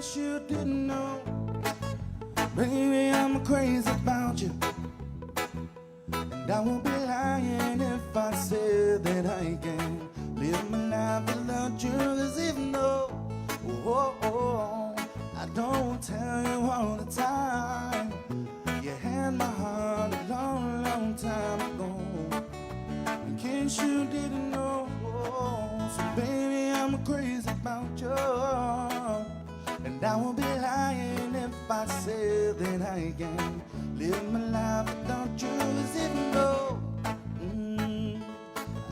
case you didn't know, baby, I'm crazy about you. And I won't be lying if I said that I can live my life without you. Cause even though, I don't tell you all the time, you had my heart a long, long time ago. In case you didn't know, so baby, I'm crazy about you. And I won't be lying if I said that I can live my life without you. Cause even though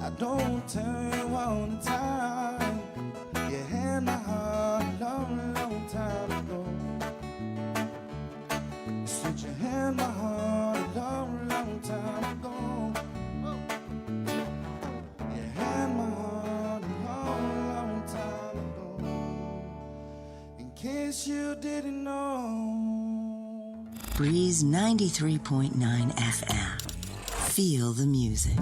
I don't tell you all the time, you had my heart a long, long time ago. Said you had my heart a long, long time ago. You had my heart a long, long time ago. In case you didn't know. Breeze 93.9 FM. Feel the music.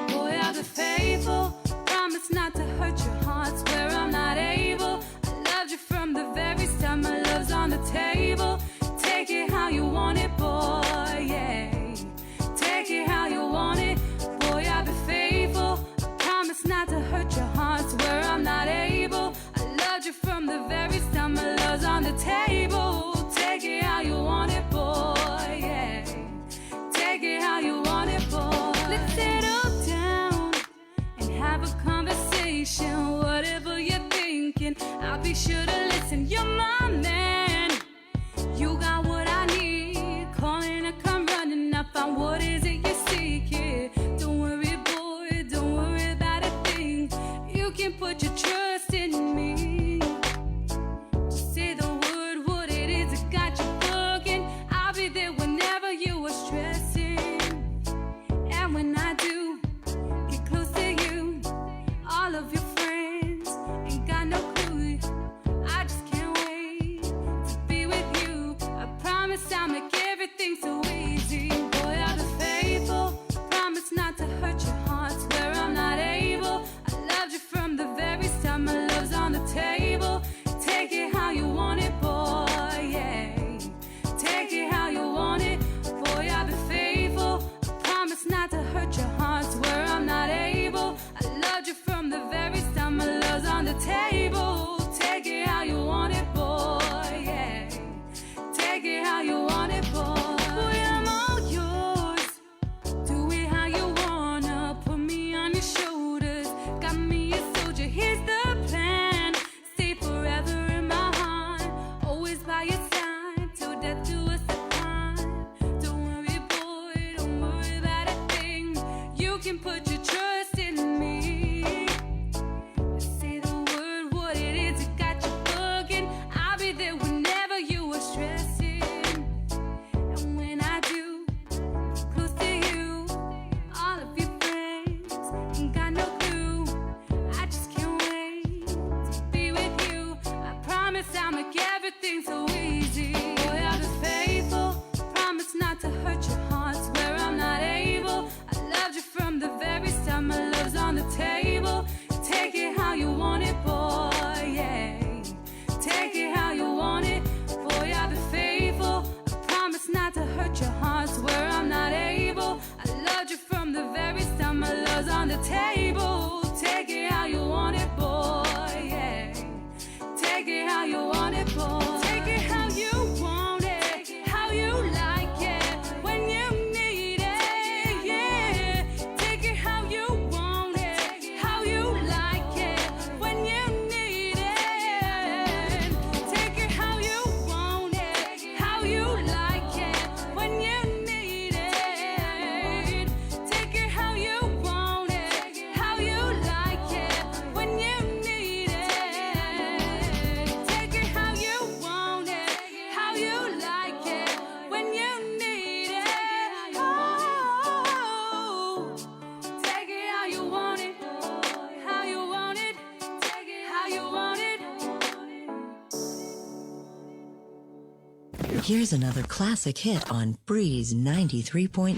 Boy, I'll be faithful. Promise not to hurt your heart. Swear I'm not able. I loved you from the very start. My love's on the table. Take it how you want it, boy, yeah. Take it how you want it. Boy, I'll be faithful. I promise not to hurt your heart. Swear I'm not able. I loved you from the very start. My love's on the table. Take it how you want it, boy, yeah. Take it how you want it, boy. Let's settle down and have a conversation. Whatever you're thinking, I'll be sure to listen. You're my man. You got what I need. Calling, I come running. I found what is it you're seeking. Don't worry, boy, don't worry about a thing. You can put your trust in me. Just say the word, what it is that got you bugging. I'll be there whenever you are stressing. And when I do get close to you, all of your friends ain't got no clue. I just can't wait to be with you. I promise I'll make everything so easy. Boy, I'll be faithful. Promise not to hurt your heart. Swear I'm not able. I loved you from the very start. My love's on the table. Take it how you want it, boy, yeah. Take it how you want it. Boy, I'll be faithful. I promise not to hurt your heart. Swear I'm not able. I loved you from the very start. My love's on the table. Take it how you want it, boy, yeah. Take it how you want it, boy. Boy, I'm all yours. Do it how you wanna. Put me on your shoulders. Got me a soldier. Here's the plan. Stay forever in my heart. Always by your side. Till death do us apart. Don't worry, boy. Don't worry about a thing. You can put your trust in me. Say the word, what it is that got you bugging. I'll be there whenever you are stressing. And when I do get close to you, all of your friends ain't got no clue. I just can't wait to be with you. I promise I'll make everything so easy. Here's another classic hit on Breeze 93.9.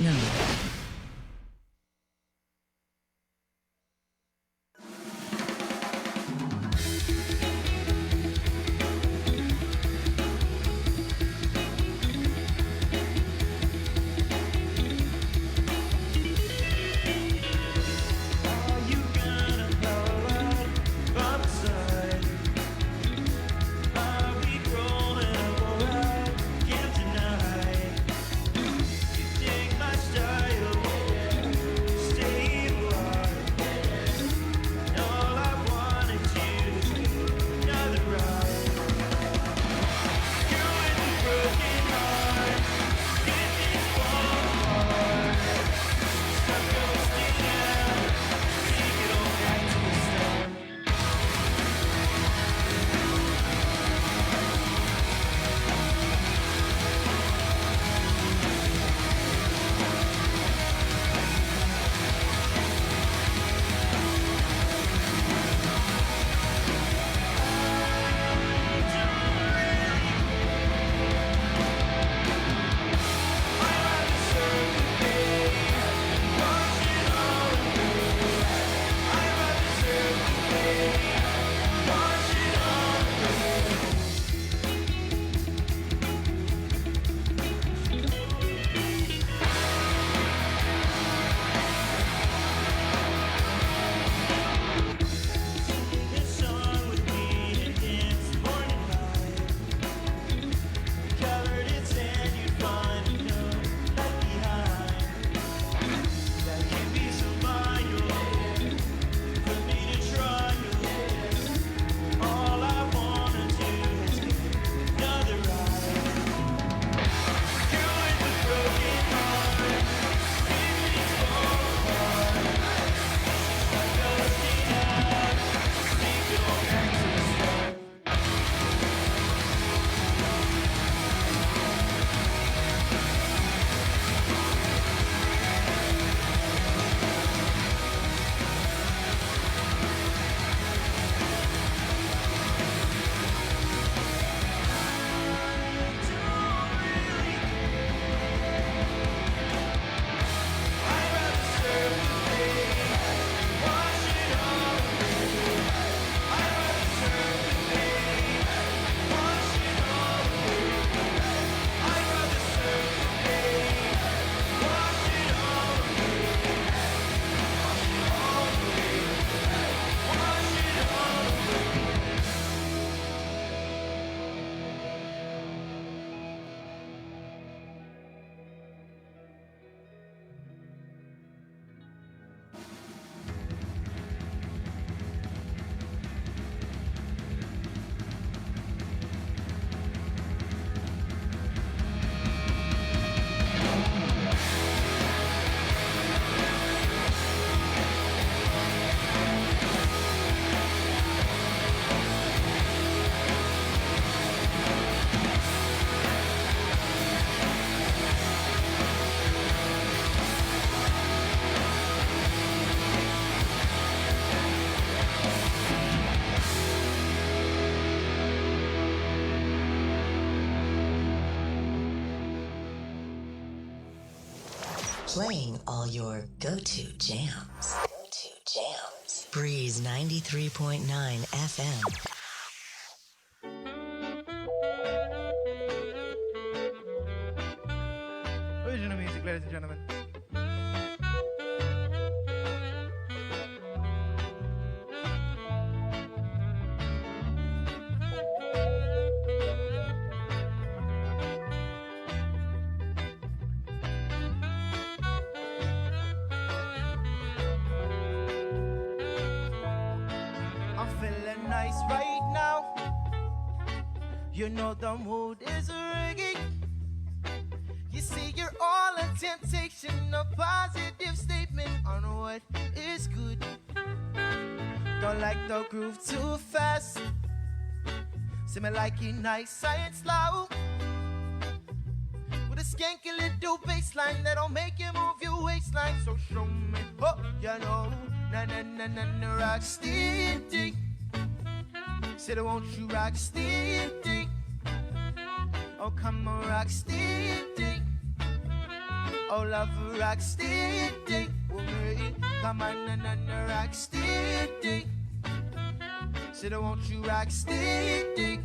Playing all your go-to jams. Breeze 93.9 FM. Original music, ladies and gentlemen. Nice right now. You know the mood is ringing. You see you're all a temptation, a positive statement on what is good. Don't like the groove too fast. See me like it nice and slow. With a skanky little bassline that'll make you move your waistline. So show me, oh, you know, na na na na na rock steady. Said, won't you rock steady? Oh, come on, rock steady. Oh, love, rock steady. Come on, rock steady. Said, won't you rock steady?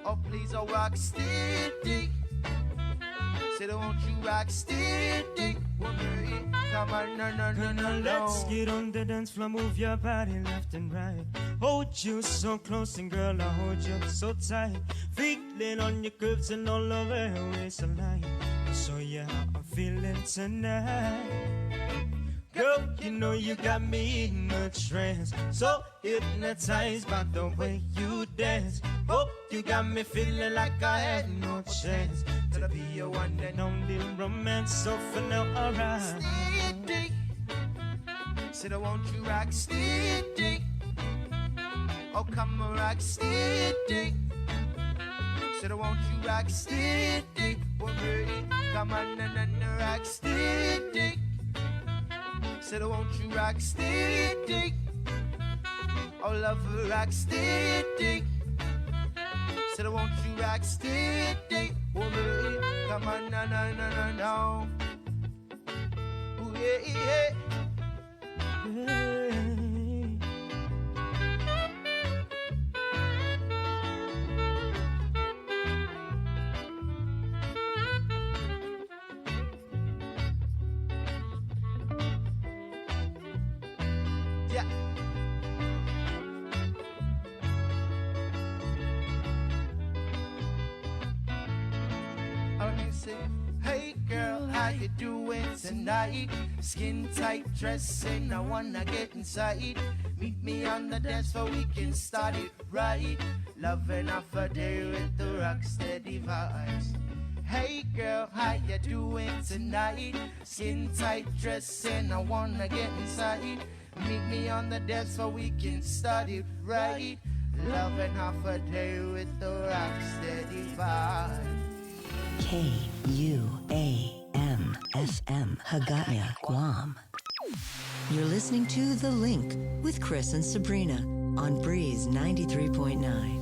Oh, please, oh, rock steady. Said, won't you rock steady? Come on, no. Let's get on the dance floor, move your body left and right. Hold you so close, and girl, I hold you so tight. Feeling on your curves and all over your waistline. So yeah, I'm feeling tonight. Girl, you know you got me in a trance. So hypnotized by the way you dance. Oh, you got me feeling like I had no chance to be your one and only romance. So for now, alright. Steady. Said, won't you rock steady? Oh, come on, rock steady. Said, won't you rock steady? Come on, rock steady. Said, won't you rock steady? Oh, love, rock steady. Said, won't you rock steady? Come on, no. Ooh, yeah. Yeah. Let me say, hey girl, how you doing tonight? Skin tight dressing, I wanna get inside. Meet me on the dance floor, we can start it right. Loving off a day with the rock steady vibes. Hey girl, how you doing tonight? Skin tight dressing, I wanna get inside. Meet me on the dance floor, we can start it right. Loving half a day with the rock steady vibe. KUAM FM Hagaya, Guam. You're listening to The Link with Chris and Sabrina on Breeze 93.9.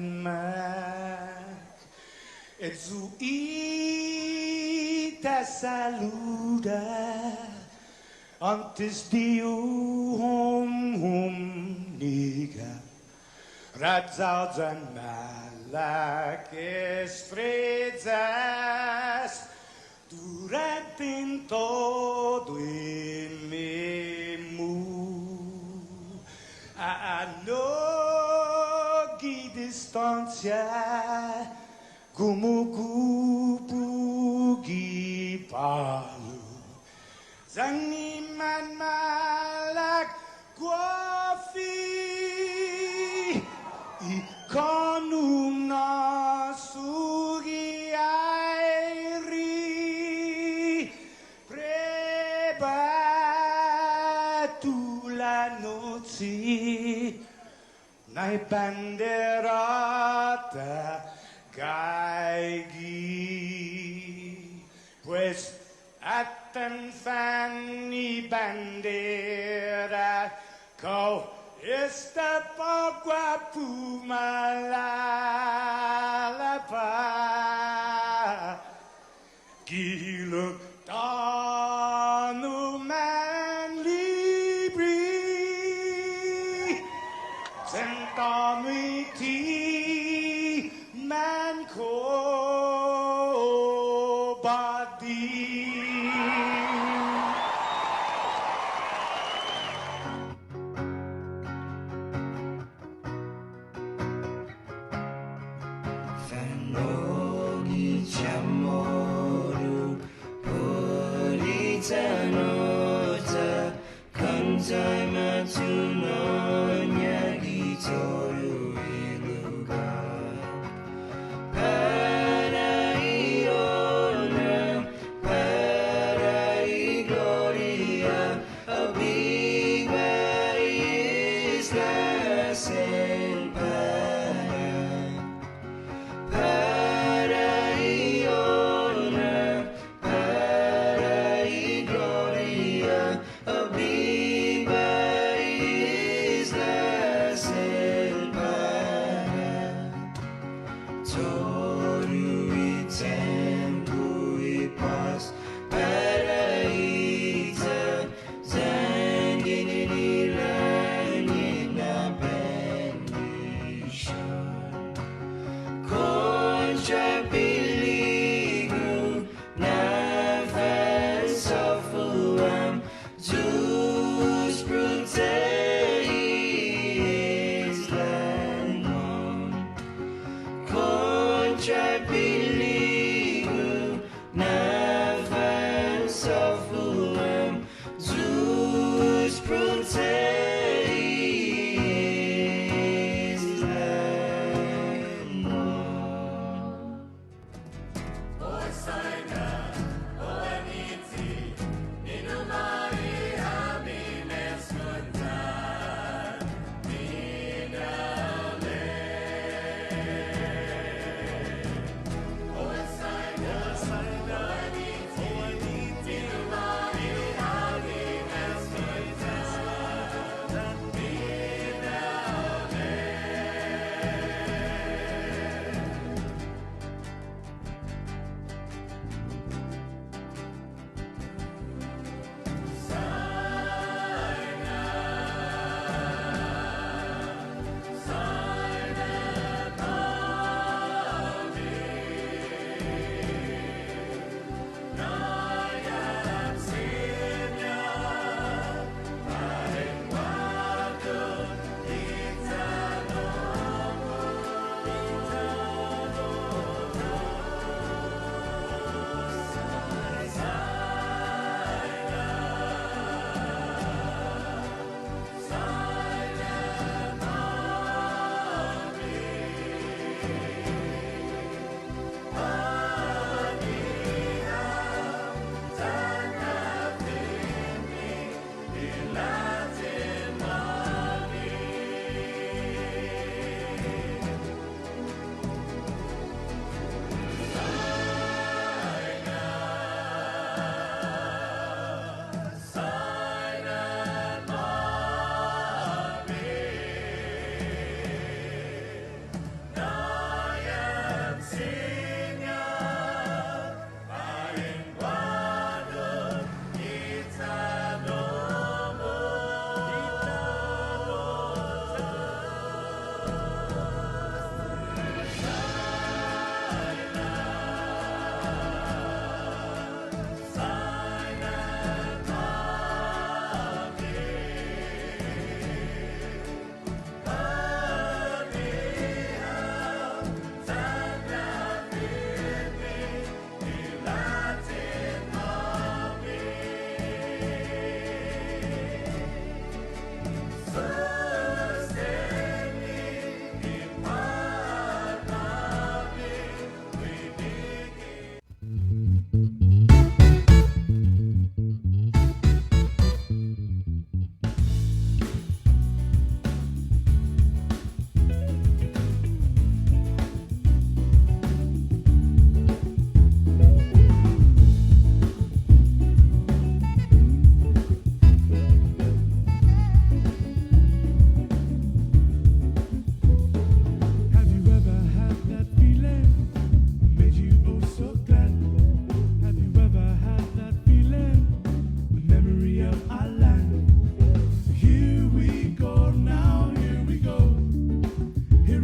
Denmark. Etsuita saluda antes dium nega radzaudzan malakes frezas durante todo em memu a nogi distancia como kupugi palu zangiman malak guafi ikonum nasugi airi prebatu la noci nai banderata gaigi pues atan fanny bandera kau esta pagua pumalapa gila tanu man libri sentami ti man ko badi.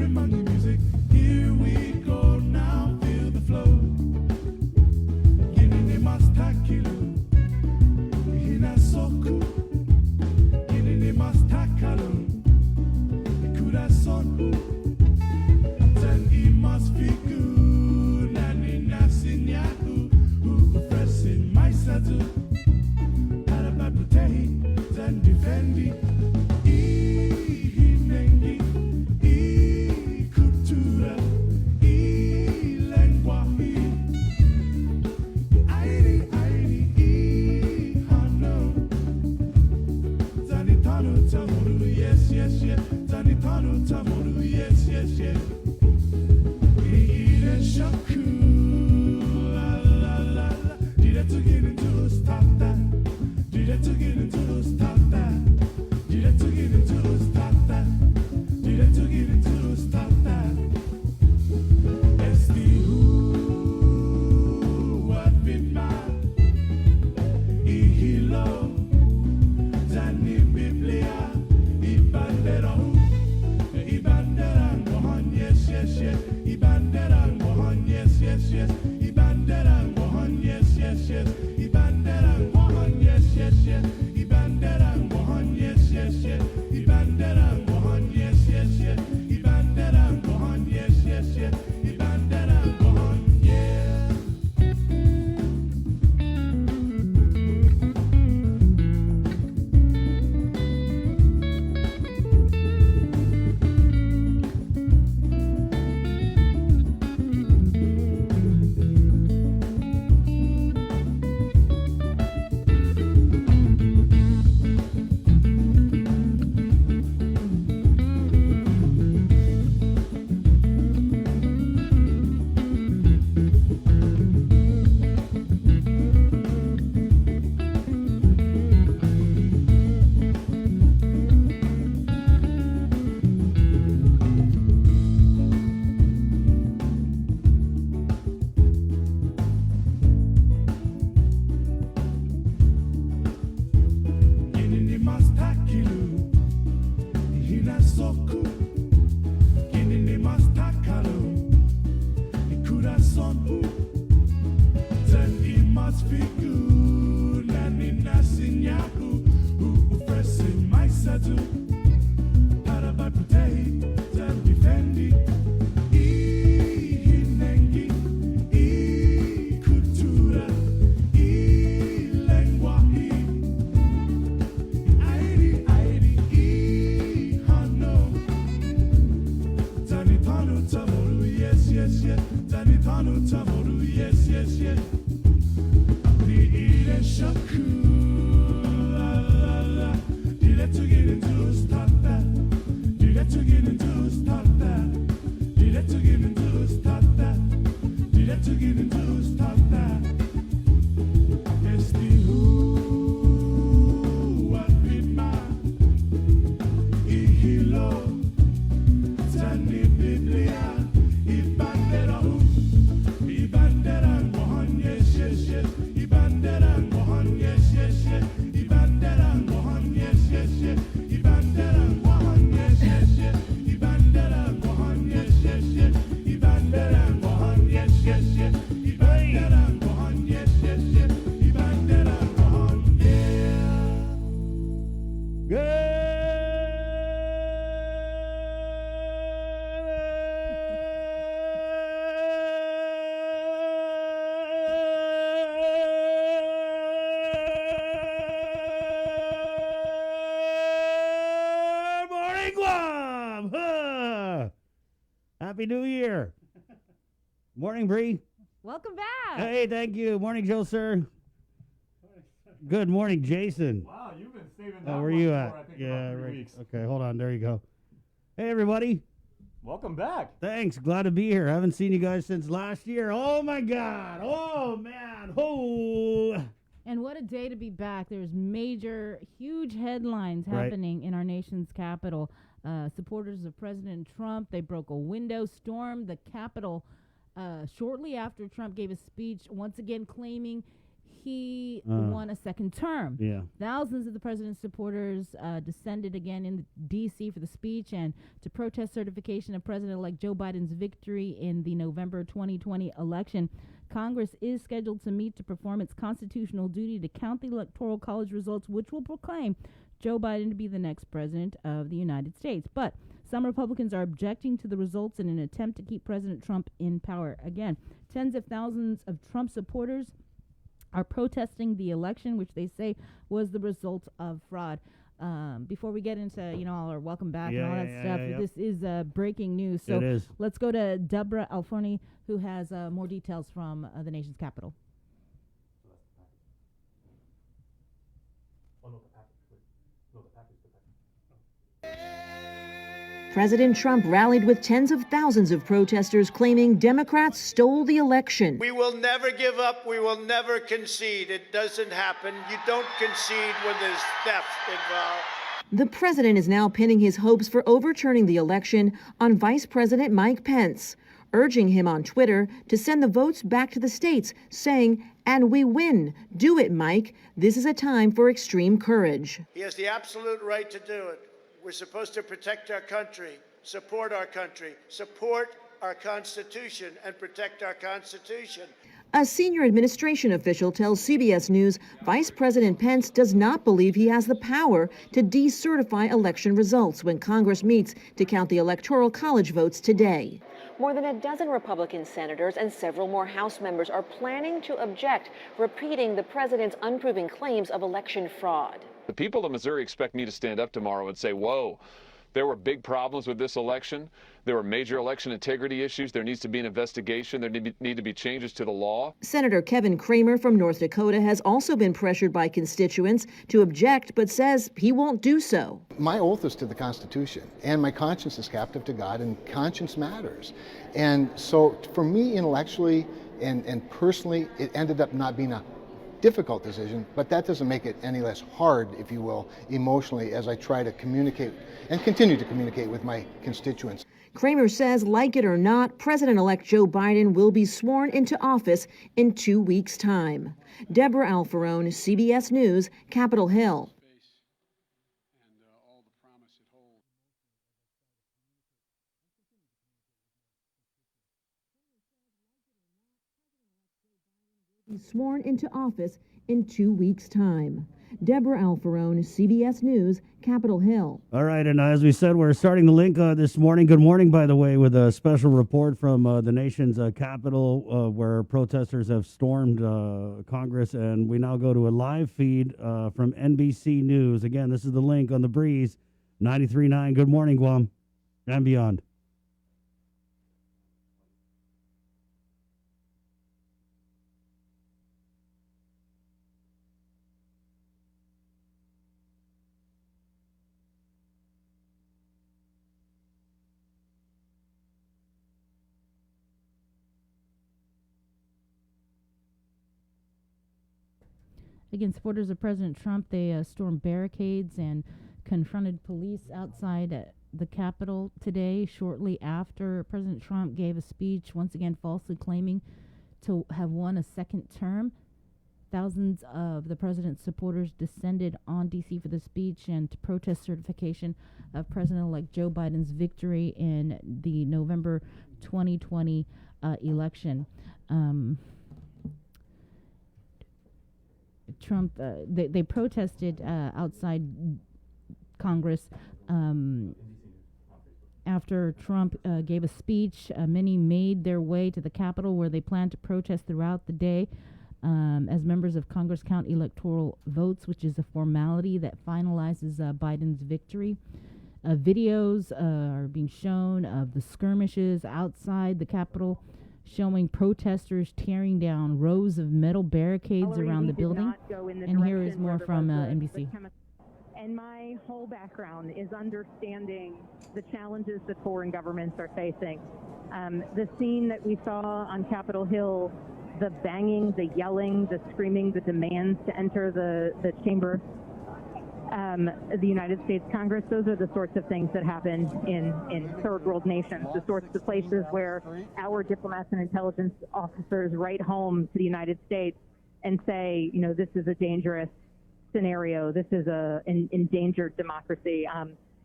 Ceremony music. Here we go now. Feel the flow. Gini mastakilo. Hina soku. Gini mastakalo. Corazon. Then he must be good. Nani nasinyaku. Pressing my saddle. Arabaputei. Then defending. Hinengi. Cultura. Lenguaje. Airi. Hano. Zanitano Tamoru. Yes. Zanitano Tamoru. Yes. Shaku, la la la la. Did I to get into stop that? Did I to get into stop that? Did I to get into stop that? Did I to get into stop that? It's the who what been mad. Ihilo, Zani Biblia, Ibandera, Mohan, yes. Ibandera, Mohan, yes. Ibandera, Mohan, yes. Ibandera, Mohan, yes. Ibandera, Mohan, yes. Ibandera, Mohan, yes. Ibandera, Mohan, yes. Ibandera, Mohan, yeah. Gini mastakilu, hina soku. Gini mastakalo, corazon. Then he must be good. Nani nasinyaku, pressing my saddle. Arabaputei, then defending. Hinengi, cultura, lenguaje. Airi, hano. Zanitano Tamoru, yes. Zanitano Tamoru, yes. The Shaku, la la la. Did I to get into stop that? Did I to get into stop that? Did I to get into stop that? Did I to get into stop that? It's the who what been mad. Ihilo, Zani Biblia, Ibandera, Mohan, yes. Ibandera, Mohan, yes. Ibandera, Mohan, yes. Ibandera, Mohan, yes. Ibandera, Mohan, yes. Ibandera, Mohan, yes. Ibandera, Mohan, yes. Ibandera, Mohan, yeah. Morning, Guam! Huh. Happy New Year. Morning, Bree. Welcome back. Hey, thank you. Morning, Joe, sir. Good morning, Jason. Wow, you've been saving that Where one you for, at? I think, Yeah, about 3 right. weeks. Okay, hold on. There you go. Hey, everybody. Welcome back. Thanks. Glad to be here. I haven't seen you guys since last year. Oh, my God. Oh, man. Oh. And what a day to be back. There's major, huge headlines Right. happening in our nation's capital. Supporters of President Trump, they broke a window, stormed the Capitol shortly after Trump gave a speech, once again claiming he won a second term. Yeah. Thousands of the president's supporters descended again in D.C. for the speech and to protest certification of President-elect Joe Biden's victory in the November 2020 election. Congress is scheduled to meet to perform its constitutional duty to count the Electoral College results, which will proclaim Joe Biden to be the next president of the United States. But some Republicans are objecting to the results in an attempt to keep President Trump in power. Again, tens of thousands of Trump supporters are protesting the election, which they say was the result of fraud. Before we get into, all our welcome back and all that stuff, this is breaking news. So It is. let's go to Deborah Alforni, who has more details from the nation's capital. President Trump rallied with tens of thousands of protesters claiming Democrats stole the election. We will never give up. We will never concede. It doesn't happen. You don't concede when there's theft involved. The president is now pinning his hopes for overturning the election on Vice President Mike Pence, urging him on Twitter to send the votes back to the states, saying, "And we win. Do it, Mike. This is a time for extreme courage." He has the absolute right to do it. We're supposed to protect our country, support our Constitution, and protect our Constitution. A senior administration official tells CBS News Vice President Pence does not believe he has the power to decertify election results when Congress meets to count the Electoral College votes today. More than a dozen Republican senators and several more House members are planning to object, repeating the president's unproven claims of election fraud. The people of Missouri expect me to stand up tomorrow and say, whoa, there were big problems with this election. There were major election integrity issues. There needs to be an investigation. There need to be changes to the law. Senator Kevin Cramer from North Dakota has also been pressured by constituents to object, but says he won't do so. My oath is to the Constitution, and my conscience is captive to God, and conscience matters. And so for me, intellectually and personally, it ended up not being a difficult decision, but that doesn't make it any less hard, if you will, emotionally, as I try to communicate and continue to communicate with my constituents. Cramer says, like it or not, President-elect Joe Biden will be sworn into office in 2 weeks' time. Deborah Alfarone, CBS News, Capitol Hill. Sworn into office in 2 weeks' time. Deborah Alfarone, CBS News, Capitol Hill. All right, and as we said, we're starting the link this morning. Good morning, by the way, with a special report from the nation's capital where protesters have stormed Congress, and we now go to a live feed from NBC News. Again, this is the link on the Breeze, 93.9. Good morning, Guam, and beyond. Again, supporters of President Trump, they stormed barricades and confronted police outside the Capitol today, shortly after President Trump gave a speech, once again falsely claiming to have won a second term. Thousands of the president's supporters descended on D.C. for the speech and to protest certification of President-elect Joe Biden's victory in the November 2020 election. Trump, they protested outside Congress after Trump gave a speech. Many made their way to the Capitol where they plan to protest throughout the day as members of Congress count electoral votes, which is a formality that finalizes Biden's victory. Videos are being shown of the skirmishes outside the Capitol, showing protesters tearing down rows of metal barricades around the building. And here is more from NBC. And my whole background is understanding the challenges that foreign governments are facing. The scene that we saw on Capitol Hill, the banging, the yelling, the screaming, the demands to enter the chamber, the United States Congress, those are the sorts of things that happen in third world nations, the sorts of places where our diplomats and intelligence officers write home to the United States and say, you know, this is a dangerous scenario. This is an endangered democracy.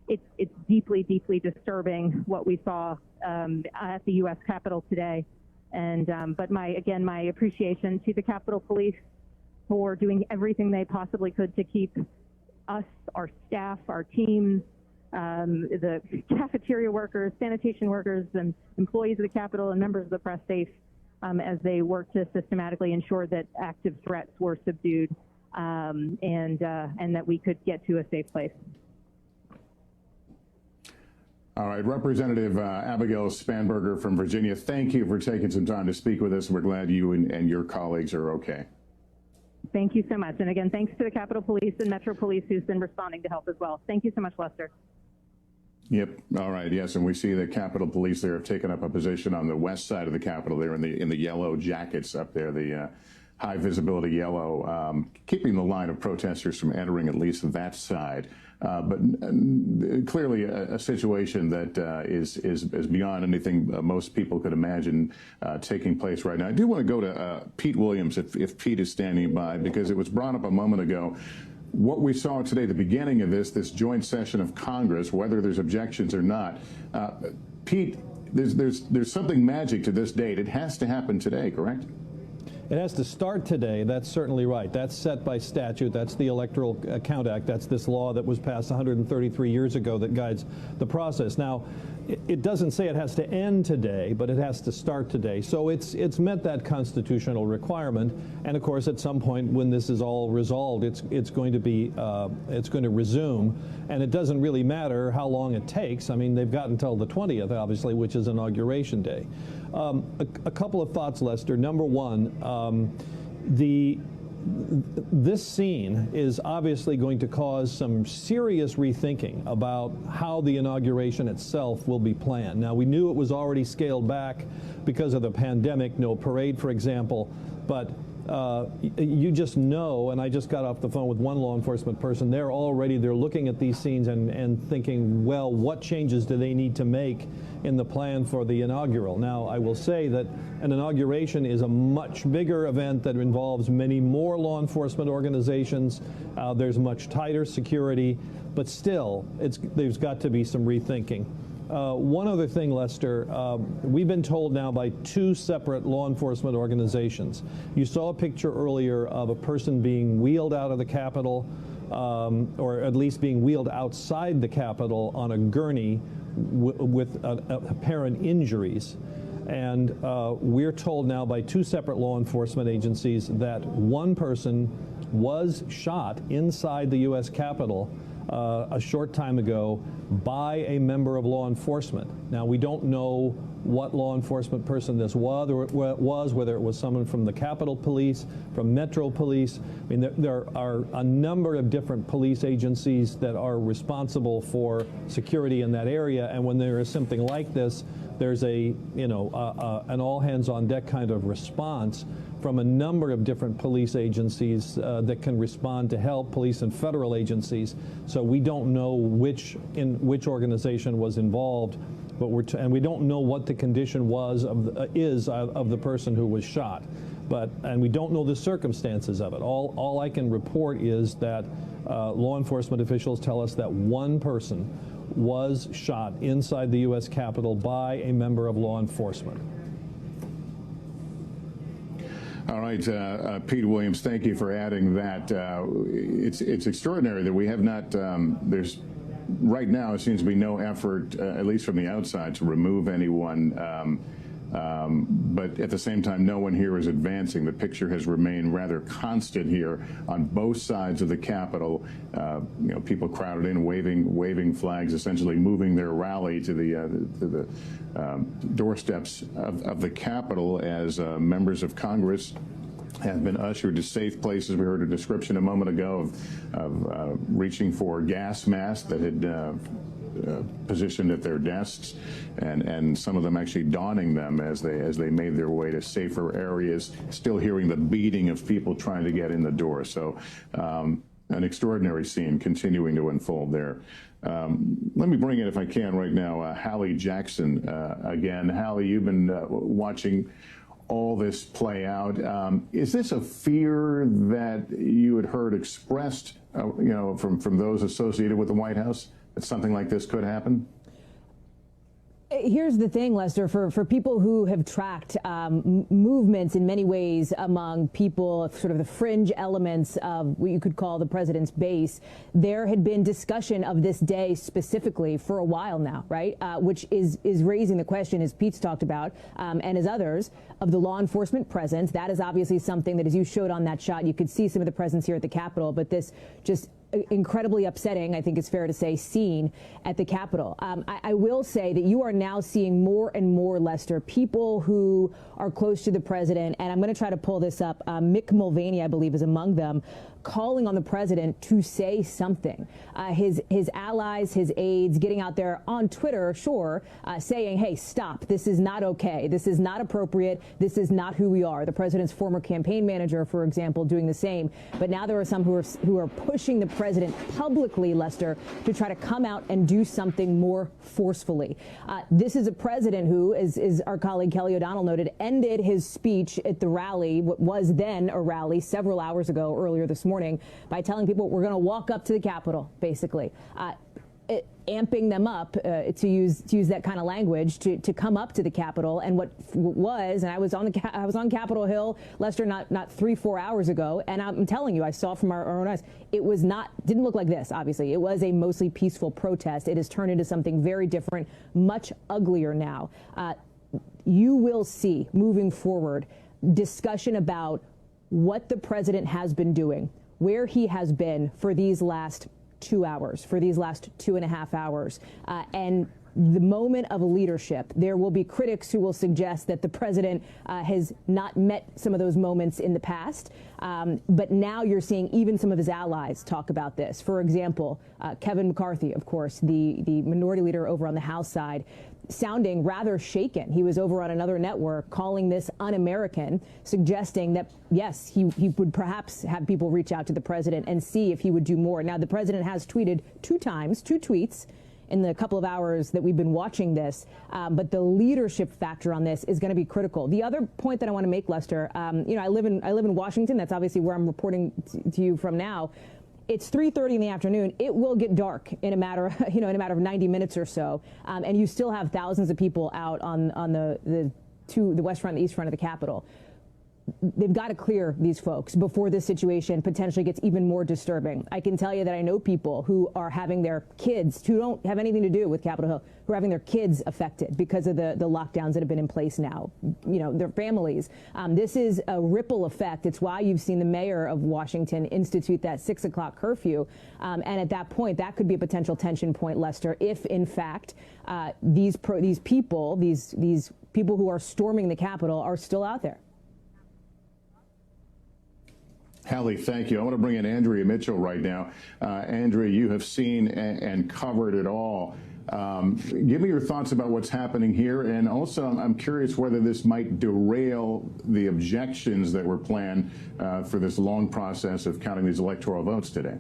It's deeply, deeply disturbing what we saw at the U.S. Capitol today. And but my appreciation to the Capitol Police for doing everything they possibly could to keep us, our staff, our teams, the cafeteria workers, sanitation workers, and employees of the Capitol and members of the press safe as they work to systematically ensure that active threats were subdued and that we could get to a safe place. All right, Representative Abigail Spanberger from Virginia, thank you for taking some time to speak with us. We're glad you and your colleagues are okay. Thank you so much. And again, thanks to the Capitol Police and Metro Police who's been responding to help as well. Thank you so much, Lester. Yep. All right. Yes, and we see the Capitol Police there have taken up a position on the west side of the Capitol. There in the yellow jackets up there, the high visibility yellow, keeping the line of protesters from entering at least that side. But clearly a situation that is beyond anything most people could imagine taking place right now. I do want to go to Pete Williams, if Pete is standing by, because it was brought up a moment ago. What we saw today, the beginning of this joint session of Congress, whether there's objections or not, Pete, there's something magic to this date. It has to happen today, correct? It has to start today. That's certainly right. That's set by statute. That's the Electoral Count Act. That's this law that was passed 133 years ago that guides the process. Now, it doesn't say it has to end today, but it has to start today. So it's met that constitutional requirement. And of course, at some point when this is all resolved, it's going to resume. And it doesn't really matter how long it takes. I mean, they've got until the 20th, obviously, which is Inauguration Day. A couple of thoughts, Lester. Number one, this scene is obviously going to cause some serious rethinking about how the inauguration itself will be planned. Now, we knew it was already scaled back because of the pandemic, no parade, for example, but you just know, and I just got off the phone with one law enforcement person, they're looking at these scenes and thinking, well, what changes do they need to make in the plan for the inaugural? Now, I will say that an inauguration is a much bigger event that involves many more law enforcement organizations. There's much tighter security, but still, there's got to be some rethinking. One other thing, Lester, we've been told now by two separate law enforcement organizations. You saw a picture earlier of a person being wheeled out of the Capitol, or at least being wheeled outside the Capitol on a gurney with apparent injuries. And we're told now by two separate law enforcement agencies that one person was shot inside the U.S. Capitol a short time ago by a member of law enforcement. Now, we don't know what law enforcement person this was, or whether it was someone from the Capitol Police, from Metro Police. I mean, there are a number of different police agencies that are responsible for security in that area, and when there is something like this, there's an all hands on deck kind of response from a number of different police agencies that can respond to help, police and federal agencies. So we don't know which organization was involved, but and we don't know what the condition was of the person who was shot. And we don't know the circumstances of it. All I can report is that law enforcement officials tell us that one person was shot inside the U.S. Capitol by a member of law enforcement. All right, Pete Williams, thank you for adding that. It's extraordinary that we have not, there's right now it seems to be no effort, at least from the outside, to remove anyone. But at the same time, no one here is advancing. The picture has remained rather constant here on both sides of the Capitol. People crowded in, waving flags, essentially moving their rally to the doorsteps of the Capitol as members of Congress have been ushered to safe places. We heard a description a moment ago of reaching for gas masks that had positioned at their desks, and some of them actually donning them as they made their way to safer areas, still hearing the beating of people trying to get in the door. So an extraordinary scene continuing to unfold there. Let me bring in, if I can right now, Hallie Jackson again. Hallie, you've been watching all this play out. Is this a fear that you had heard expressed, from those associated with the White House, that something like this could happen? Here's the thing, Lester, for people who have tracked movements in many ways among people, sort of the fringe elements of what you could call the president's base, there had been discussion of this day specifically for a while now, right? Which is raising the question, as Pete's talked about, and as others, of the law enforcement presence. That is obviously something that, as you showed on that shot, you could see some of the presence here at the Capitol, but this just incredibly upsetting, I think it's fair to say, scene at the Capitol. I will say that you are now seeing more and more, Lester, people who are close to the president, and I'm going to try to pull this up. Mick Mulvaney, I believe, is among them, calling on the president to say something. His allies, his aides, getting out there on Twitter, saying, hey, stop. This is not okay. This is not appropriate. This is not who we are. The president's former campaign manager, for example, doing the same. But now there are some who are pushing the president publicly, Lester, to try to come out and do something more forcefully. This is a president who, as our colleague Kelly O'Donnell noted, ended his speech at the rally, what was then a rally several hours ago, earlier this morning, by telling people we're going to walk up to the Capitol, basically. Amping them up, to use that kind of language, to come up to the Capitol. And what was, and I was on Capitol Hill, Lester, not 3-4 hours ago, and I'm telling you, I saw from our own eyes, didn't look like this, obviously. It was a mostly peaceful protest. It has turned into something very different, much uglier now. You will see, moving forward, discussion about what the president has been doing, where he has been for these last 2 hours, for these last 2.5 hours, and the moment of leadership. There will be critics who will suggest that the president has not met some of those moments in the past, but now you're seeing even some of his allies talk about this. For example, Kevin McCarthy, of course, the minority leader over on the House side, sounding rather shaken. He was over on another network calling this un-American, suggesting that, yes, he would perhaps have people reach out to the president and see if he would do more. Now, the president has tweeted 2 tweets in the couple of hours that we've been watching this, but the leadership factor on this is going to be critical. The other point that I want to make, Lester, I live in Washington. That's obviously where I'm reporting to you from now. It's 3:30 in the afternoon. It will get dark in a matter of 90 minutes or so, and you still have thousands of people out on the west front, the east front of the Capitol. They've got to clear these folks before this situation potentially gets even more disturbing. I can tell you that I know people who are having their kids, who don't have anything to do with Capitol Hill, who are having their kids affected because of the lockdowns that have been in place now, their families. This is a ripple effect. It's why you've seen the mayor of Washington institute that 6 o'clock curfew. And at that point, that could be a potential tension point, Lester, if in fact these people who are storming the Capitol are still out there. Hallie, thank you. I want to bring in Andrea Mitchell right now. Andrea, you have seen and covered it all. Give me your thoughts about what's happening here. And also, I'm curious whether this might derail the objections that were planned for this long process of counting these electoral votes today.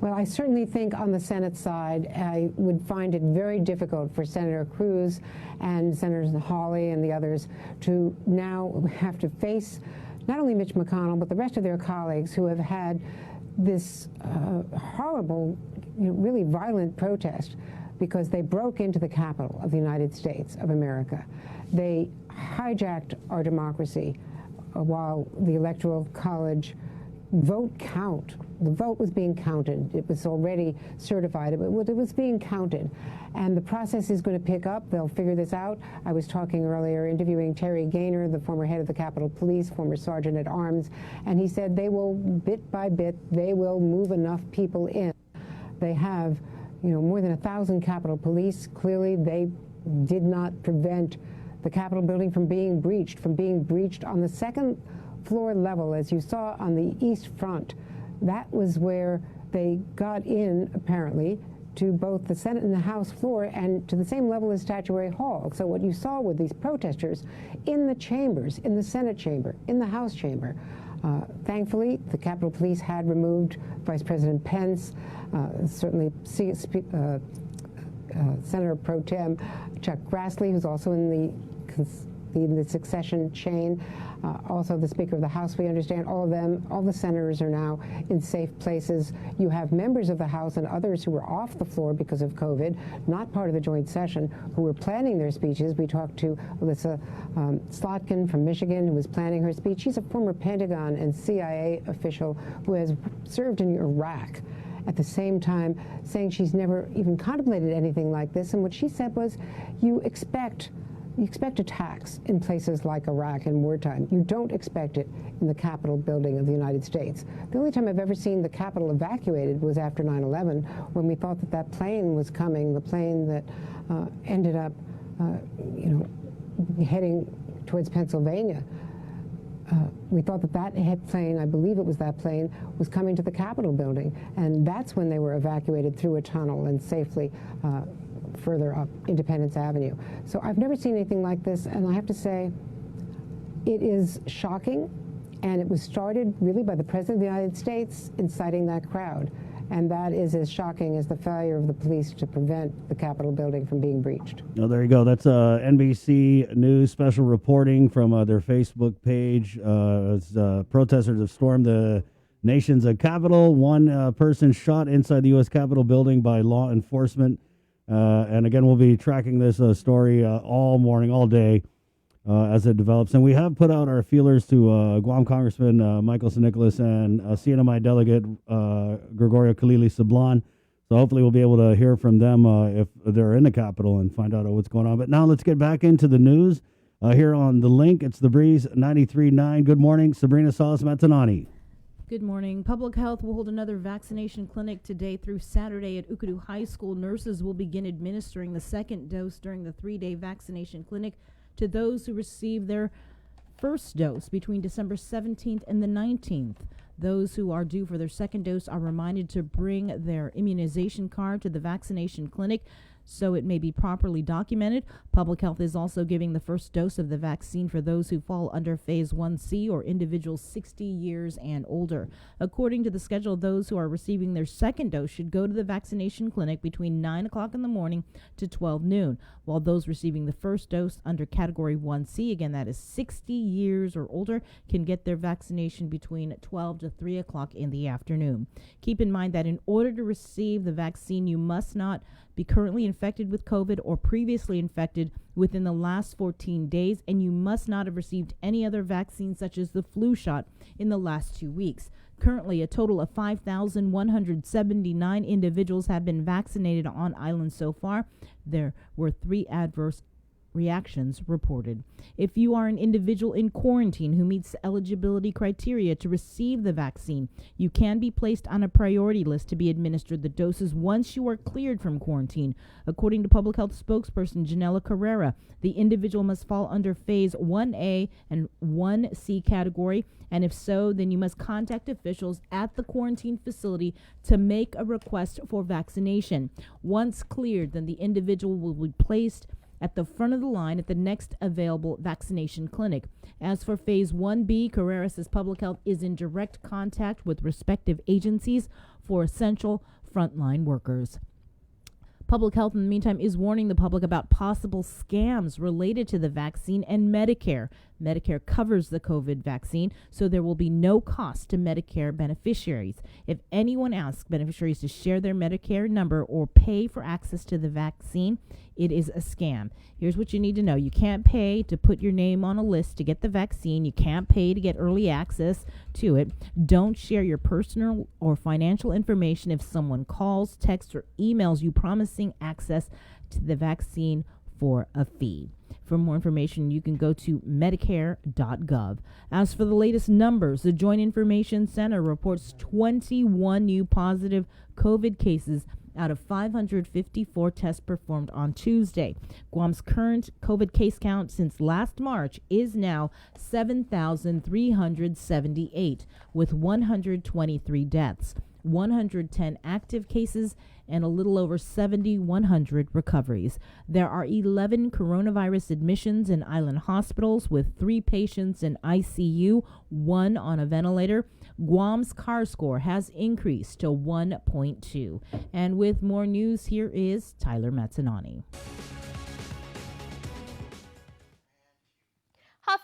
Well, I certainly think on the Senate side, I would find it very difficult for Senator Cruz and Senators Hawley and the others to now have to face not only Mitch McConnell, but the rest of their colleagues who have had this horrible, really violent protest because they broke into the Capitol of the United States of America. They hijacked our democracy while the Electoral College vote count. The vote was being counted. It was already certified, but it was being counted. And the process is going to pick up. They'll figure this out. I was talking earlier, interviewing Terry Gaynor, the former head of the Capitol Police, former sergeant at arms, and he said they will, bit by bit, they will move enough people in. They have, more than 1,000 Capitol Police. Clearly, they did not prevent the Capitol building from being breached on the second floor level, as you saw on the east front. That was where they got in, apparently, to both the Senate and the House floor and to the same level as Statuary Hall. So what you saw with these protesters in the chambers, in the Senate chamber, in the House chamber, thankfully, the Capitol Police had removed Vice President Pence, certainly Senator Pro Tem Chuck Grassley, who's also in the the succession chain. Also the Speaker of the House, we understand, all of them, all the senators are now in safe places. You have members of the House and others who were off the floor because of COVID, not part of the joint session, who were planning their speeches. We talked to Alyssa Slotkin from Michigan, who was planning her speech. She's a former Pentagon and CIA official who has served in Iraq. At the same time, saying she's never even contemplated anything like this. And what she said was, you expect attacks in places like Iraq in wartime. You don't expect it in the Capitol building of the United States. The only time I've ever seen the Capitol evacuated was after 9/11, when we thought that that plane was coming, the plane that ended up, heading towards Pennsylvania. We thought that that plane, I believe it was that plane, was coming to the Capitol building, and that's when they were evacuated through a tunnel and safely further up Independence Avenue. So I've never seen anything like this, and I have to say, it is shocking, and it was started really by the President of the United States inciting that crowd, and that is as shocking as the failure of the police to prevent the Capitol building from being breached. Oh, there you go. That's NBC News special reporting from their Facebook page. As protesters have stormed the nation's capital. One person shot inside the U.S. Capitol building by law enforcement. And again, we'll be tracking this story all morning, all day, as it develops. And we have put out our feelers to Guam Congressman Michael San Nicolas and CNMI Delegate Gregorio Khalili Sablan. So hopefully we'll be able to hear from them if they're in the Capitol and find out what's going on. But now let's get back into the news here on The Link. It's The Breeze 93.9. Good morning, Sabrina Salas-Matanani. Good morning. Public Health will hold another vaccination clinic today through Saturday at Ukadu High School. Nurses will begin administering the second dose during the 3-day vaccination clinic to those who receive their first dose between December 17th and the 19th. Those who are due for their second dose are reminded to bring their immunization card to the vaccination clinic so it may be properly documented. Public Health is also giving the first dose of the vaccine for those who fall under Phase 1C or individuals 60 years and older. According to the schedule, those who are receiving their second dose should go to the vaccination clinic between 9 o'clock in the morning to 12 noon, while those receiving the first dose under Category 1C, again that is 60 years or older, can get their vaccination between 12 to 3 o'clock in the afternoon. Keep in mind that in order to receive the vaccine, you must not be currently infected with COVID or previously infected within the last 14 days, and you must not have received any other vaccine such as the flu shot in the last 2 weeks. Currently, a total of 5,179 individuals have been vaccinated on island so far. There were 3 adverse reactions reported. If you are an individual in quarantine who meets the eligibility criteria to receive the vaccine, you can be placed on a priority list to be administered the doses once you are cleared from quarantine. According to Public Health spokesperson Janela Carrera, the individual must fall under Phase 1A and 1C category, and if so, then you must contact officials at the quarantine facility to make a request for vaccination. Once cleared, then the individual will be placed at the front of the line at the next available vaccination clinic. As for Phase 1B, Carrera says Public Health is in direct contact with respective agencies for essential frontline workers. Public Health, in the meantime, is warning the public about possible scams related to the vaccine and Medicare. Medicare covers the COVID vaccine, so there will be no cost to Medicare beneficiaries. If anyone asks beneficiaries to share their Medicare number or pay for access to the vaccine, it is a scam. Here's what you need to know. You can't pay to put your name on a list to get the vaccine. You can't pay to get early access to it. Don't share your personal or financial information if someone calls, texts, or emails you promising access to the vaccine for a fee. For more information, you can go to Medicare.gov. As for the latest numbers, the Joint Information Center reports 21 new positive COVID cases out of 554 tests performed on Tuesday. Guam's current COVID case count since last March is now 7,378, with 123 deaths, 110 active cases, and a little over 7,100 recoveries. There are 11 coronavirus admissions in island hospitals, with 3 patients in ICU, 1 on a ventilator. Guam's CAR score has increased to 1.2. And with more news, here is Tyler Mazzanani.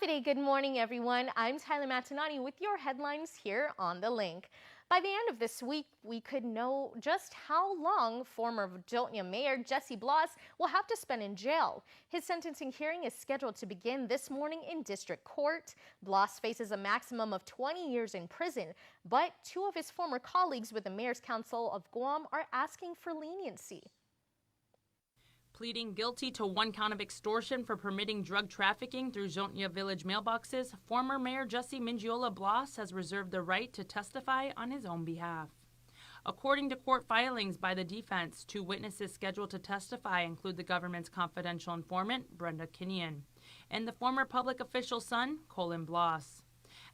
Mafide, good morning, everyone. I'm Tyler Matinani with your headlines here on The Link. By the end of this week, we could know just how long former Virginia Mayor Jesse Bloss will have to spend in jail. His sentencing hearing is scheduled to begin this morning in district court. Bloss faces a maximum of 20 years in prison, but two of his former colleagues with the Mayor's Council of Guam are asking for leniency. Pleading guilty to one count of extortion for permitting drug trafficking through Zhonya Village mailboxes, former Mayor Jesse Mingiola Bloss has reserved the right to testify on his own behalf. According to court filings by the defense, two witnesses scheduled to testify include the government's confidential informant, Brenda Kinian, and the former public official's son, Colin Bloss.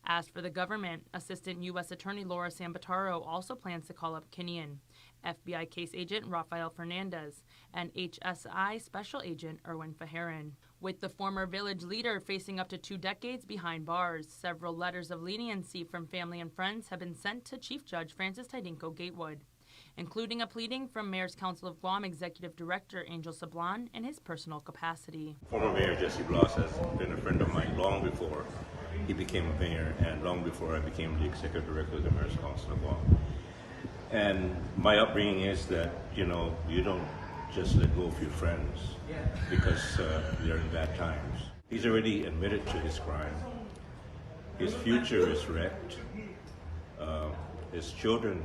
As for the government, Assistant U.S. Attorney Laura Sambataro also plans to call up Kinian, FBI case agent Rafael Fernandez, and HSI Special Agent Erwin Fajarin. With the former village leader facing up to 2 decades behind bars, several letters of leniency from family and friends have been sent to Chief Judge Francis Tidinko Gatewood, including a pleading from Mayor's Council of Guam Executive Director Angel Sablan in his personal capacity. Former Mayor Jesse Bloss has been a friend of mine long before he became a mayor and long before I became the Executive Director of the Mayor's Council of Guam. And my upbringing is that, you don't just let go of your friends because they're in bad times. He's already admitted to his crime. His future is wrecked. His children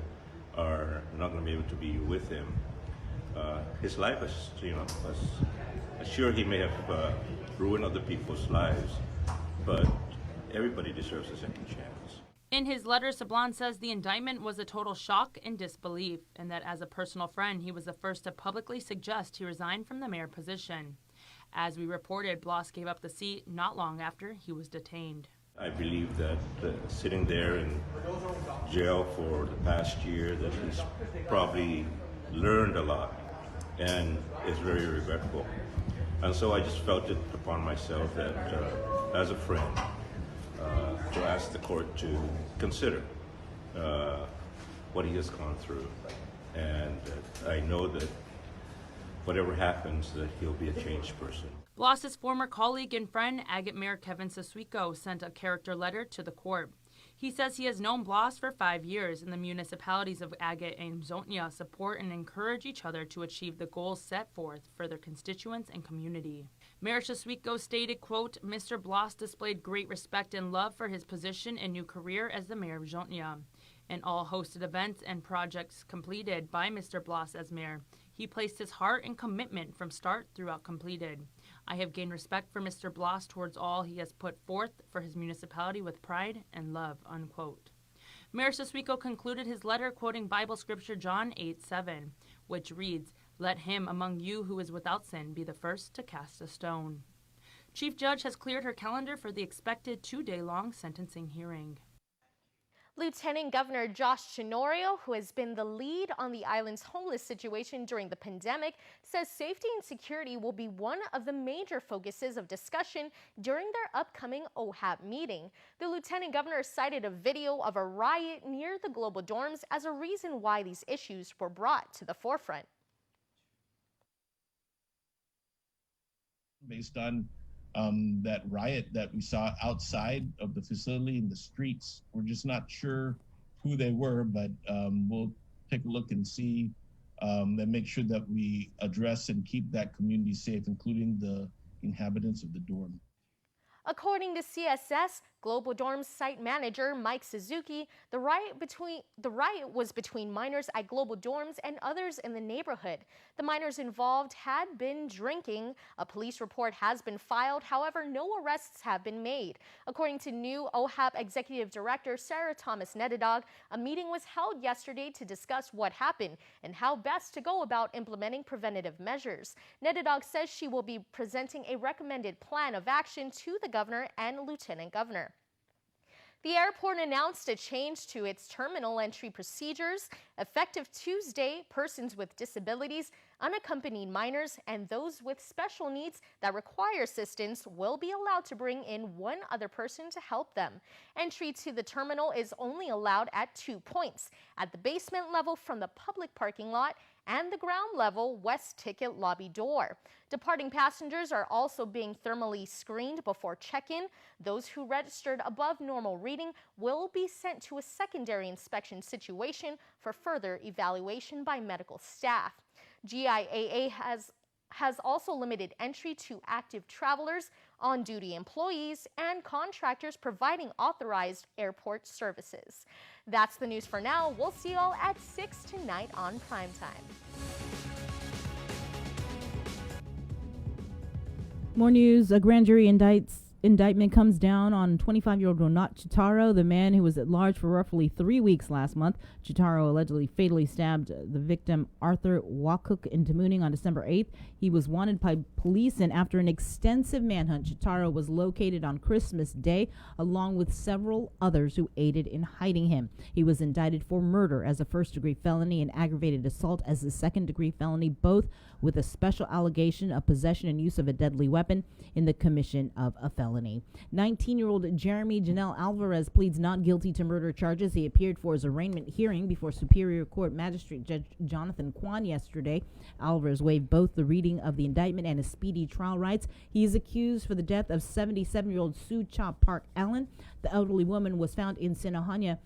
are not going to be able to be with him. His life is, sure he may have ruined other people's lives, but everybody deserves a second chance. In his letter, Sablan says the indictment was a total shock and disbelief, and that as a personal friend, he was the first to publicly suggest he resign from the mayor position. As we reported, Bloss gave up the seat not long after he was detained. I believe that sitting there in jail for the past year, that he's probably learned a lot and is very regretful. And so I just felt it upon myself that as a friend, to ask the court to consider what he has gone through. And I know that whatever happens, that he'll be a changed person. Bloss's former colleague and friend, Agate Mayor Kevin Sasuiko, sent a character letter to the court. He says he has known Bloss for 5 years, and the municipalities of Agate and Zhonya support and encourage each other to achieve the goals set forth for their constituents and community. Mayor Sasuiko stated, quote, Mr. Bloss displayed great respect and love for his position and new career as the mayor of Zhonya. In all hosted events and projects completed by Mr. Bloss as mayor, he placed his heart and commitment from start throughout completed. I have gained respect for Mr. Bloss towards all he has put forth for his municipality with pride and love, unquote. Mayor Sasuiko concluded his letter quoting Bible scripture John 8:7, which reads, Let him among you who is without sin be the first to cast a stone. Chief Judge has cleared her calendar for the expected 2-day-long sentencing hearing. Lieutenant Governor Josh Chinorio, who has been the lead on the island's homeless situation during the pandemic, says safety and security will be one of the major focuses of discussion during their upcoming OHAP meeting. The Lieutenant Governor cited a video of a riot near the Global Dorms as a reason why these issues were brought to the forefront. Based on that riot that we saw outside of the facility in the streets. We're just not sure who they were, but we'll take a look and see and make sure that we address and keep that community safe, including the inhabitants of the dorm. According to CSS Global Dorms site manager Mike Suzuki, the riot was between minors at Global Dorms and others in the neighborhood. The minors involved had been drinking. A police report has been filed. However, no arrests have been made. According to new OHAP Executive Director Sarah Thomas Nedadog, a meeting was held yesterday to discuss what happened and how best to go about implementing preventative measures. Nedadog says she will be presenting a recommended plan of action to the governor and lieutenant governor. The airport announced a change to its terminal entry procedures. Effective Tuesday, persons with disabilities unaccompanied minors, and those with special needs that require assistance will be allowed to bring in one other person to help them. Entry to the terminal is only allowed at 2 points, at the basement level from the public parking lot and the ground level west ticket lobby door. Departing passengers are also being thermally screened before check-in. Those who registered above normal reading will be sent to a secondary inspection situation for further evaluation by medical staff. GIAA has also limited entry to active travelers, on-duty employees, and contractors providing authorized airport services. That's the news for now. We'll see you all at 6 tonight on Primetime. More news. A grand jury indictment comes down on 25-year-old Ronat Chitaro, the man who was at large for roughly 3 weeks last month. Chitaro allegedly fatally stabbed the victim, Arthur Wakuk, in Tamuning on December 8th. He was wanted by police, and after an extensive manhunt, Chitaro was located on Christmas Day, along with several others who aided in hiding him. He was indicted for murder as a first-degree felony and aggravated assault as a second-degree felony, both with a special allegation of possession and use of a deadly weapon in the commission of a felony. 19-year-old Jeremy Janelle Alvarez pleads not guilty to murder charges. He appeared for his arraignment hearing before Superior Court Magistrate Judge Jonathan Kwan yesterday. Alvarez waived both the reading of the indictment and his speedy trial rights. He is accused for the death of 77-year-old Sue Cha Park Allen. The elderly woman was found in Sinohanya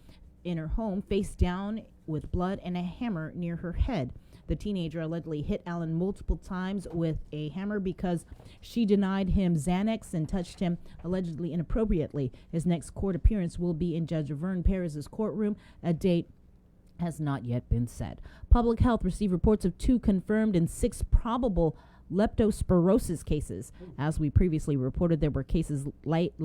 in her home, face down with blood and a hammer near her head. The teenager allegedly hit Allen multiple times with a hammer because she denied him Xanax and touched him allegedly inappropriately. His next court appearance will be in Judge Vern Perez's courtroom. A date has not yet been set. Public Health received reports of 2 confirmed and 6 probable leptospirosis cases. As we previously reported, there were cases late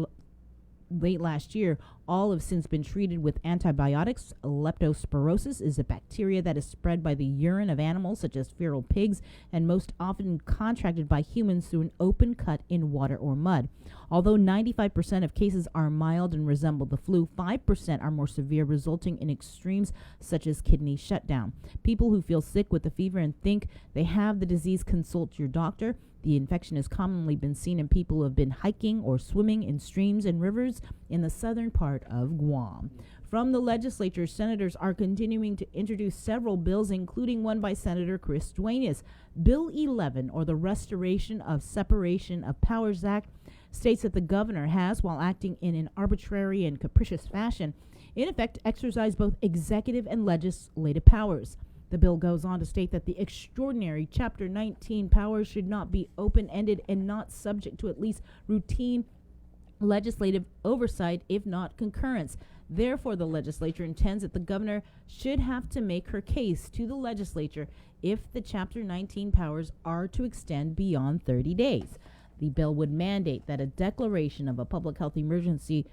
last year. All have since been treated with antibiotics. Leptospirosis is a bacteria that is spread by the urine of animals such as feral pigs and most often contracted by humans through an open cut in water or mud. Although 95% of cases are mild and resemble the flu, 5% are more severe, resulting in extremes such as kidney shutdown. People who feel sick with the fever and think they have the disease, consult your doctor. The infection has commonly been seen in people who have been hiking or swimming in streams and rivers in the southern part of Guam. From the legislature, senators are continuing to introduce several bills, including one by Senator Chris Duenas. Bill 11, or the Restoration of Separation of Powers Act, states that the governor has, while acting in an arbitrary and capricious fashion, in effect exercised both executive and legislative powers. The bill goes on to state that the extraordinary Chapter 19 powers should not be open-ended and not subject to at least routine legislative oversight, if not concurrence. Therefore, the legislature intends that the governor should have to make her case to the legislature if the Chapter 19 powers are to extend beyond 30 days. The bill would mandate that a declaration of a public health emergency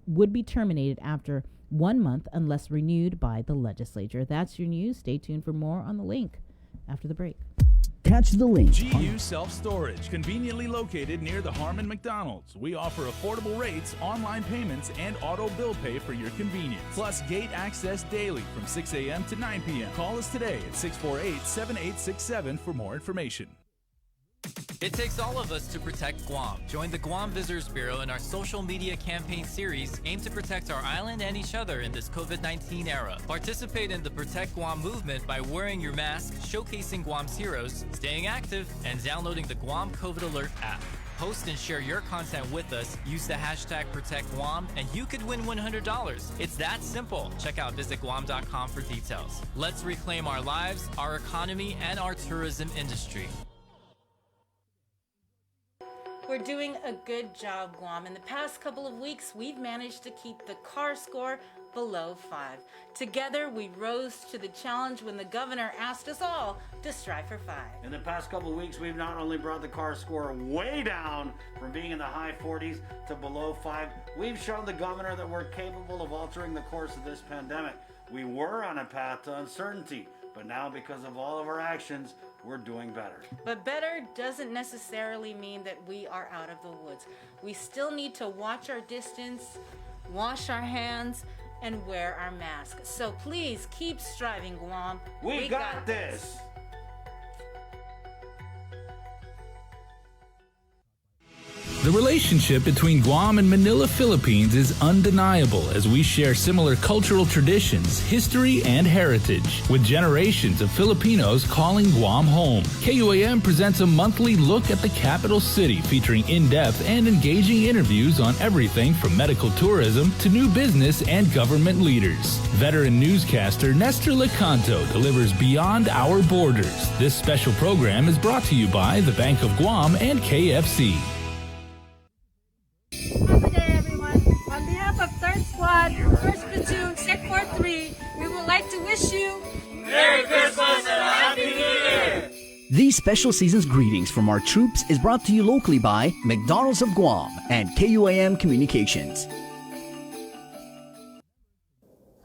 would be terminated after 1 month unless renewed by the legislature. That's your news. Stay tuned for more on The Link after the break. Catch The Link. GU Self-Storage, conveniently located near the Harmon McDonald's. We offer affordable rates, online payments, and auto bill pay for your convenience. Plus gate access daily from 6 a.m. to 9 p.m. Call us today at 648-7867 for more information. It takes all of us to protect Guam. Join the Guam Visitors Bureau in our social media campaign series aimed to protect our island and each other in this COVID-19 era. Participate in the Protect Guam movement by wearing your mask, showcasing Guam's heroes, staying active, and downloading the Guam COVID Alert app. Post and share your content with us, use the hashtag ProtectGuam, and you could win $100. It's that simple. Check out visitguam.com for details. Let's reclaim our lives, our economy, and our tourism industry. We're doing a good job, Guam. In the past couple of weeks, we've managed to keep the CAR score below 5. Together, we rose to the challenge when the governor asked us all to strive for 5. In the past couple of weeks, we've not only brought the CAR score way down from being in the high 40s to below 5, we've shown the governor that we're capable of altering the course of this pandemic. We were on a path to uncertainty, but now because of all of our actions, we're doing better. But better doesn't necessarily mean that we are out of the woods. We still need to watch our distance, wash our hands, and wear our masks. So please keep striving, Guam. We got this. The relationship between Guam and Manila, Philippines is undeniable as we share similar cultural traditions, history, and heritage, with generations of Filipinos calling Guam home. KUAM presents a monthly look at the capital city featuring in-depth and engaging interviews on everything from medical tourism to new business and government leaders. Veteran newscaster Nestor Lecanto delivers Beyond Our Borders. This special program is brought to you by the Bank of Guam and KFC. Good day, everyone. On behalf of 3rd Squad, 1st Platoon, Sec 43, we would like to wish you Merry Christmas and a Happy New Year! These special season's greetings from our troops is brought to you locally by McDonald's of Guam and KUAM Communications.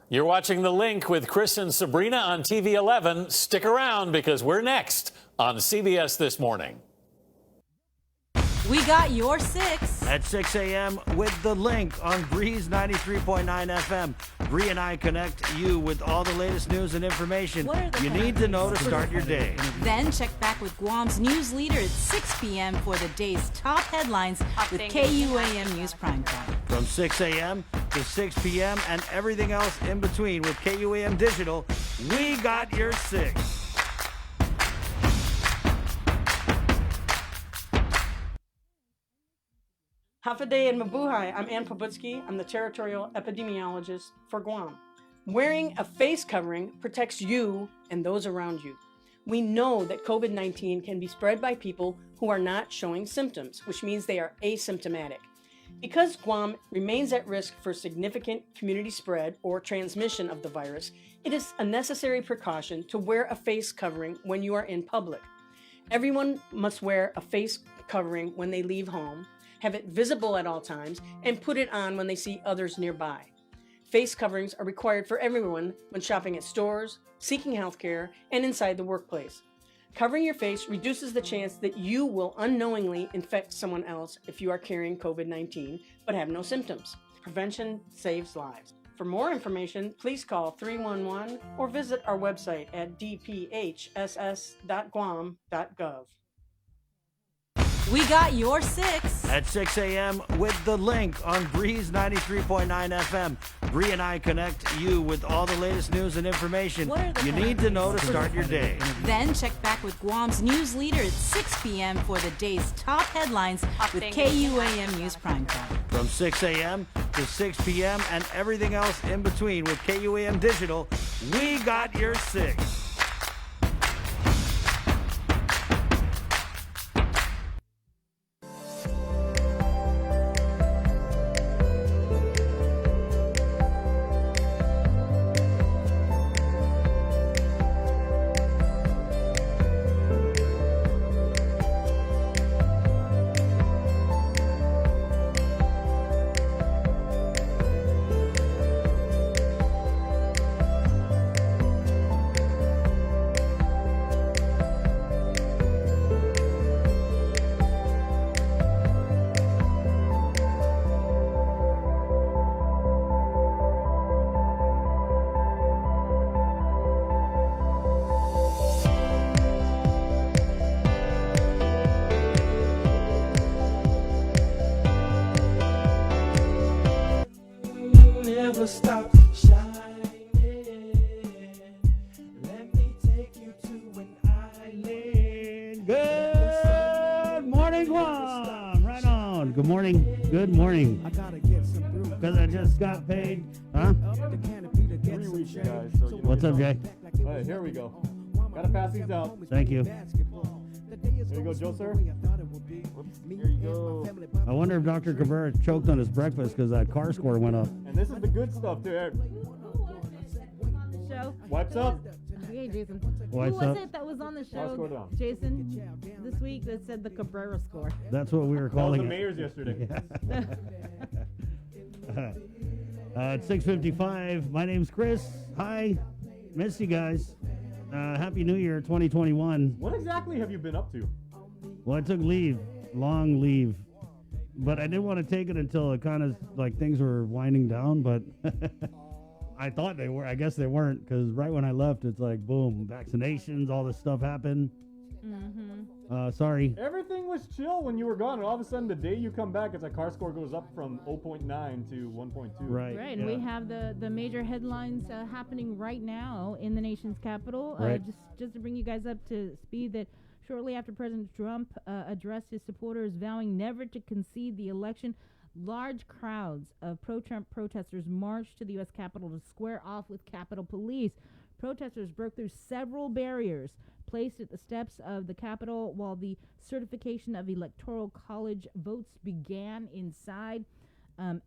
You're watching The Link with Chris and Sabrina on TV 11. Stick around because we're next on CBS This Morning. We got your 6. At 6 a.m. with The Link on Breeze 93.9 FM. Bree and I connect you with all the latest news and information you need to know to start your day. Then check back with Guam's news leader at 6 p.m. for the day's top headlines with KUAM News Primetime. From 6 a.m. to 6 p.m. and everything else in between with KUAM Digital, we got your 6. Half a day in Mabuhay. I'm Ann Pobutsky. I'm the territorial epidemiologist for Guam. Wearing a face covering protects you and those around you. We know that COVID-19 can be spread by people who are not showing symptoms, which means they are asymptomatic. Because Guam remains at risk for significant community spread or transmission of the virus, it is a necessary precaution to wear a face covering when you are in public. Everyone must wear a face covering when they leave home, have it visible at all times, and put it on when they see others nearby. Face coverings are required for everyone when shopping at stores, seeking health care, and inside the workplace. Covering your face reduces the chance that you will unknowingly infect someone else if you are carrying COVID-19 but have no symptoms. Prevention saves lives. For more information, please call 311 or visit our website at dphss.guam.gov. We got your 6. At 6 a.m. with The Link on Breeze 93.9 FM. Bree and I connect you with all the latest news and information you need to know to start your day. Then check back with Guam's news leader at 6 p.m. for the day's top headlines with KUAM News Primetime. From 6 a.m. to 6 p.m. and everything else in between with KUAM Digital, we got your 6. Never stop shining. Let me take you to an island. Good morning, Guam. Right on. Good morning. Good morning. I gotta get some brew. Because I just got paid. Huh? The canopy to get some shade. What's up, Jay? All right, here we go. Gotta pass these out. Thank you. Here you go, Joe, sir. Whoops, here you go. I wonder if Dr. Cabrera choked on his breakfast because that car score went up. And this is the good stuff, too, Eric. Show. Wipes up. Hey, Jason. Wipes Who was up. it that was on the Score show, down. Jason, this week that said the Cabrera score? That's what we were That was calling the it. mayor's yesterday. At 6:55, my name's Chris. Hi. Miss you guys. Happy New Year 2021. What exactly have you been up to? Well, I took leave, long leave, but I didn't want to take it until it kind of like things were winding down, but I thought they were. I guess they weren't, because right when I left, it's like, boom, vaccinations, all this stuff happened. Sorry. Everything was chill when you were gone, and all of a sudden, the day you come back, it's like car score goes up from 0.9 to 1.2. Right. Right, and we have the major headlines happening right now in the nation's capital. Right. Just to bring you guys up to speed, that shortly after President Trump addressed his supporters, vowing never to concede the election, large crowds of pro-Trump protesters marched to the U.S. Capitol to square off with Capitol Police. Protesters broke through several barriers placed at the steps of the Capitol while the certification of Electoral College votes began inside.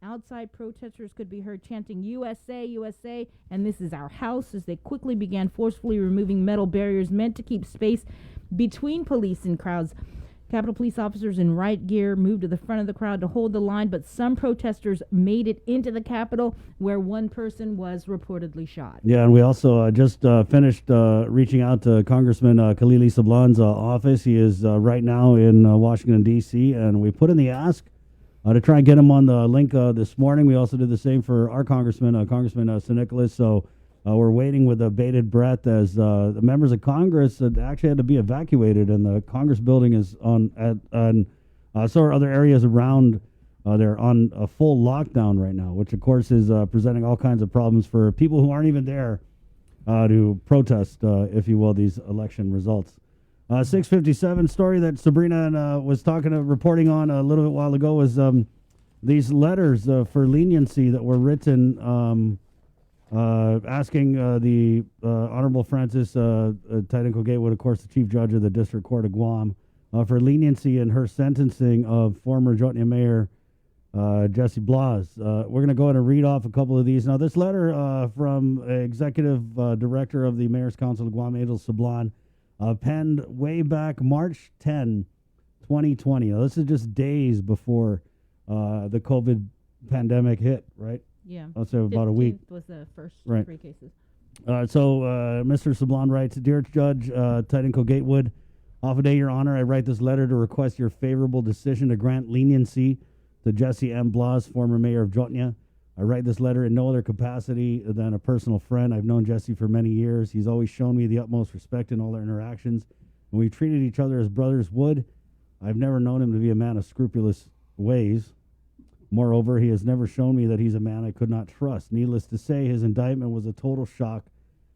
Outside, protesters could be heard chanting USA, USA, and this is our house, as they quickly began forcefully removing metal barriers meant to keep space between police and crowds. Capitol Police officers in riot gear moved to the front of the crowd to hold the line, but some protesters made it into the Capitol, where one person was reportedly shot. Yeah, and we also just finished reaching out to Congressman Khalili Sablan's office. He is right now in Washington, D.C., and we put in the ask to try and get him on the link this morning. We also did the same for our Congressman, Congressman St. Nicholas. So we're waiting with a bated breath as the members of Congress actually had to be evacuated, and the Congress building is so are other areas around. They're on a full lockdown right now, which of course is presenting all kinds of problems for people who aren't even there to protest, if you will, these election results. 6:57 story that Sabrina was reporting on a little bit while ago was these letters for leniency that were written asking the Honorable Frances Tidenko Gatewood, of course, the Chief Judge of the District Court of Guam, for leniency in her sentencing of former Jotnia Mayor Jesse Blas. We're going to go ahead and read off a couple of these. Now, this letter from Executive Director of the Mayor's Council of Guam, Angel Sablan, penned way back March 10, 2020. Now, this is just days before the COVID pandemic hit, right? Yeah. So about a week. Was the first 3 cases. So Mr. Sablan writes, Dear Judge Tidenko Gatewood, off a day, Your Honor, I write this letter to request your favorable decision to grant leniency to Jesse M. Blas, former mayor of Jotnia. I write this letter in no other capacity than a personal friend. I've known Jesse for many years. He's always shown me the utmost respect in all our interactions, and we've treated each other as brothers would. I've never known him to be a man of scrupulous ways. Moreover, he has never shown me that he's a man I could not trust. Needless to say, his indictment was a total shock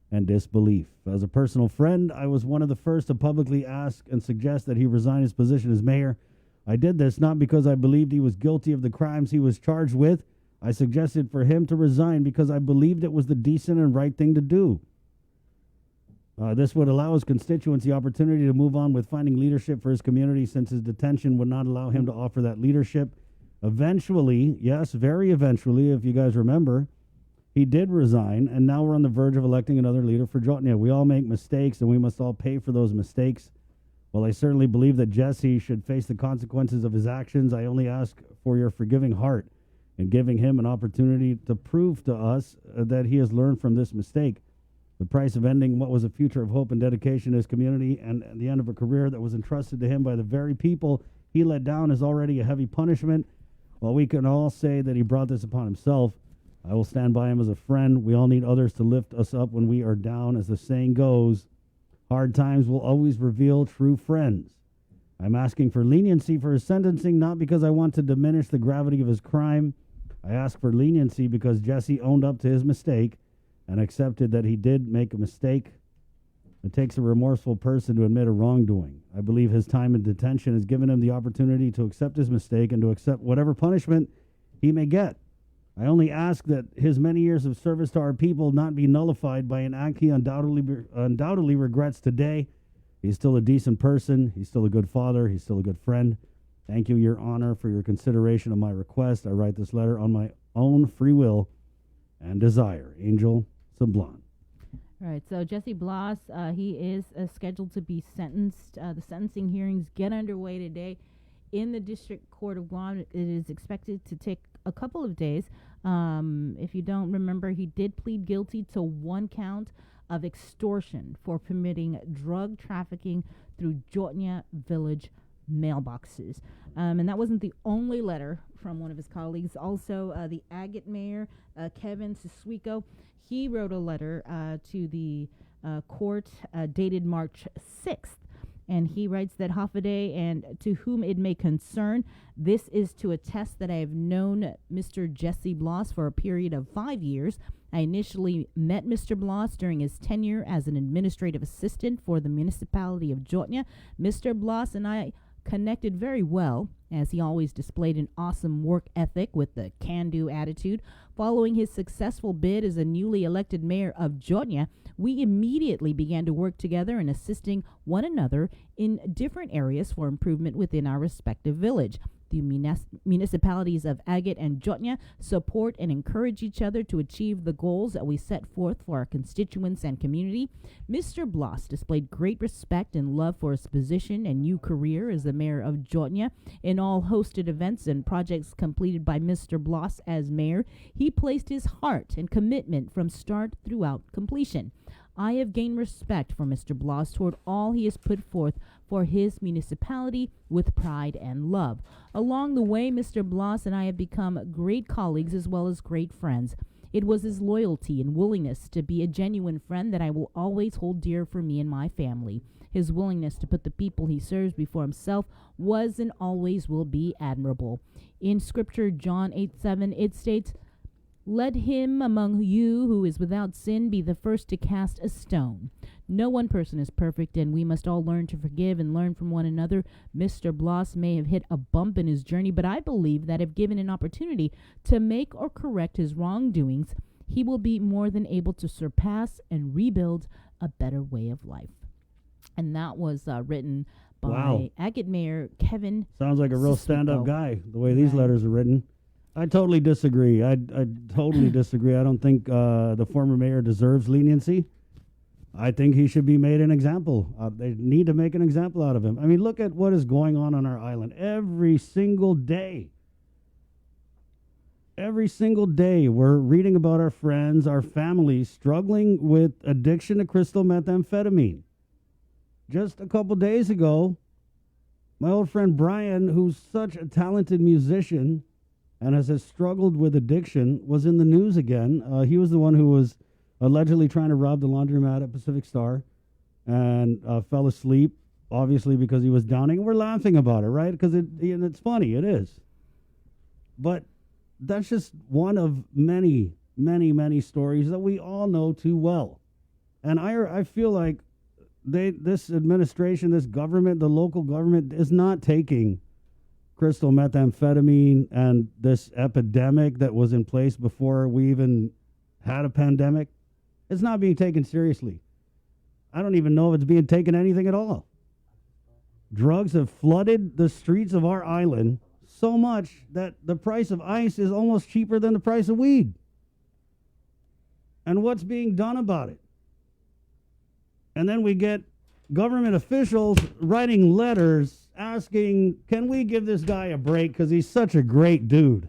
and disbelief. As a personal friend, I was one of the first to publicly ask and suggest that he resign his position as mayor. I did this not because I believed he was guilty of the crimes he was charged with. I suggested for him to resign because I believed it was the decent and right thing to do. This would allow his constituents the opportunity to move on with finding leadership for his community, since his detention would not allow him to offer that leadership. Eventually, yes, very eventually, if you guys remember, he did resign, and now we're on the verge of electing another leader for Jotnia. We all make mistakes, and we must all pay for those mistakes. While I certainly believe that Jesse should face the consequences of his actions, I only ask for your forgiving heart in giving him an opportunity to prove to us that he has learned from this mistake. The price of ending what was a future of hope and dedication to his community and the end of a career that was entrusted to him by the very people he let down is already a heavy punishment. While we can all say that he brought this upon himself, I will stand by him as a friend. We all need others to lift us up when we are down. As the saying goes, hard times will always reveal true friends. I'm asking for leniency for his sentencing, not because I want to diminish the gravity of his crime. I ask for leniency because Jesse owned up to his mistake and accepted that he did make a mistake. It takes a remorseful person to admit a wrongdoing. I believe his time in detention has given him the opportunity to accept his mistake and to accept whatever punishment he may get. I only ask that his many years of service to our people not be nullified by an act he undoubtedly regrets today. He's still a decent person. He's still a good father. He's still a good friend. Thank you, Your Honor, for your consideration of my request. I write this letter on my own free will and desire. Angel Sablan. All right, so Jesse Blas, he is scheduled to be sentenced. The sentencing hearings get underway today in the District Court of Guam. It is expected to take a couple of days. If you don't remember, he did plead guilty to one count of extortion for permitting drug trafficking through Jotnia Village mailboxes. And that wasn't the only letter from one of his colleagues. Also, the Agate mayor, Kevin Siswico, he wrote a letter to the court dated March 6th. And he writes that Hoffaday, and to whom it may concern, this is to attest that I have known Mr. Jesse Bloss for a period of 5 years. I initially met Mr. Bloss during his tenure as an administrative assistant for the municipality of Jotnya. Mr. Bloss and I connected very well, as he always displayed an awesome work ethic with the can-do attitude. Following his successful bid as a newly elected mayor of Jotnya, we immediately began to work together in assisting one another in different areas for improvement within our respective village. The municipalities of Agate and Jotnya support and encourage each other to achieve the goals that we set forth for our constituents and community. Mr. Bloss displayed great respect and love for his position and new career as the mayor of Jotnya. In all hosted events and projects completed by Mr. Bloss as mayor, he placed his heart and commitment from start throughout completion. I have gained respect for Mr. Bloss toward all he has put forth for his municipality with pride and love. Along the way, Mr. Bloss and I have become great colleagues as well as great friends. It was his loyalty and willingness to be a genuine friend that I will always hold dear for me and my family. His willingness to put the people he serves before himself was and always will be admirable. In Scripture, John 8:7, it states, "Let him among you who is without sin be the first to cast a stone." No one person is perfect, and we must all learn to forgive and learn from one another. Mr. Bloss may have hit a bump in his journey, but I believe that if given an opportunity to make or correct his wrongdoings, he will be more than able to surpass and rebuild a better way of life. And that was written by Agate Mayor Kevin. Sounds like a real stand-up Siswico. guy, the way these letters are written. I totally disagree. I totally disagree. I don't think the former mayor deserves leniency. I think he should be made an example. They need to make an example out of him. I mean, look at what is going on our island every single day. Every single day, we're reading about our friends, our families struggling with addiction to crystal methamphetamine. Just a couple days ago, my old friend Brian, who's such a talented musician and has struggled with addiction, was in the news again. He was the one who was allegedly trying to rob the laundromat at Pacific Star and fell asleep, obviously because he was downing. We're laughing about it, right? Because it's funny. It is. But that's just one of many, many, many stories that we all know too well. And I feel like this administration, this government, the local government is not taking crystal methamphetamine and this epidemic that was in place before we even had a pandemic. It's not being taken seriously. I don't even know if it's being taken anything at all. Drugs have flooded the streets of our island so much that the price of ice is almost cheaper than the price of weed. And what's being done about it? And then we get government officials writing letters asking, can we give this guy a break because he's such a great dude?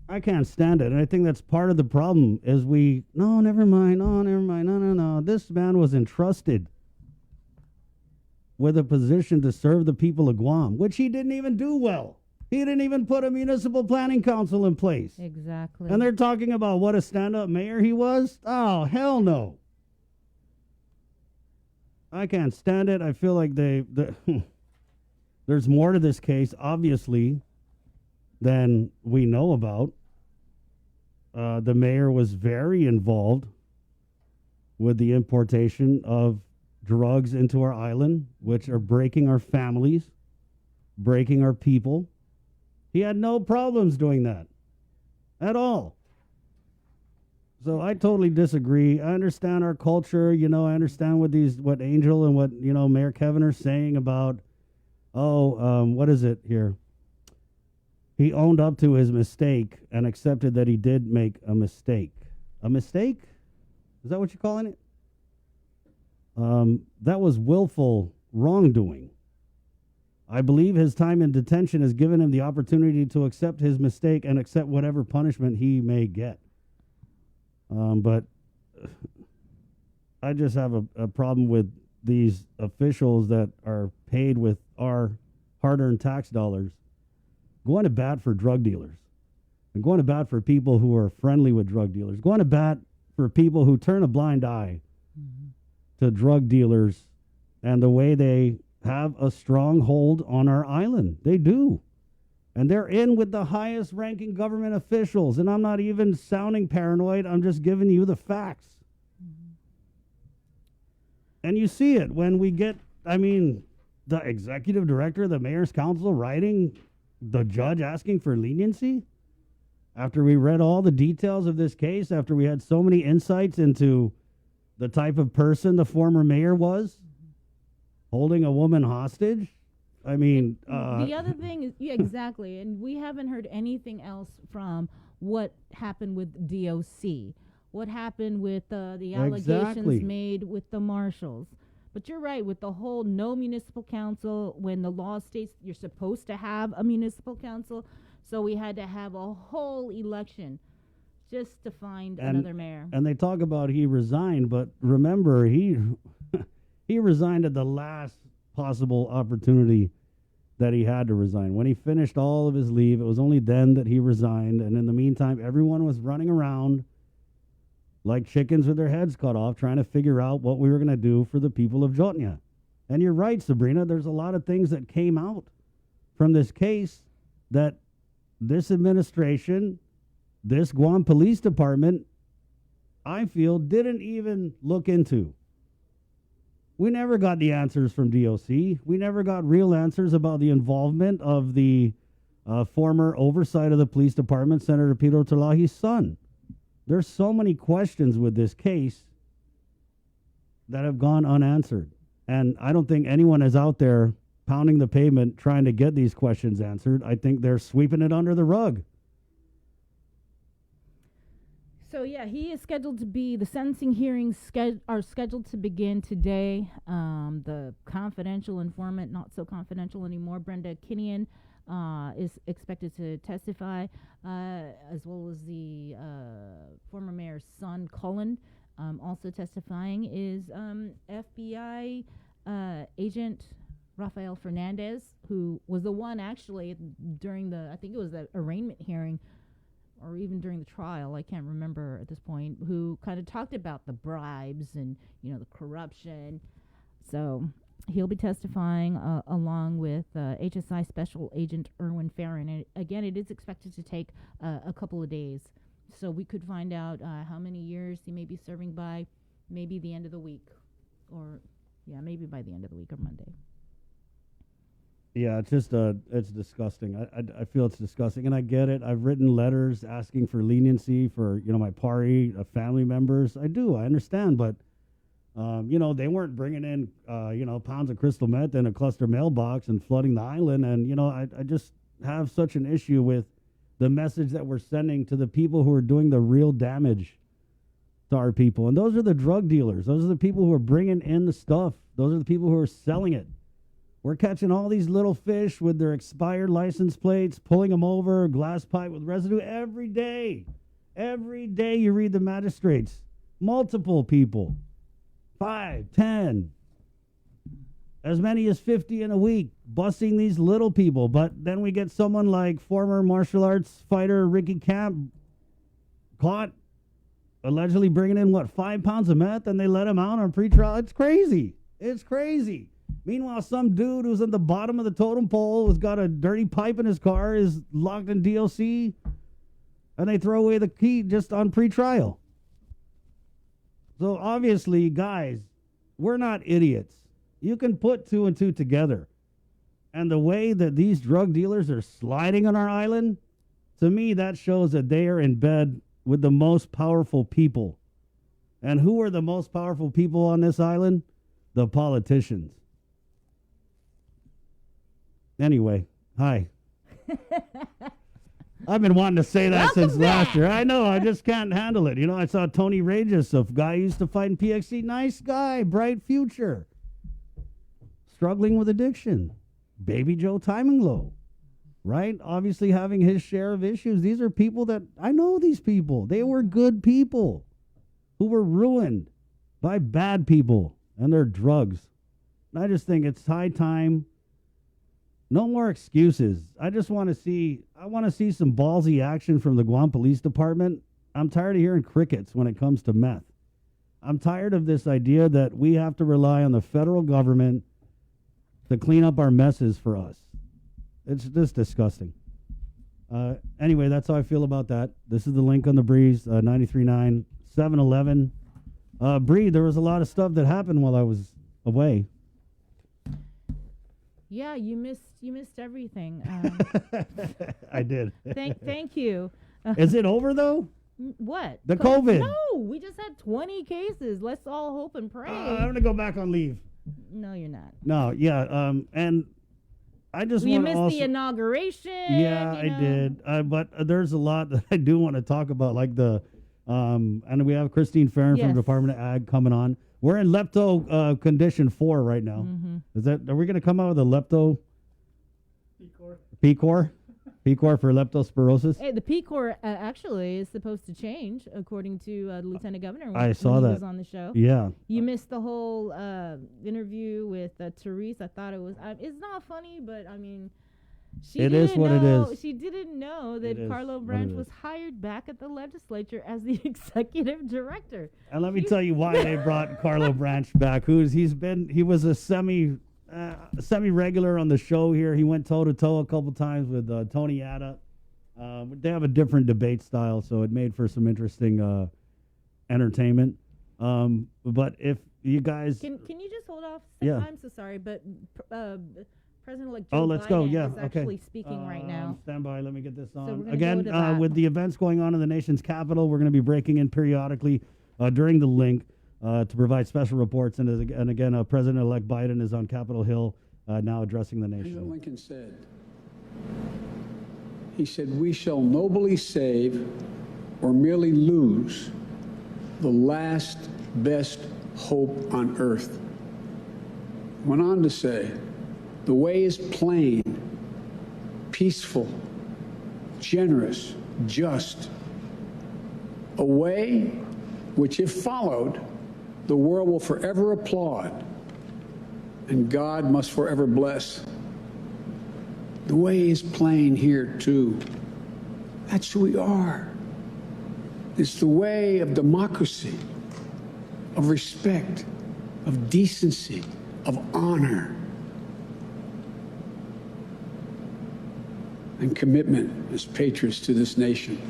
I can't stand it. And I think that's part of the problem is never mind. No. This man was entrusted with a position to serve the people of Guam, which he didn't even do well. He didn't even put a municipal planning council in place. Exactly. And they're talking about what a stand-up mayor he was? Oh, hell no. I can't stand it. I feel like there's more to this case, obviously, than we know about. The mayor was very involved with the importation of drugs into our island, which are breaking our families, breaking our people. He had no problems doing that at all. So I totally disagree. I understand our culture. I understand what Angel and what, Mayor Kevin are saying about, what is it here? He owned up to his mistake and accepted that he did make a mistake. A mistake? Is that what you're calling it? That was willful wrongdoing. I believe his time in detention has given him the opportunity to accept his mistake and accept whatever punishment he may get. But I just have a problem with these officials that are paid with our hard-earned tax dollars going to bat for drug dealers and going to bat for people who are friendly with drug dealers, going to bat for people who turn a blind eye to drug dealers and the way they have a strong hold on our island. They do. And they're in with the highest ranking government officials. And I'm not even sounding paranoid. I'm just giving you the facts. And you see it when we get, the executive director, the mayor's council writing the judge asking for leniency. After we read all the details of this case, after we had so many insights into the type of person the former mayor was, holding a woman hostage. The other thing is, yeah, exactly. And we haven't heard anything else from what happened with DOC, what happened with the allegations made with the marshals. But you're right, with the whole no municipal council, when the law states you're supposed to have a municipal council. So we had to have a whole election just to find another mayor. And they talk about he resigned, but remember, he resigned at the last possible opportunity that he had to resign. When he finished all of his leave, it was only then that he resigned. And in the meantime, everyone was running around like chickens with their heads cut off, trying to figure out what we were going to do for the people of Jotnya. And you're right, Sabrina, there's a lot of things that came out from this case that this administration, this Guam Police Department, I feel, didn't even look into. We never got the answers from DOC. We never got real answers about the involvement of the former oversight of the police department, Senator Pedro Talahi's son. There's so many questions with this case that have gone unanswered. And I don't think anyone is out there pounding the pavement trying to get these questions answered. I think they're sweeping it under the rug. So, yeah, he is scheduled to be, the sentencing hearings are scheduled to begin today. The confidential informant, not so confidential anymore, Brenda Kinian, is expected to testify, as well as the former mayor's son, Cullen. Also testifying is FBI agent Rafael Fernandez, who was the one actually during I think it was the arraignment hearing, or even during the trial, I can't remember at this point, who kind of talked about the bribes and, the corruption. So he'll be testifying along with HSI Special Agent Erwin Farron. And again, it is expected to take a couple of days. So we could find out how many years he may be serving by maybe the end of the week. Maybe by the end of the week or Monday. Yeah, it's just it's disgusting. I feel it's disgusting, and I get it. I've written letters asking for leniency for my party, family members. I understand, but they weren't bringing in pounds of crystal meth in a cluster mailbox and flooding the island. And I just have such an issue with the message that we're sending to the people who are doing the real damage to our people, and those are the drug dealers. Those are the people who are bringing in the stuff. Those are the people who are selling it. We're catching all these little fish with their expired license plates, pulling them over, glass pipe with residue every day. Every day you read the magistrates. Multiple people. 5, 10, as many as 50 in a week, busting these little people. But then we get someone like former martial arts fighter Ricky Camp caught allegedly bringing in, 5 pounds of meth, and they let him out on pretrial. It's crazy. It's crazy. Meanwhile, some dude who's at the bottom of the totem pole, who's got a dirty pipe in his car, is locked in DOC, and they throw away the key just on pretrial. So obviously, guys, we're not idiots. You can put 2 and 2 together. And the way that these drug dealers are sliding on our island, to me, that shows that they are in bed with the most powerful people. And who are the most powerful people on this island? The politicians. Anyway, hi. I've been wanting to say that since last year. I know, I just can't handle it. I saw Tony Regis, a guy who used to fight in PXC. Nice guy, bright future. Struggling with addiction. Baby Joe Timing Low. Right? Obviously having his share of issues. These are people that, I know these people. They were good people who were ruined by bad people and their drugs. And I just think it's high time. No more excuses. I want to see some ballsy action from the Guam Police Department. I'm tired of hearing crickets when it comes to meth. I'm tired of this idea that we have to rely on the federal government to clean up our messes for us. It's just disgusting. Anyway, that's how I feel about that. This is the link on the Breeze, 93.9, 7-Eleven. Bree, there was a lot of stuff that happened while I was away. Yeah, you missed everything. I did. Thank you. Is it over though? What? The COVID? No, we just had 20 cases. Let's all hope and pray. I'm going to go back on leave. No, you're not. No, yeah. And I just You want missed also, the inauguration. Yeah, I did. But there's a lot that I do want to talk about, like the, and we have Christine Farron from Yes. Department of Ag coming on. We're in lepto condition 4 right now. Mm-hmm. Are we going to come out with a lepto? P-Corps? P-Corps for leptospirosis? Hey, the P-Corps actually is supposed to change, according to the Lieutenant Governor when, I saw when he that. was on the show. Yeah. You missed the whole interview with Therese. I thought it was... it's not funny, but, I mean... She didn't know. She didn't know that Carlo Branch was hired back at the legislature as the executive director. And let me tell you why they brought Carlo Branch back. He was a semi-regular on the show here. He went toe-to-toe a couple times with Tony Atta. They have a different debate style, so it made for some interesting entertainment. But if you guys... Can you just hold off? Yeah. I'm so sorry, but President-elect Joe let's Biden go. Yeah, is actually speaking right now. Stand by. Let me get this on. we're gonna Again, go to that. with the events going on in the nation's capital, we're going to be breaking in periodically during the link to provide special reports. And again, President-elect Biden is on Capitol Hill now addressing the nation. President Lincoln said, he said, "We shall nobly save or merely lose the last best hope on earth." Went on to say, "The way is plain, peaceful, generous, just. A way which, if followed, the world will forever applaud and God must forever bless." The way is plain here, too. That's who we are. It's the way of democracy, of respect, of decency, of honor, and commitment as patriots to this nation.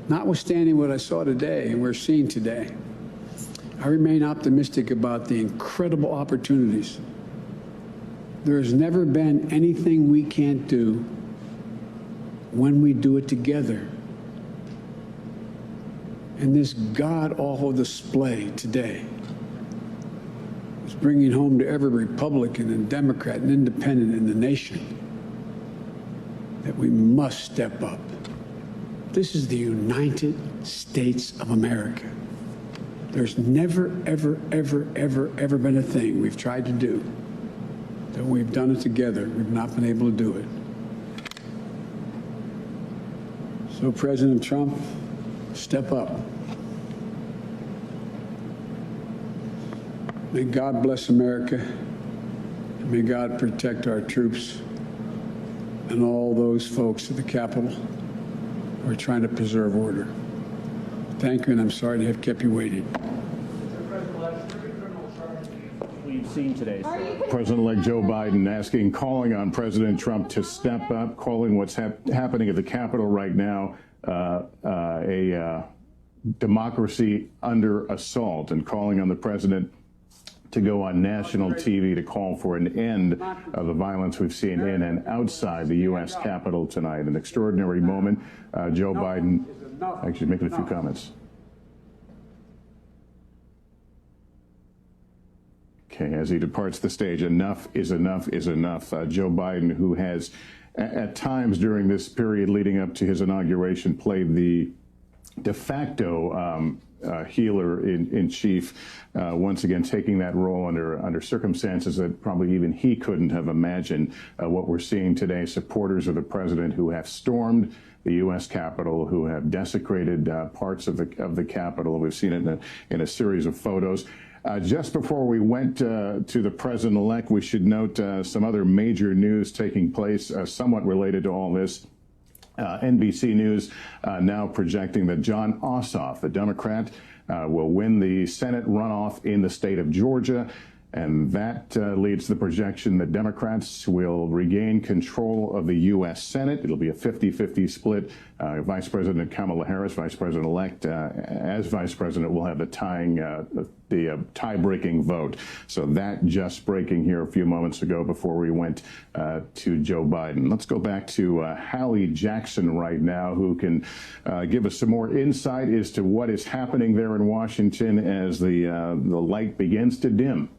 Notwithstanding what I saw today and we're seeing today, I remain optimistic about the incredible opportunities. There has never been anything we can't do when we do it together. And this god-awful display today is bringing home to every Republican and Democrat and Independent in the nation that we must step up. This is the United States of America. There's never, ever, ever, ever, ever been a thing we've tried to do that we've done it together. We've not been able to do it. So, President Trump, step up. May God bless America, and may God protect our troops and all those folks at the Capitol who are trying to preserve order. Thank you, and I'm sorry to have kept you waiting. We've seen today. President-elect Joe Biden calling on President Trump to step up, calling what's happening at the Capitol right now a democracy under assault, and calling on the president to go on national TV to call for an end of the violence we've seen in and outside the U.S. Capitol tonight. An extraordinary moment. Joe Biden actually making a few comments. Okay, as he departs the stage, enough is enough is enough. Joe Biden, who has at times during this period leading up to his inauguration played the de facto healer in chief, once again taking that role under circumstances that probably even he couldn't have imagined. What we're seeing today, supporters of the president who have stormed the U.S. Capitol, who have desecrated parts of the Capitol. We've seen it in a series of photos. Just before we went to the president-elect, we should note some other major news taking place, somewhat related to all this. NBC News now projecting that Jon Ossoff, the Democrat will win the Senate runoff in the state of Georgia. And that leads to the projection that Democrats will regain control of the U.S. Senate. It'll be a 50-50 split. Vice President Kamala Harris, Vice President-elect, as Vice President, will have the tie-breaking vote. So that just breaking here a few moments ago before we went to Joe Biden. Let's go back to Hallie Jackson right now, who can give us some more insight as to what is happening there in Washington as the light begins to dim.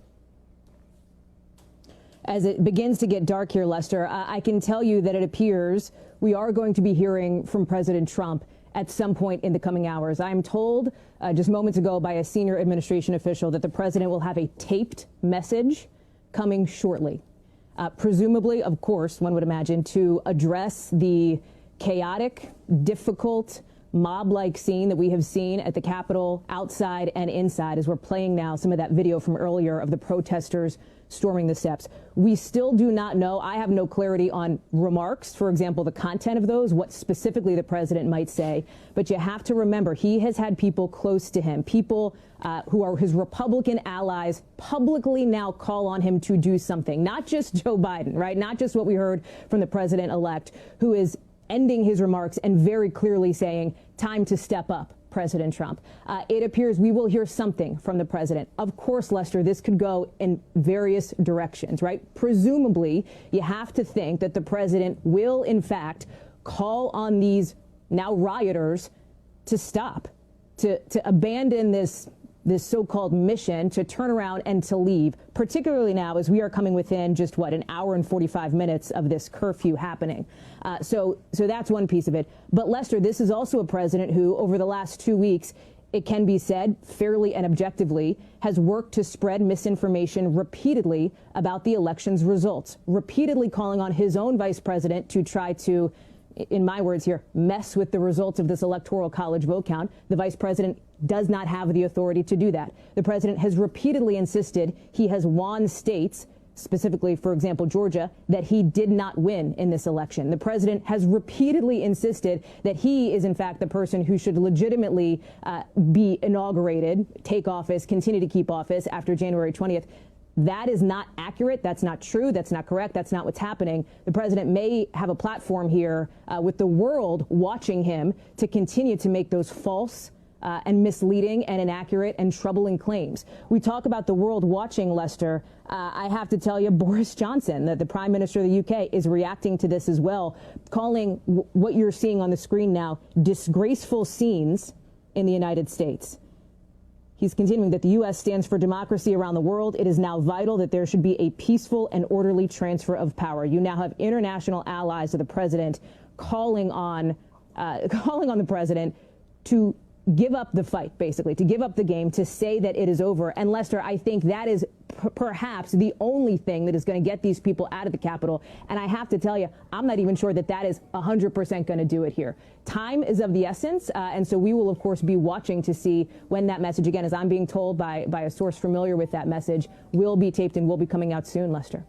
As it begins to get dark here, Lester, I can tell you that it appears we are going to be hearing from President Trump at some point in the coming hours. I'm told just moments ago by a senior administration official that the president will have a taped message coming shortly. Presumably, of course, one would imagine, to address the chaotic, difficult, mob-like scene that we have seen at the Capitol outside and inside as we're playing now some of that video from earlier of the protesters storming the steps. We still do not know. I have no clarity on remarks, for example, the content of those, what specifically the president might say. But you have to remember, he has had people close to him, people who are his Republican allies, publicly now call on him to do something. Not just Joe Biden, right? Not just what we heard from the president-elect, who is ending his remarks and very clearly saying, time to step up, President Trump. It appears we will hear something from the president. Of course, Lester, this could go in various directions, right? Presumably, you have to think that the president will, in fact, call on these now rioters to stop, to abandon this so-called mission, to turn around and to leave, particularly now as we are coming within just, an hour and 45 minutes of this curfew happening. So that's one piece of it. But, Lester, this is also a president who, over the last 2 weeks, it can be said fairly and objectively, has worked to spread misinformation repeatedly about the election's results, repeatedly calling on his own vice president to try to, in my words here, mess with the results of this electoral college vote count. The vice president does not have the authority to do that. The president has repeatedly insisted he has won states, specifically, for example, Georgia, that he did not win in this election. The president has repeatedly insisted that he is, in fact, the person who should legitimately be inaugurated, take office, continue to keep office after January 20th. That is not accurate. That's not true. That's not correct. That's not what's happening. The president may have a platform here with the world watching him to continue to make those false and misleading and inaccurate and troubling claims. We talk about the world watching, Lester. I have to tell you, Boris Johnson, the Prime Minister of the UK, is reacting to this as well, calling what you're seeing on the screen now disgraceful scenes in the United States. He's continuing that the U.S. stands for democracy around the world. It is now vital that there should be a peaceful and orderly transfer of power. You now have international allies of the president calling on the president to give up the fight, basically, to give up the game, to say that it is over. And, Lester, I think that is perhaps the only thing that is going to get these people out of the Capitol. And I have to tell you, I'm not even sure that that is 100% going to do it here. Time is of the essence, and so we will, of course, be watching to see when that message, again, as I'm being told by a source familiar with that message, will be taped and will be coming out soon, Lester.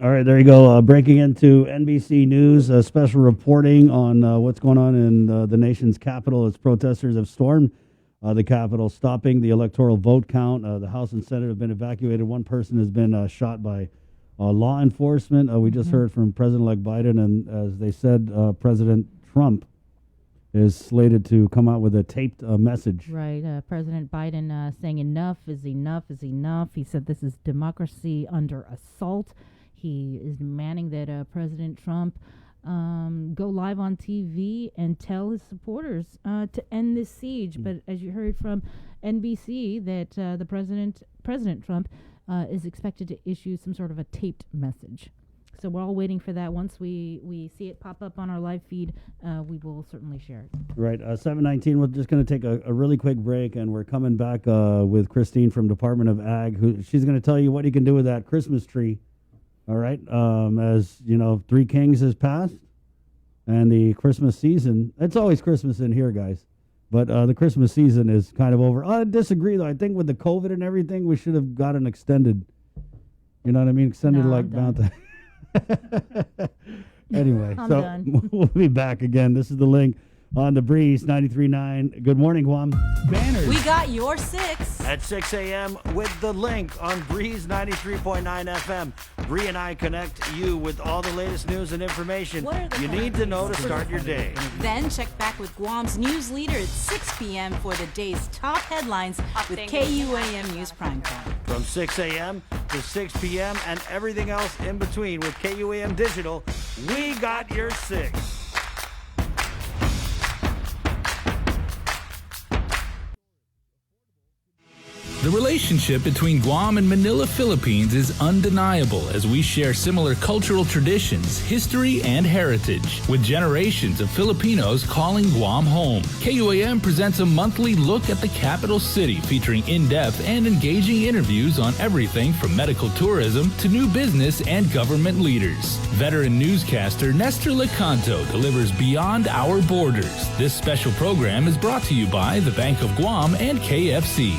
All right, there you go. Breaking into NBC News, special reporting on what's going on in the nation's capital as protesters have stormed the Capitol, stopping the electoral vote count. The House and Senate have been evacuated. One person has been shot by law enforcement. We just heard from President-elect Biden, and as they said, President Trump is slated to come out with a taped message. Right. President Biden saying enough is enough is enough. He said this is democracy under assault. He is demanding that President Trump go live on TV and tell his supporters to end this siege. But as you heard from NBC, that the President Trump is expected to issue some sort of a taped message. So we're all waiting for that. Once we see it pop up on our live feed, we will certainly share it. Right. 7:19. We're just going to take a really quick break, and we're coming back with Christine from Department of Ag. She's going to tell you what you can do with that Christmas tree. All right. As you know, Three Kings has passed, and the Christmas season. It's always Christmas in here, guys, but the Christmas season is kind of over. I disagree, though. I think with the COVID and everything, we should have got an extended. You know what I mean? Extended Valentine. Anyway, so we'll be back again. This is The Link. on the Breeze 93.9. Good morning, Guam. Banners. We got your 6. At 6 a.m. with The Link on Breeze 93.9 FM. Bree and I connect you with all the latest news and information you need to know to start your day. Then check back with Guam's news leader at 6 p.m. for the day's top headlines with KUAM News Primetime. From 6 a.m. to 6 p.m. and everything else in between with KUAM Digital, we got your 6. The relationship between Guam and Manila, Philippines is undeniable as we share similar cultural traditions, history, and heritage, with generations of Filipinos calling Guam home. KUAM presents a monthly look at the capital city featuring in-depth and engaging interviews on everything from medical tourism to new business and government leaders. Veteran newscaster Nestor Lecanto delivers Beyond Our Borders. This special program is brought to you by the Bank of Guam and KFC.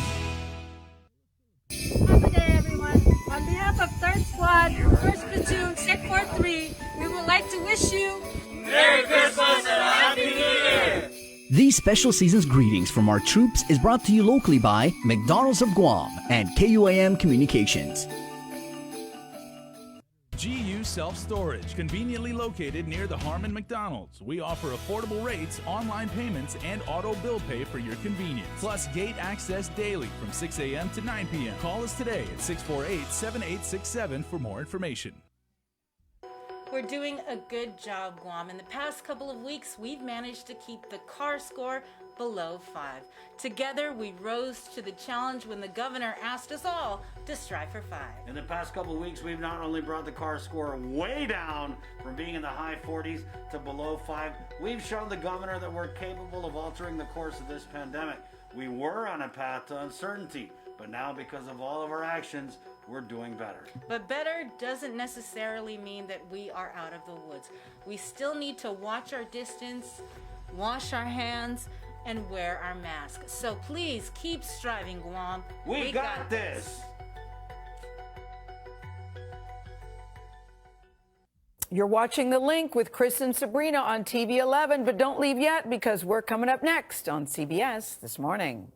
Good day, everyone. On behalf of 3rd Squad, 1st Platoon, Sec 43, we would like to wish you Merry Christmas and a Happy New Year! These special season's greetings from our troops is brought to you locally by McDonald's of Guam and KUAM Communications. GU Self-Storage, conveniently located near the Harmon McDonald's. We offer affordable rates, online payments, and auto bill pay for your convenience. Plus gate access daily from 6 a.m. to 9 p.m. Call us today at 648-7867 for more information. We're doing a good job, Guam. In the past couple of weeks, we've managed to keep the CAR score below 5. Together, we rose to the challenge when the governor asked us all to strive for 5. In the past couple of weeks, we've not only brought the CAR score way down from being in the high 40s to below 5, we've shown the governor that we're capable of altering the course of this pandemic. We were on a path to uncertainty, but now because of all of our actions, we're doing better. But better doesn't necessarily mean that we are out of the woods. We still need to watch our distance, wash our hands, and wear our masks. So please keep striving, Guam. We got this. You're watching The Link with Chris and Sabrina on TV 11, but don't leave yet because we're coming up next on CBS This Morning.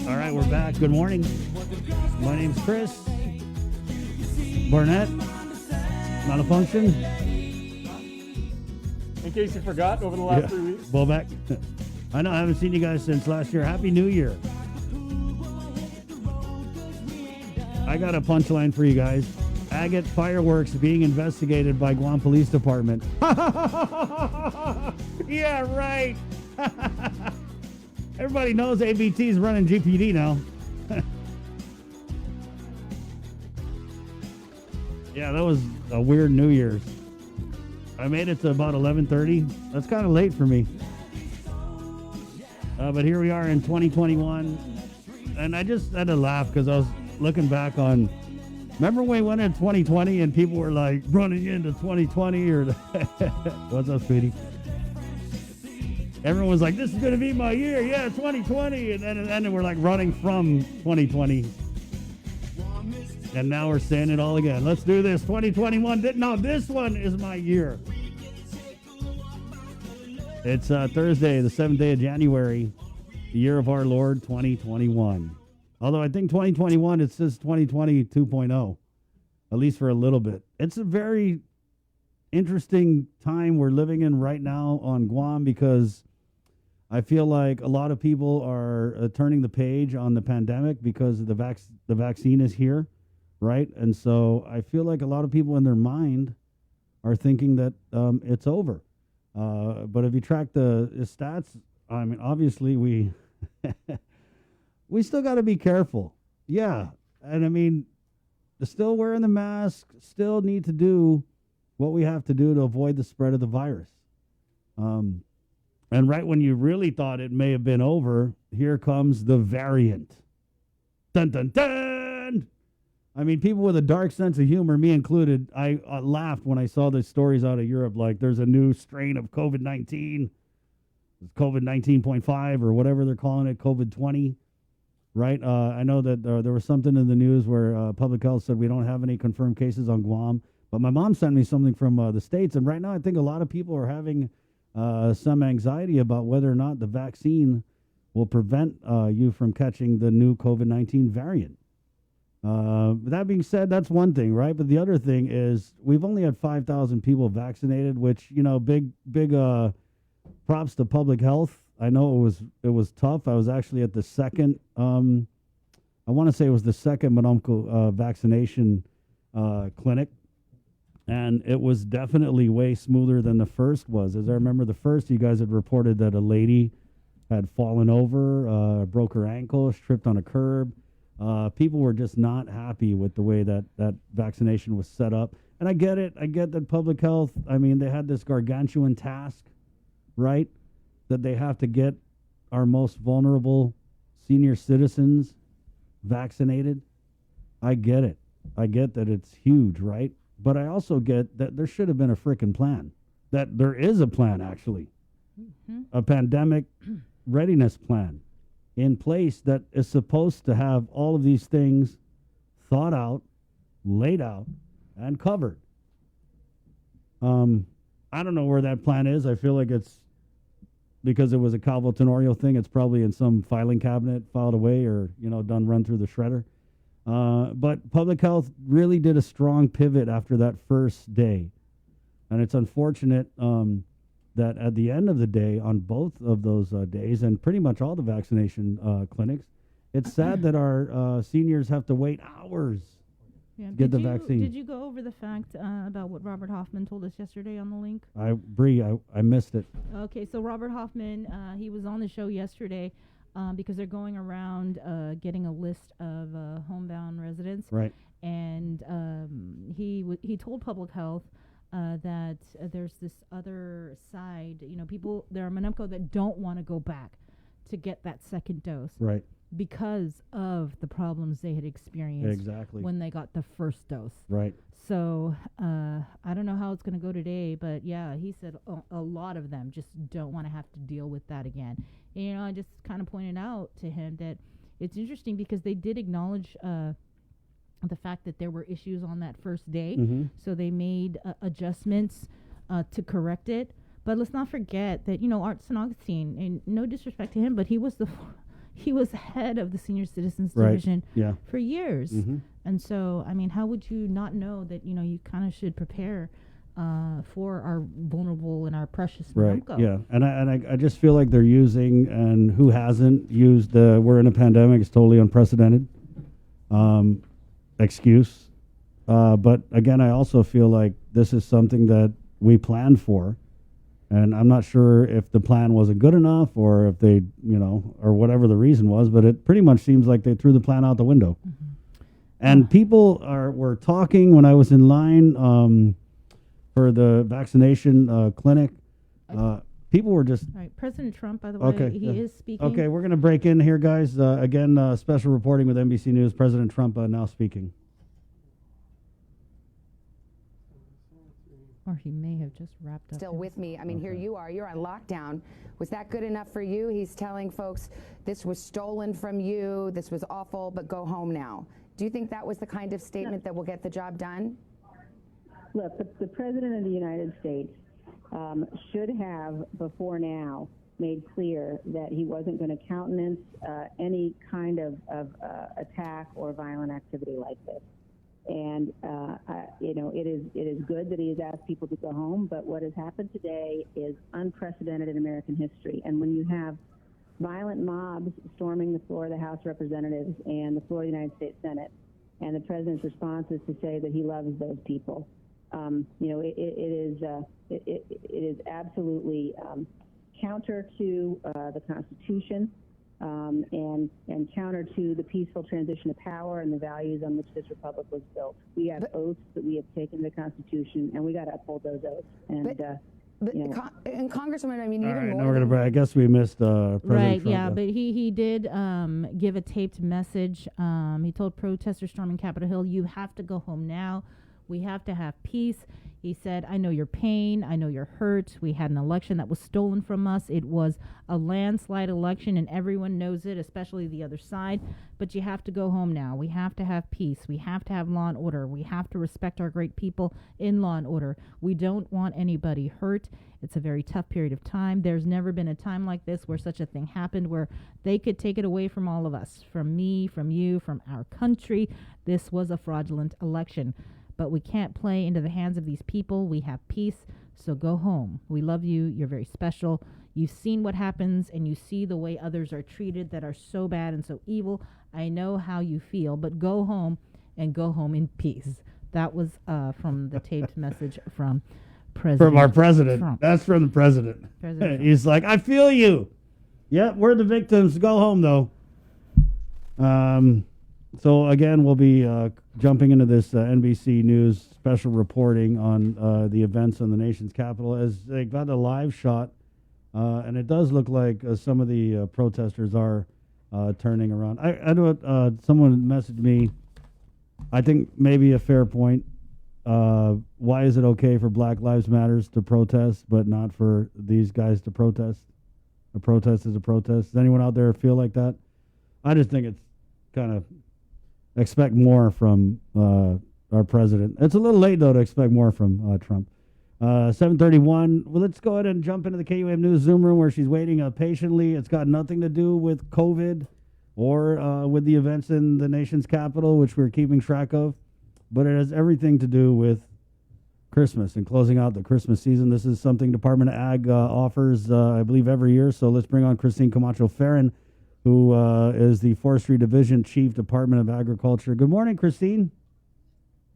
All right, we're back. Good morning. My name's Chris Barnett. Not a function. In case you forgot, over the last 3 weeks. Well, back. I know I haven't seen you guys since last year. Happy New Year. I got a punchline for you guys. Agate fireworks being investigated by Guam Police Department. Yeah, right. Everybody knows ABT's running GPD now. Yeah, that was a weird New Year's. I made it to about 11:30. That's kind of late for me. But here we are in 2021. And I just had to laugh because I was looking back on... Remember when we went in 2020 and people were like running into 2020 or... What's up, sweetie? Everyone was like, this is going to be my year. Yeah, 2020. And then we're like running from 2020. And now we're saying it all again. Let's do this. 2021. No, this one is my year. It's Thursday, the 7th day of January, the year of our Lord, 2021. Although I think 2021, it says 2020 2.0, at least for a little bit. It's a very interesting time we're living in right now on Guam because I feel like a lot of people are turning the page on the pandemic because the vaccine is here, right? And so I feel like a lot of people in their mind are thinking that it's over. But if you track the stats, I mean, obviously we still got to be careful. Yeah. And I mean, still wearing the mask, still need to do what we have to do to avoid the spread of the virus. And right when you really thought it may have been over, here comes the variant. Dun, dun, dun! I mean, people with a dark sense of humor, me included, I laughed when I saw the stories out of Europe, like there's a new strain of COVID-19, COVID 19.5 or whatever they're calling it, COVID-20, right? I know that there was something in the news where public health said we don't have any confirmed cases on Guam. But my mom sent me something from the States, and right now I think a lot of people are having some anxiety about whether or not the vaccine will prevent you from catching the new COVID-19 variant. That being said, that's one thing, right? But the other thing is we've only had 5,000 people vaccinated, which, big props to public health. I know it was tough. I was actually at the second, I want to say it was the second Manomco vaccination clinic. And it was definitely way smoother than the first was. As I remember the first, you guys had reported that a lady had fallen over, broke her ankle, tripped on a curb. People were just not happy with the way that vaccination was set up. And I get it. I get that public health, I mean, they had this gargantuan task, right? That they have to get our most vulnerable senior citizens vaccinated. I get it. I get that it's huge, right? But I also get that there should have been a frickin' plan. That there is a plan, actually. A pandemic readiness plan in place that is supposed to have all of these things thought out, laid out, and covered. I don't know where that plan is. I feel like it's because it was a Calvo Tenorio thing. It's probably in some filing cabinet, filed away, or run through the shredder. But public health really did a strong pivot after that first day. And it's unfortunate that at the end of the day, on both of those days, and pretty much all the vaccination clinics, it's sad that our seniors have to wait hours to get the vaccine. Did you go over the fact about what Robert Hoffman told us yesterday on the link? Bree, I missed it. Okay, so Robert Hoffman, he was on the show yesterday. Because they're going around getting a list of homebound residents. Right. And he told Public Health that there's this other side, people, there are Manomco that don't want to go back to get that second dose. Right. Because of the problems they had experienced when they got the first dose. Right. So I don't know how it's going to go today, but yeah, he said a lot of them just don't want to have to deal with that again. And, I just kind of pointed out to him that it's interesting because they did acknowledge the fact that there were issues on that first day. Mm-hmm. So they made adjustments to correct it. But let's not forget that, Art St. Augustine, and no disrespect to him, but he was he was head of the Senior Citizens Division for years. Mm-hmm. And so, I mean, how would you not know that, you kind of should prepare for our vulnerable and our precious Manomco? Yeah, and I just feel like they're using, and who hasn't used the "we're in a pandemic" is totally unprecedented excuse. But again, I also feel like this is something that we planned for, and I'm not sure if the plan wasn't good enough or if they, or whatever the reason was. But it pretty much seems like they threw the plan out the window. Mm-hmm. And people were talking when I was in line. For the vaccination clinic, people were just... All right, President Trump, by the way, he is speaking. Okay, we're going to break in here, guys. Again, special reporting with NBC News. President Trump now speaking. Or he may have just wrapped up. Still with me. I mean, here you are. You're on lockdown. Was that good enough for you? He's telling folks this was stolen from you. This was awful, but go home now. Do you think that was the kind of statement that will get the job done? Look, the President of the United States should have, before now, made clear that he wasn't going to countenance any kind of attack or violent activity like this. And, it is good that he has asked people to go home, but what has happened today is unprecedented in American history. And when you have violent mobs storming the floor of the House of Representatives and the floor of the United States Senate, and the President's response is to say that he loves those people, it is absolutely counter to the Constitution and counter to the peaceful transition of power and the values on which this republic was built. We have oaths that we have taken to the Constitution, and we got to uphold those oaths. And and Congressman, I mean, All even right, more. now I guess we missed President Right, Trump. yeah, but he did give a taped message. He told protesters storming Capitol Hill, "You have to go home now. We have to have peace. He said, I know your pain. I know your hurt. We had an election that was stolen from us. It was a landslide election, and everyone knows it, especially the other side. But you have to go home now. We have to have peace. We have to have law and order. We have to respect our great people in law and order. We don't want anybody hurt. It's a very tough period of time. There's never been a time like this where such a thing happened, where they could take it away from all of us, from me, from you, from our country. This was a fraudulent election. But we can't play into the hands of these people. We have peace, so go home. We love you. You're very special. You've seen what happens, and you see the way others are treated that are so bad and so evil. I know how you feel, but go home, and go home in peace. That was from the taped message from President From our president. Trump. That's from the president. President He's like, I feel you. Yep, we're the victims. Go home, though. So, again, we'll be jumping into this NBC News special reporting on the events in the nation's capital as they got a live shot. And it does look like some of the protesters are turning around. I know someone messaged me, I think maybe a fair point. Why is it okay for Black Lives Matters to protest, but not for these guys to protest? A protest is a protest. Does anyone out there feel like that? I just think it's kind of expect more from our president. It's a little late, though, to expect more from Trump. 7:31. Well, let's go ahead and jump into the KUAM News Zoom room where she's waiting patiently. It's got nothing to do with COVID or with the events in the nation's capital, which we're keeping track of, but it has everything to do with Christmas and closing out the Christmas season. This is something Department of Ag offers, I believe, every year. So let's bring on Christine Camacho-Farron, who is the Forestry Division Chief, Department of Agriculture. Good morning, Christine.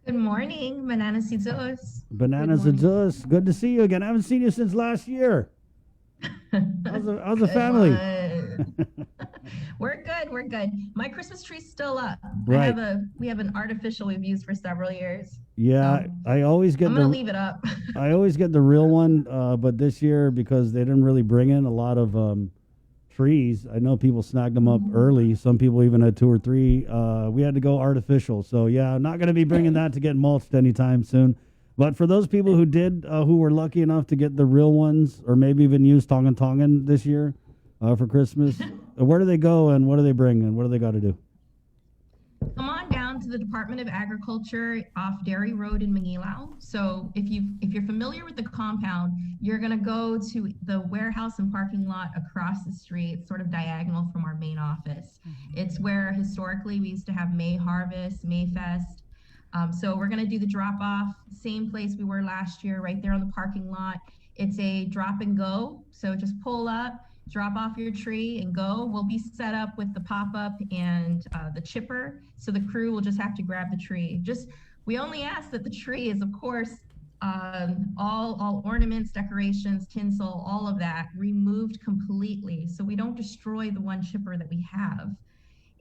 Good morning, Bananas Idzos. Bananas Idzos. Good to see you again. I haven't seen you since last year. How's the family? We're good. We're good. My Christmas tree's still up. Right. We have an artificial we've used for several years. Yeah, So I always get I'm the gonna leave it up. I always get the real one, but this year because they didn't really bring in a lot of trees. I know people snagged them up early. Some people even had 2 or 3. We had to go artificial. So yeah, I'm not going to be bringing that to get mulched anytime soon. But for those people who did, who were lucky enough to get the real ones, or maybe even use Tongan this year for Christmas, where do they go and what do they bring and what do they got to do? Come on down to the Department of Agriculture off Dairy Road in Manilao. So if you're familiar with the compound, you're gonna go to the warehouse and parking lot across the street, sort of diagonal from our main office. It's where historically we used to have May Harvest, May Fest. So we're gonna do the drop off, same place we were last year, right there on the parking lot. It's a drop and go. So just pull up, drop off your tree and go. We'll be set up with the pop-up and the chipper. So the crew will just have to grab the tree. We only ask that the tree is, of course, all ornaments, decorations, tinsel, all of that removed completely. So we don't destroy the one chipper that we have.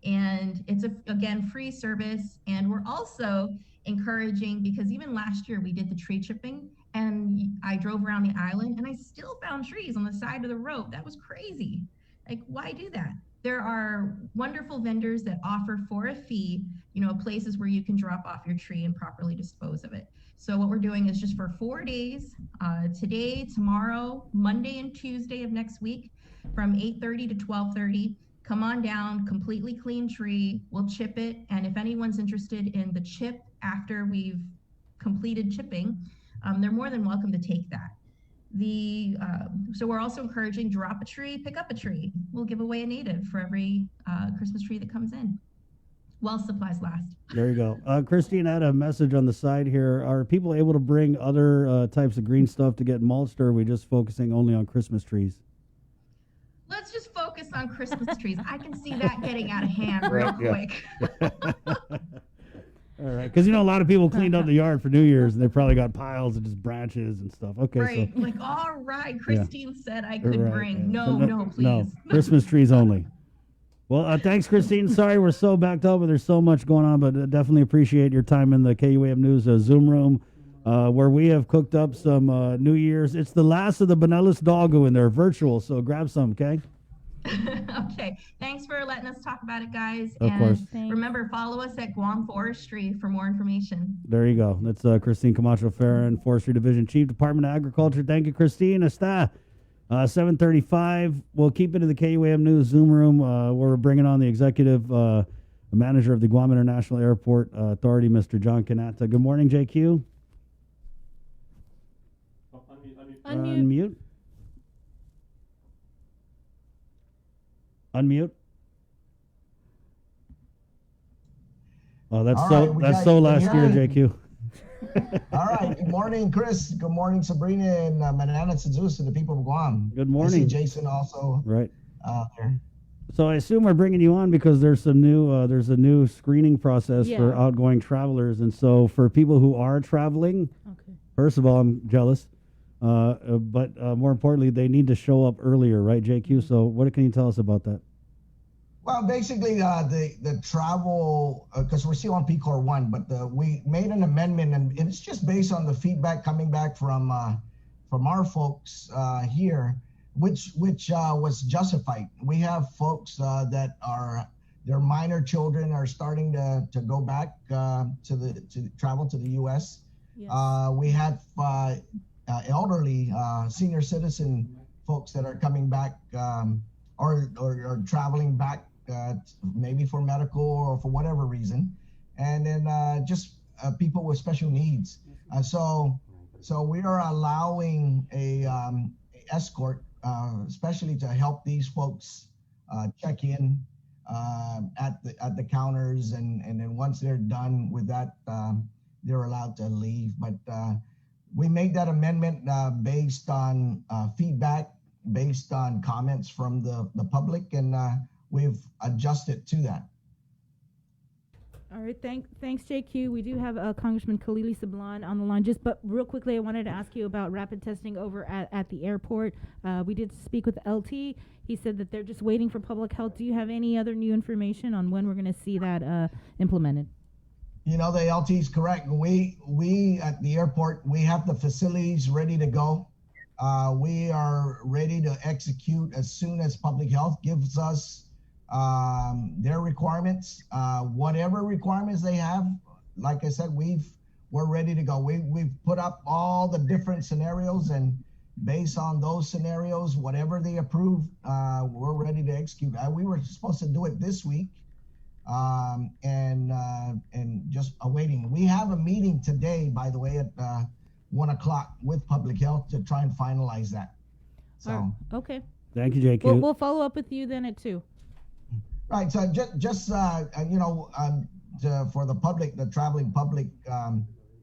And it's again, free service. And we're also encouraging, because even last year we did the tree chipping and I drove around the island and I still found trees on the side of the road. That was crazy. Like, why do that? There are wonderful vendors that offer for a fee, places where you can drop off your tree and properly dispose of it. So what we're doing is just for 4 days, today, tomorrow, Monday and Tuesday of next week, from 8:30 to 12:30, come on down, completely clean tree, we'll chip it. And if anyone's interested in the chip after we've completed chipping, they're more than welcome to take that. So we're also encouraging drop a tree, pick up a tree. We'll give away a native for every Christmas tree that comes in, while supplies last. There you go. Christine had a message on the side here. Are people able to bring other types of green stuff to get mulched, or are we just focusing only on Christmas trees? Let's just focus on Christmas trees. I can see that getting out of hand real quick. All right, because a lot of people cleaned up the yard for New Year's, and they probably got piles of just branches and stuff. Okay, right. so All right, Christine said I could bring. Yeah. No, please. No, Christmas trees only. Well, thanks, Christine. Sorry we're so backed up, but there's so much going on, but definitely appreciate your time in the KUAM News Zoom room, where we have cooked up some New Year's. It's the last of the Banellis Doggo in there, virtual, so grab some, okay? Okay. Thanks for letting us talk about it, guys. Of and course. remember, follow us at Guam Forestry for more information. There you go. That's Christine Camacho Farron, Forestry Division Chief, Department of Agriculture. Thank you, Christine. Hasta 7:35. We'll keep it in the KUAM News Zoom room where we're bringing on the executive manager of the Guam International Airport Authority, Mr. John Kanata. Good morning, JQ. Unmute. Unmute. Oh, that's last year, JQ. All right. Good morning, Chris. Good morning, Sabrina and Manana Tzezus and the people of Guam. Good morning. I see Jason also. Right. There. So I assume we're bringing you on because there's some new there's a new screening process for outgoing travelers, and so for people who are traveling, first of all, I'm jealous, but more importantly, they need to show up earlier, right, JQ? So what can you tell us about that? Well, basically, the travel, because we're still on PCOR 1, but we made an amendment, and it's just based on the feedback coming back from our folks here, which was justified. We have folks that their minor children are starting to go back to travel to the U.S. Yes. We have elderly senior citizen folks that are coming back or traveling back. Maybe for medical or for whatever reason, and then just people with special needs. So we are allowing a escort, especially to help these folks check in at the counters, and then once they're done with that, they're allowed to leave. But we made that amendment based on feedback, based on comments from the public, and we've adjusted to that. All right, thanks, JQ. We do have Congressman Khalili Sablan on the line. But real quickly, I wanted to ask you about rapid testing over at the airport. We did speak with LT. He said that they're just waiting for public health. Do you have any other new information on when we're going to see that implemented? You know, the LT is correct. We at the airport, we have the facilities ready to go. We are ready to execute as soon as public health gives us their requirements, whatever requirements they have. Like I said, we're ready to go. We've put up all the different scenarios, and based on those scenarios, whatever they approve, we're ready to execute. We were supposed to do it this week, and just awaiting. We have a meeting today, by the way, at 1 o'clock with public health to try and finalize that. So okay. Thank you, JQ. We'll follow up with you then at 2. Right. So just for the public, the traveling public,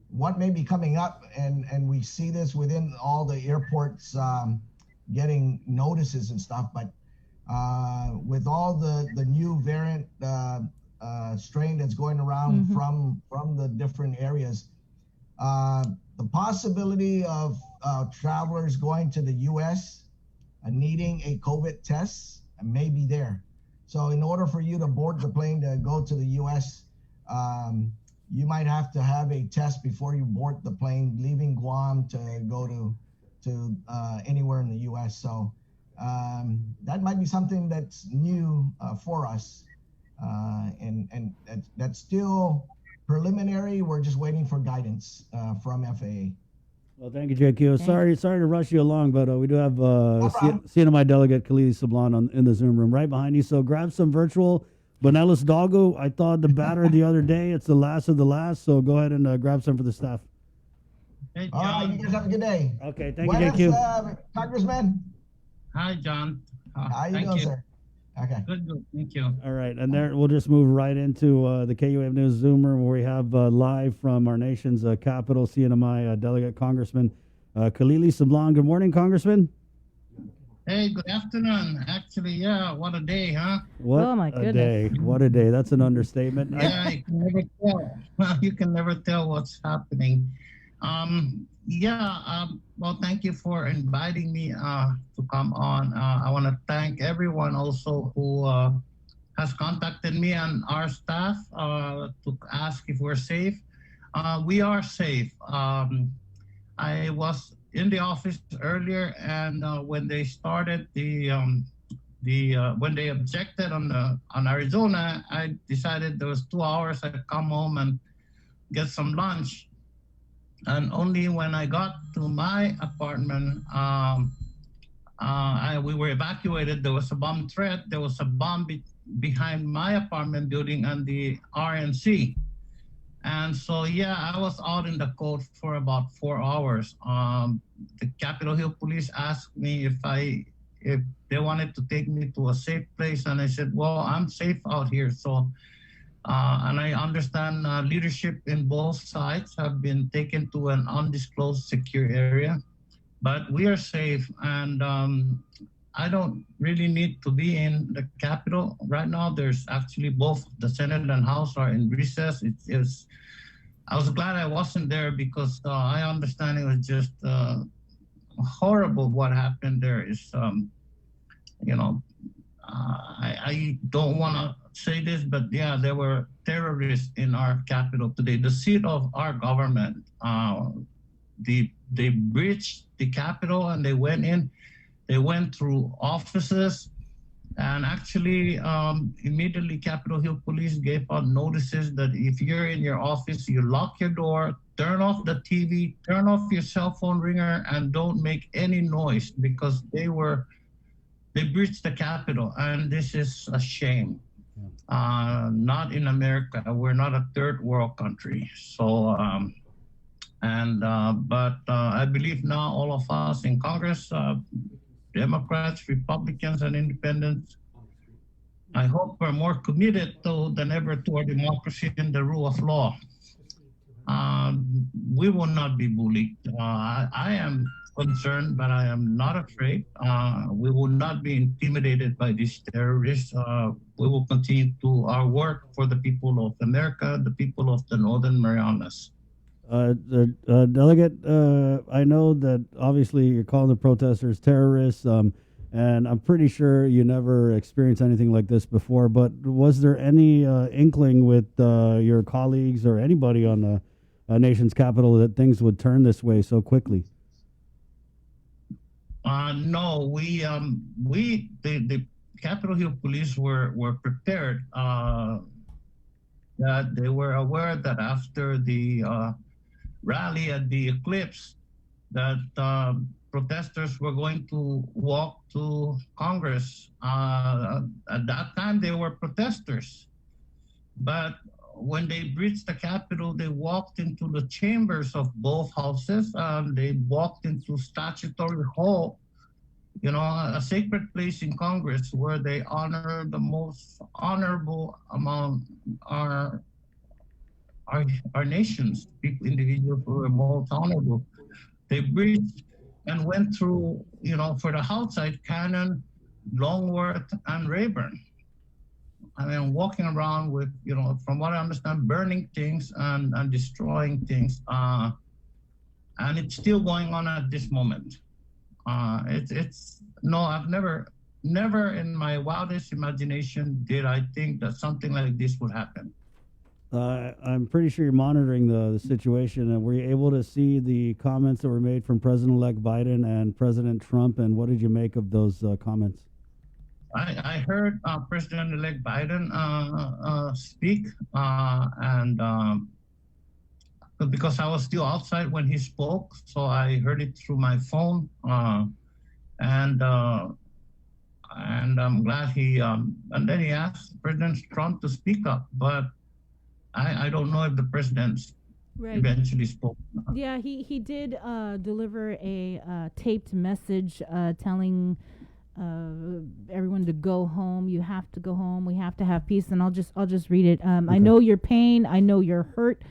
what may be coming up, and we see this within all the airports getting notices and stuff, but with all the new variant strain that's going around from the different areas, the possibility of travelers going to the U.S. Needing a COVID test may be there. So in order for you to board the plane to go to the U.S., you might have to have a test before you board the plane leaving Guam to go to anywhere in the U.S. So that might be something that's new for us, and that's still preliminary. We're just waiting for guidance from FAA. Well, thank you, JQ. Sorry to rush you along, but we do have CNMI delegate Khalili Sablan in the Zoom room right behind you. So grab some virtual Bonellis Doggo. I thawed the batter the other day. It's the last of the last, so go ahead and grab some for the staff. Hey, all right, you guys have a good day. Okay, thank you, JQ. Congressman. Hi, John. How you doing, sir? Okay. Good. Thank you. All right, and there we'll just move right into the KUAM News Zoom room where we have live from our nation's capital, CNMI delegate Congressman Khalili Sablan. Good morning, Congressman. Hey, good afternoon. Actually, yeah, what a day, huh? What oh my a day! What a day! That's an understatement. Yeah, you can never tell. You can never tell what's happening. Well, thank you for inviting me to come on. I want to thank everyone also who has contacted me and our staff to ask if we're safe. We are safe. I was in the office earlier, and when they started the when they objected on Arizona, I decided there was 2 hours I'd come home and get some lunch. And only when I got to my apartment, we were evacuated. There was a bomb threat. There was a bomb behind my apartment building and the RNC. And so, yeah, I was out in the cold for about 4 hours. The Capitol Hill police asked me if they wanted to take me to a safe place. And I said, well, I'm safe out here. So, and I understand leadership in both sides have been taken to an undisclosed secure area. But we are safe, and I don't really need to be in the Capitol right now. There's actually both the Senate and House are in recess. I was glad I wasn't there because I understand it was just horrible what happened there. I don't want to say this, but yeah, there were terrorists in our Capitol today, the seat of our government. They breached the Capitol and they went in. They went through offices, and actually immediately Capitol Hill Police gave out notices that if you're in your office, you lock your door, turn off the TV, turn off your cell phone ringer, and don't make any noise because they breached the Capitol, and this is a shame. Not in America. We're not a third world country. So. But I believe now all of us in Congress, Democrats, Republicans, and Independents, I hope we're more committed than ever to our democracy and the rule of law. We will not be bullied. I am concerned, but I am not afraid. We will not be intimidated by these terrorists. We will continue to our work for the people of America, the people of the Northern Marianas. Delegate, I know that obviously you're calling the protesters terrorists, and I'm pretty sure you never experienced anything like this before, but was there any inkling with your colleagues or anybody on the nation's capital that things would turn this way so quickly? No, the Capitol Hill Police were prepared. That they were aware that after the rally at the Eclipse, that protesters were going to walk to Congress. At that time, they were protesters. But when they breached the Capitol, they walked into the chambers of both houses. They walked into Statutory Hall, a sacred place in Congress where they honor the most honorable among our nations, individuals who are most honorable. They breached and went through, for the House side, Cannon, Longworth, and Rayburn. I mean, walking around with, from what I understand, burning things and destroying things. And it's still going on at this moment. I've never in my wildest imagination did I think that something like this would happen. I'm pretty sure you're monitoring the situation. And were you able to see the comments that were made from President-elect Biden and President Trump? And what did you make of those comments? I heard President-elect Biden speak, because I was still outside when he spoke, so I heard it through my phone, and I'm glad and then he asked President Trump to speak up, but I don't know if the president eventually spoke. Yeah, he did deliver a taped message telling everyone to go home. You have to go home. We have to have peace. And I'll just read it. Okay. I know your pain. I know you're hurt.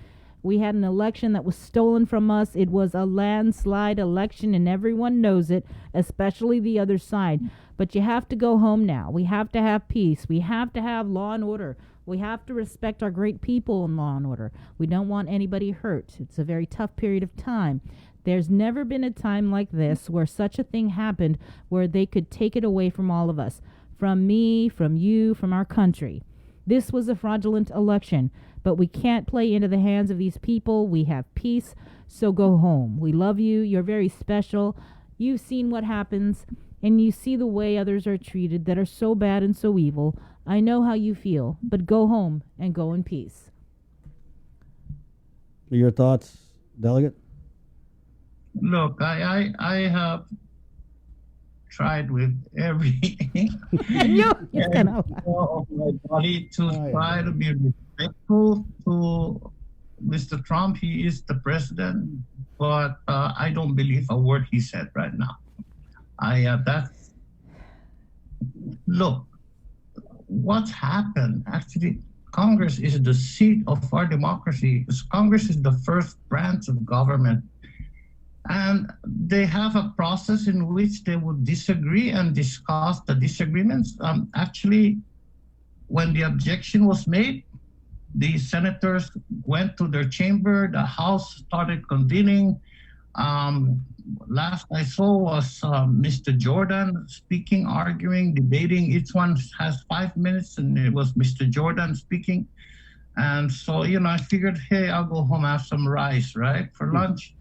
We had an election that was stolen from us. It was a landslide election, and everyone knows it, especially the other side. But you have to go home now. We have to have peace. We have to have law and order. We have to respect our great people in law and order. We don't want anybody hurt. It's a very tough period of time. There's never been a time like this where such a thing happened, where they could take it away from all of us, from me, from you, from our country. This was a fraudulent election, but we can't play into the hands of these people. We have peace, so go home. We love you. You're very special. You've seen what happens and you see the way others are treated that are so bad and so evil, I know how you feel, but go home and go in peace. Your thoughts, Delegate? Look, I have tried with every of my body to try to be respectful to Mr. Trump. He is the president, but I don't believe a word he said right now. Look, what's happened? Actually, Congress is the seat of our democracy. Congress is the first branch of government. And they have a process in which they would disagree and discuss the disagreements. Actually, when the objection was made, the senators went to their chamber, the House started convening. Last I saw was Mr. Jordan speaking, arguing, debating. Each one has 5 minutes, and it was Mr. Jordan speaking. And so, I figured, hey, I'll go home, have some rice, right, for lunch.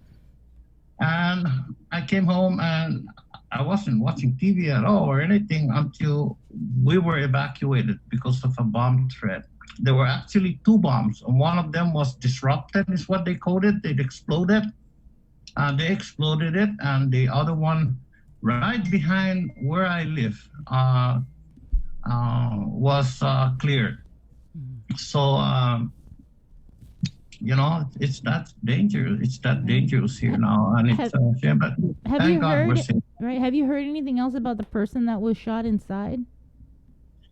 And I came home and I wasn't watching TV at all or anything until we were evacuated because of a bomb threat. There were actually 2 bombs. One of them was disrupted, is what they called it. It exploded. They exploded it. And the other one right behind where I live was cleared. So, it's that dangerous. It's that dangerous here now, and it's shame. But thank God we're safe. Right? Have you heard anything else about the person that was shot inside?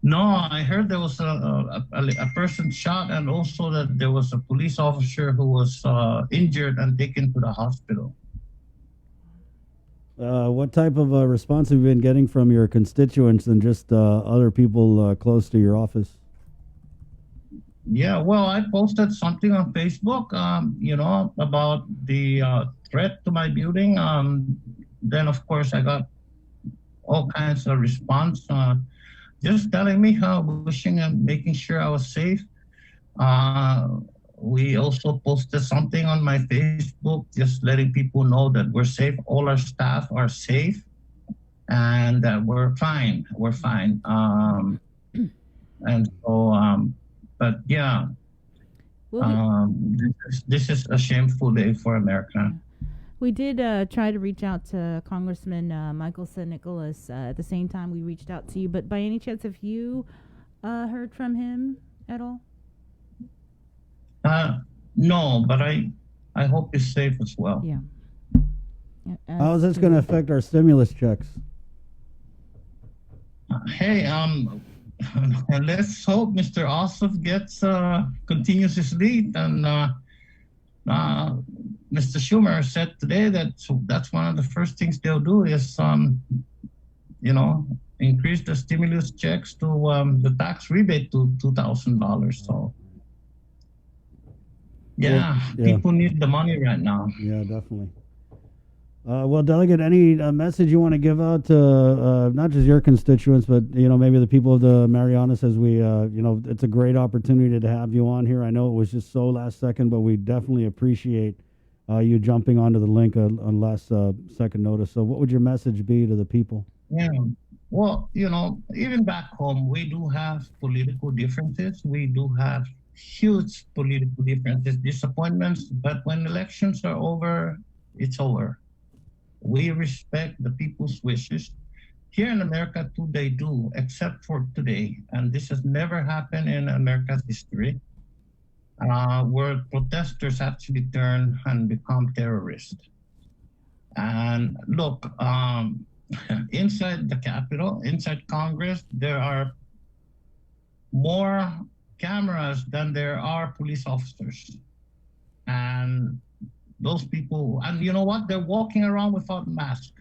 No, I heard there was a person shot, and also that there was a police officer who was injured and taken to the hospital. What type of response have you been getting from your constituents and just other people close to your office? Yeah, well, I posted something on Facebook, about the threat to my building. Then, of course, I got all kinds of response, just telling me how wishing and making sure I was safe. We also posted something on my Facebook, just letting people know that we're safe. All our staff are safe, and we're fine. We're fine. And so. But yeah, this is a shameful day for America. We did try to reach out to Congressman Michael St. Nicholas at the same time we reached out to you. But by any chance, have you heard from him at all? No, but I hope he's safe as well. Yeah. How is this going to affect our stimulus checks? Hey, and let's hope Mr. Ossoff continues his lead. And Mr. Schumer said today that that's one of the first things they'll do is, increase the stimulus checks to the tax rebate to $2,000. So, yeah, people need the money right now. Yeah, definitely. Well, Delegate, any message you want to give out to not just your constituents, but maybe the people of the Marianas? As we, it's a great opportunity to have you on here. I know it was just so last second, but we definitely appreciate you jumping onto the link on last second notice. So, what would your message be to the people? Yeah, well, even back home, we do have political differences. We do have huge political differences, disappointments. But when elections are over, it's over. We respect the people's wishes. Here in America, too, they do, except for today. And this has never happened in America's history, where protesters actually turn and become terrorists. And look, inside the Capitol, inside Congress, there are more cameras than there are police officers. And those people, and you know what? They're walking around without masks.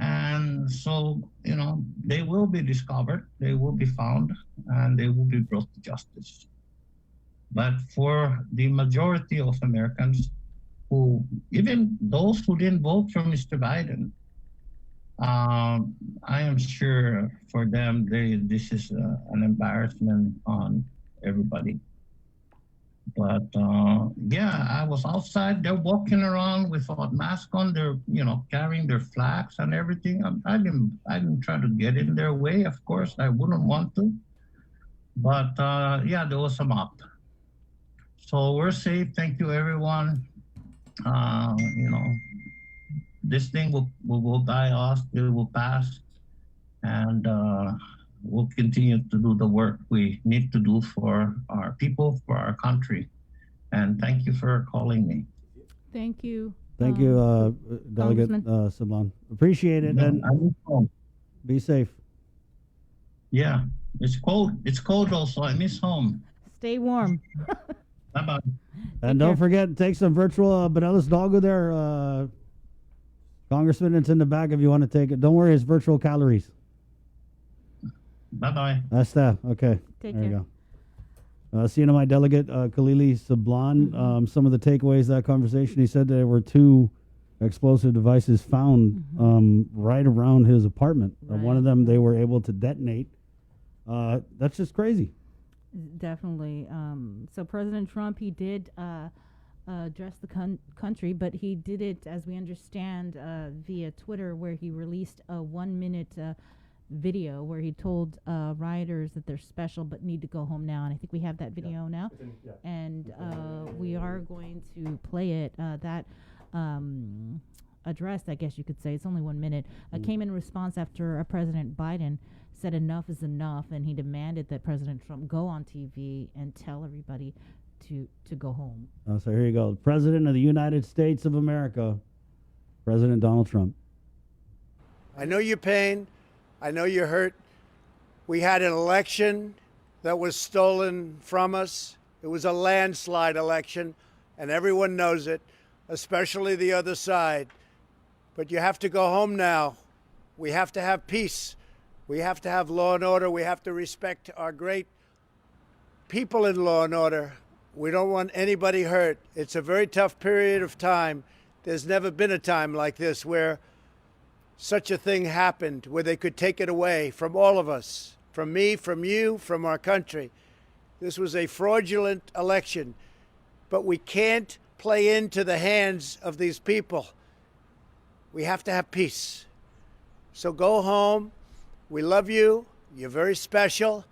And so, they will be discovered, they will be found, and they will be brought to justice. But for the majority of Americans, even those who didn't vote for Mr. Biden, I am sure for them, this is an embarrassment on everybody. But yeah, I was outside. They're walking around without mask on. They're carrying their flags and everything. I didn't try to get in their way. Of course, I wouldn't want to. But yeah, there was a mob. So we're safe. Thank you, everyone. This thing will go by us. It will pass, and we'll continue to do the work we need to do for our people, for our country. And thank you for calling me. Thank you. Thank you, Delegate Sablan. Appreciate it, and be safe. Yeah, it's cold. It's cold also. I miss home. Stay warm. Bye-bye. And don't forget, take some virtual Benelis Doggo there. Congressman, it's in the back if you want to take it. Don't worry, it's virtual calories. Bye-bye. That's that. Okay. Take there care. you go. CNMI Delegate Khalili Sablan, some of the takeaways of that conversation, he said there were 2 explosive devices found right around his apartment. One of them they were able to detonate. That's just crazy. Definitely. So President Trump, he did address the country, but he did it, as we understand, via Twitter, where he released a 1-minute video where he told rioters that they're special but need to go home now. And I think we have that video now. And we are going to play it. That address, I guess you could say, it's only 1 minute, came in response after President Biden said enough is enough, and he demanded that President Trump go on TV and tell everybody to go home. So here you go. President of the United States of America, President Donald Trump. I know your pain. I know you're hurt. We had an election that was stolen from us. It was a landslide election, and everyone knows it, especially the other side. But you have to go home now. We have to have peace. We have to have law and order. We have to respect our great people in law and order. We don't want anybody hurt. It's a very tough period of time. There's never been a time like this where such a thing happened, where they could take it away from all of us, from me, from you, from our country. This was a fraudulent election, but we can't play into the hands of these people. We have to have peace. So go home. We love you. You're very special.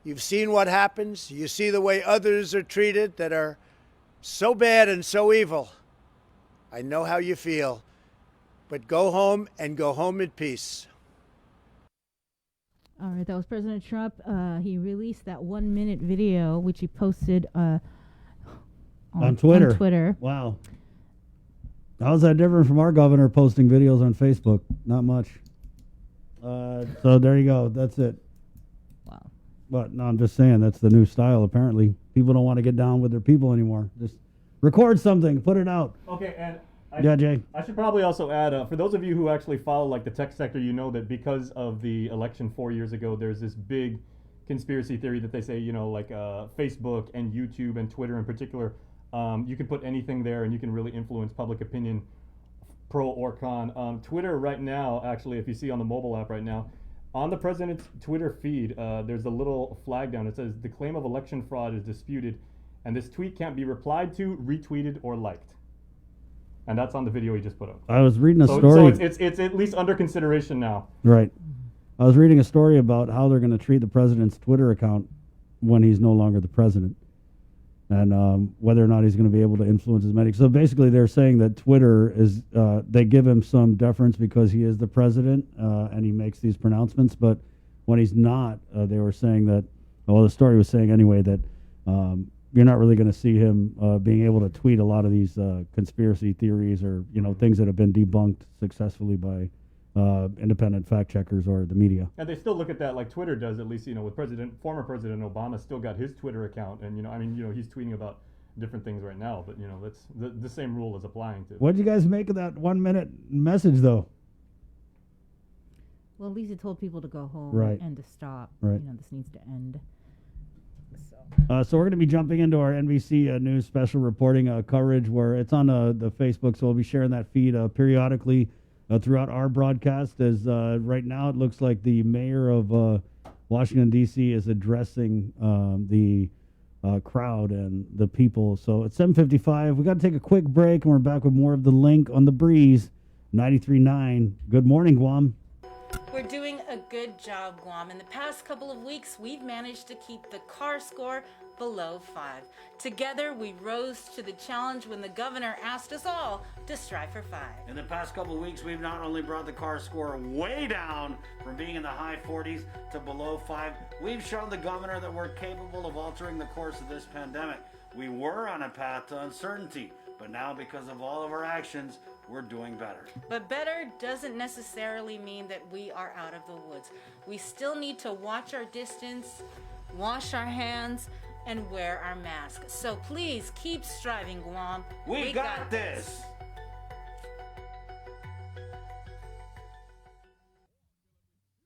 You've seen what happens. You see the way others are treated that are so bad and so evil. I know how you feel. But go home and go home in peace. All right, that was President Trump. He released that 1-minute video, which he posted on Twitter. On Twitter. Wow. How's that different from our governor posting videos on Facebook? Not much. So there you go. That's it. Wow. But no, I'm just saying that's the new style. Apparently, people don't want to get down with their people anymore. Just record something, put it out. Okay, and Yeah, Jay. I should probably also add, for those of you who actually follow like the tech sector, you know that because of the election 4 years ago, there's this big conspiracy theory that they say, like Facebook and YouTube and Twitter in particular, you can put anything there and you can really influence public opinion, pro or con. Twitter right now, actually, if you see on the mobile app right now, on the president's Twitter feed, there's a little flag down. It says the claim of election fraud is disputed, and this tweet can't be replied to, retweeted, or liked. And that's on the video he just put up. I was reading a story. So it's at least under consideration now. Right. I was reading a story about how they're going to treat the president's Twitter account when he's no longer the president, and whether or not he's going to be able to influence his many. So basically, they're saying that Twitter is they give him some deference because he is the president and he makes these pronouncements. But when he's not, they were saying that. Well, the story was saying anyway that you're not really going to see him being able to tweet a lot of these conspiracy theories or things that have been debunked successfully by independent fact checkers or the media. And they still look at that like Twitter does, at least with former President Obama still got his Twitter account, and he's tweeting about different things right now, but that's the same rule is applying to. What did you guys make of that 1 minute message though? Well, at least he told people to go home and to stop. Right. This needs to end. So we're going to be jumping into our NBC News special reporting coverage where it's on the Facebook, so we'll be sharing that feed periodically throughout our broadcast. As right now it looks like the mayor of Washington, D.C. is addressing the crowd and the people. So it's 7:55. We got to take a quick break, and we're back with more of the Link on the Breeze 93.9. Good morning, Guam. We're doing a good job, Guam. In the past couple of weeks, we've managed to keep the CAR score below 5. Together, we rose to the challenge when the governor asked us all to strive for 5. In the past couple of weeks, we've not only brought the CAR score way down from being in the high 40s to below 5, we've shown the governor that we're capable of altering the course of this pandemic. We were on a path to uncertainty, but now because of all of our actions, we're doing better. But better doesn't necessarily mean that we are out of the woods. We still need to watch our distance, wash our hands, and wear our masks. So please keep striving, Guam. We got this.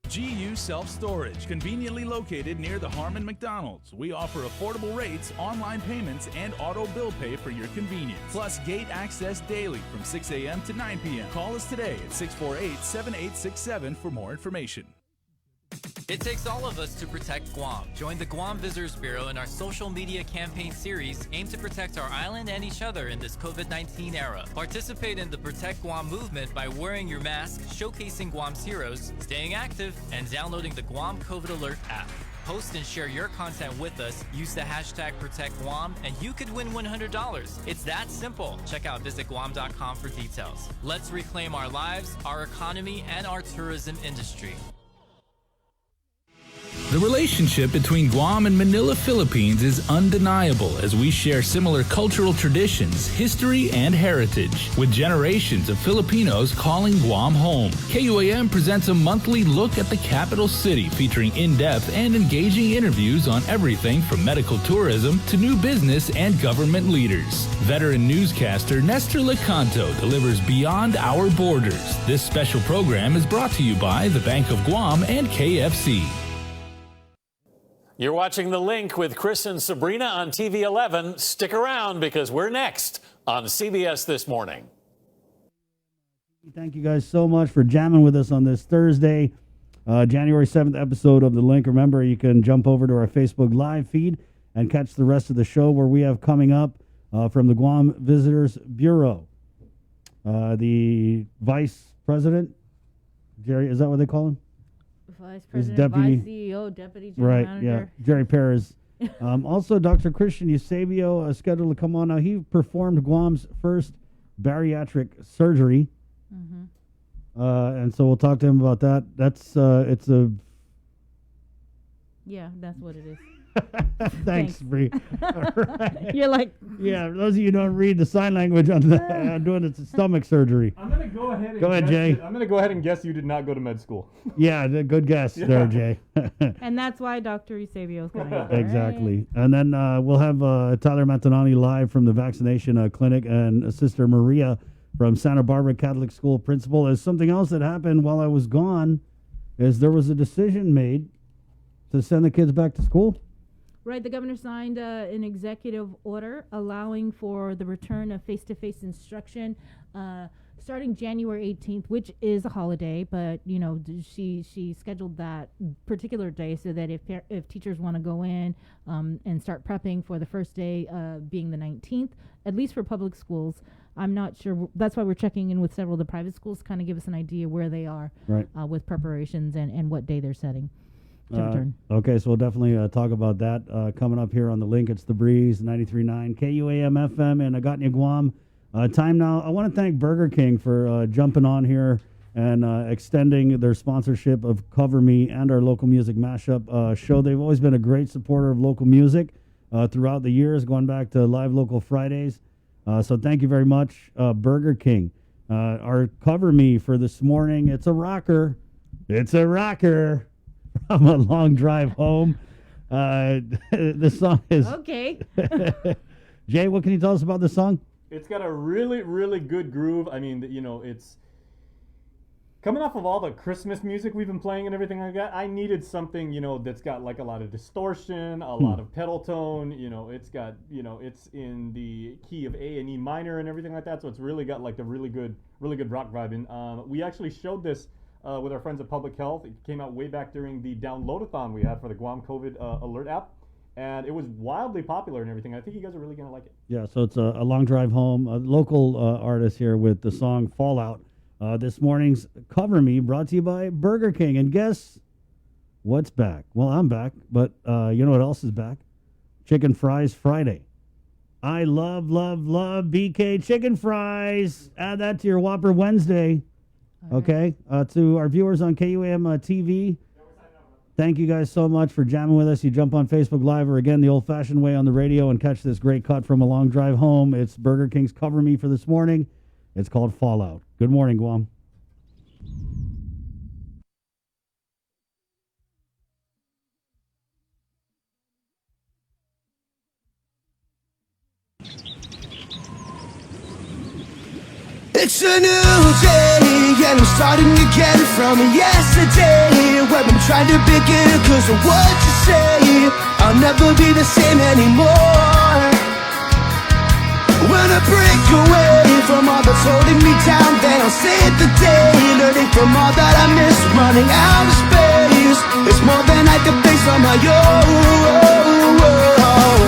GU Self-Storage, conveniently located near the Harmon McDonald's. We offer affordable rates, online payments, and auto bill pay for your convenience. Plus gate access daily from 6 a.m. to 9 p.m. Call us today at 648-7867 for more information. It takes all of us to protect Guam. Join the Guam Visitors Bureau in our social media campaign series aimed to protect our island and each other in this COVID-19 era. Participate in the Protect Guam movement by wearing your mask, showcasing Guam's heroes, staying active, and downloading the Guam COVID Alert app. Post and share your content with us. Use the hashtag ProtectGuam, and you could win $100. It's that simple. Check out visitguam.com for details. Let's reclaim our lives, our economy, and our tourism industry. The relationship between Guam and Manila, Philippines is undeniable as we share similar cultural traditions, history, and heritage, with generations of Filipinos calling Guam home. KUAM presents a monthly look at the capital city featuring in-depth and engaging interviews on everything from medical tourism to new business and government leaders. Veteran newscaster Nestor Lecanto delivers Beyond Our Borders. This special program is brought to you by the Bank of Guam and KFC. You're watching The Link with Chris and Sabrina on TV 11. Stick around because we're next on CBS This Morning. Thank you guys so much for jamming with us on this Thursday, January 7th episode of The Link. Remember, you can jump over to our Facebook Live feed and catch the rest of the show where we have coming up from the Guam Visitors Bureau. The Vice President, Jerry, is that what they call him? Vice President, Vice CEO, Deputy General Manager. Right, yeah, Jerry Perez. Also, Dr. Christian Eusebio is scheduled to come on. Now, he performed Guam's first bariatric surgery. And so we'll talk to him about that. That's, it's a... Yeah, that's what it is. Thanks, Bree. Right. You're like... Yeah, for those of you who don't read the sign language on the doing the stomach surgery. I'm going to go ahead and Go ahead, Jay. I'm going to go ahead and guess you did not go to med school. Yeah, good guess there, Jay. And that's why Dr. Eusebio is coming. Exactly. And then we'll have Tyler Mantanani live from the vaccination clinic, and Sister Maria from Santa Barbara Catholic School principal. As something else that happened while I was gone is there was a decision made to send the kids back to school. Right, the governor signed an executive order allowing for the return of face-to-face instruction starting January 18th, which is a holiday, but you know she scheduled that particular day so that if teachers want to go in and start prepping for the first day being the 19th, at least for public schools. I'm not sure. That's why we're checking in with several of the private schools, kind of give us an idea where they are with preparations and what day they're setting. Okay, so we'll definitely talk about that coming up here on The Link. It's The Breeze, 93.9 KUAM FM in Agatna, Guam. Time now. I want to thank Burger King for jumping on here and extending their sponsorship of Cover Me and our local music mashup show. They've always been a great supporter of local music throughout the years, going back to Live Local Fridays. So thank you very much, Burger King. Our Cover Me for this morning, it's a rocker. It's a rocker. From a long drive home. The song is... Okay. Jay, what can you tell us about the song? It's got a really, really good groove. I mean, you know, it's... Coming off of all the Christmas music we've been playing and everything like that, I needed something, you know, that's got like a lot of distortion, a lot of pedal tone. You know, it's got, you know, it's in the key of A and E minor and everything like that. So it's really got like the really good rock vibe. And we actually showed this with our friends at Public Health. It came out way back during the downloadathon we had for the Guam COVID Alert app. and it was wildly popular and everything. I think you guys are really going to like it. Yeah, so it's a long drive home. A local artist here with the song Fallout. This morning's Cover Me brought to you by Burger King. And guess what's back? Well, I'm back, but you know what else is back? Chicken Fries Friday. I love BK chicken fries. Add that to your Whopper Wednesday. Okay? To our viewers on KUAM TV, thank you guys so much for jamming with us. You jump on Facebook Live or, again, the old-fashioned way on the radio and catch this great cut from a long drive home. It's Burger King's Cover Me for this morning. It's called Fallout. Good morning, Guam. It's a new day, and I'm starting again from yesterday. Where I'm trying to begin, cause of what you say, I'll never be the same anymore. When I break away from all that's holding me down, then I'll save the day, learning from all that I miss, running out of space. It's more than I can face on my own,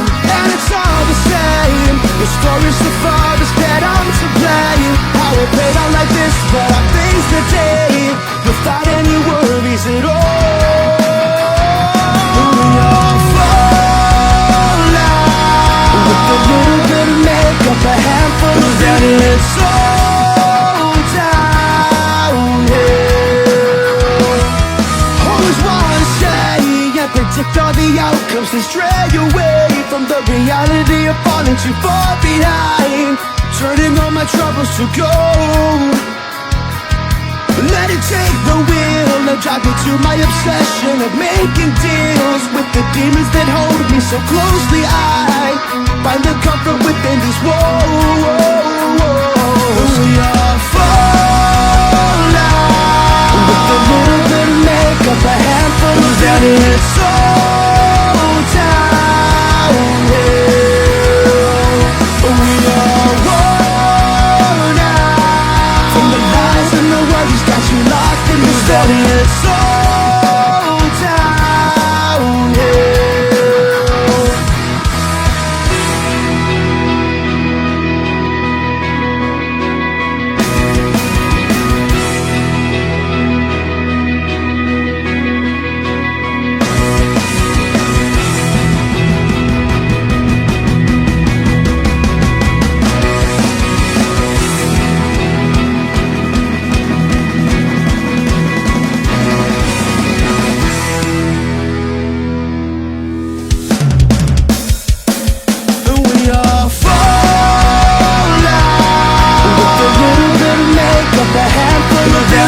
and it's all the same. The story's so far, it's dead on to play. How it played out like this, but I face the day without any worries at all. We all fall out with a little bit of makeup, a handful of that it's all downhill. Always wanna say and predict all the outcomes and stray away from the reality of falling too far behind, turning all my troubles to gold. Let it take the wheel and drive me to my obsession of making deals with the demons that hold me so closely. I find the comfort within these walls. We all fall out with a little bit of makeup, a handful of that it's all downhill. We all worn out from the lies and the worries got you locked in this body. It's all downhill.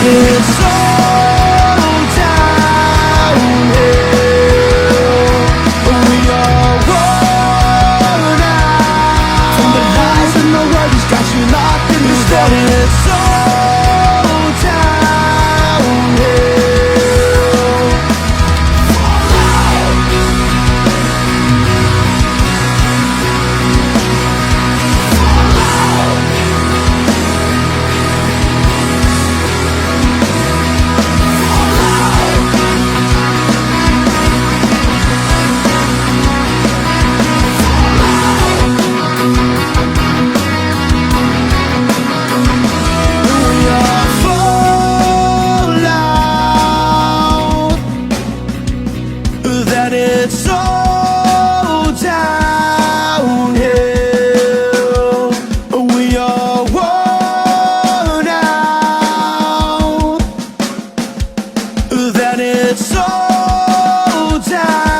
It's all downhill. We all worn out from the lies and the worries got you locked in this body. It's all downhill. It's all downhill. We are worn out. That it's all downhill.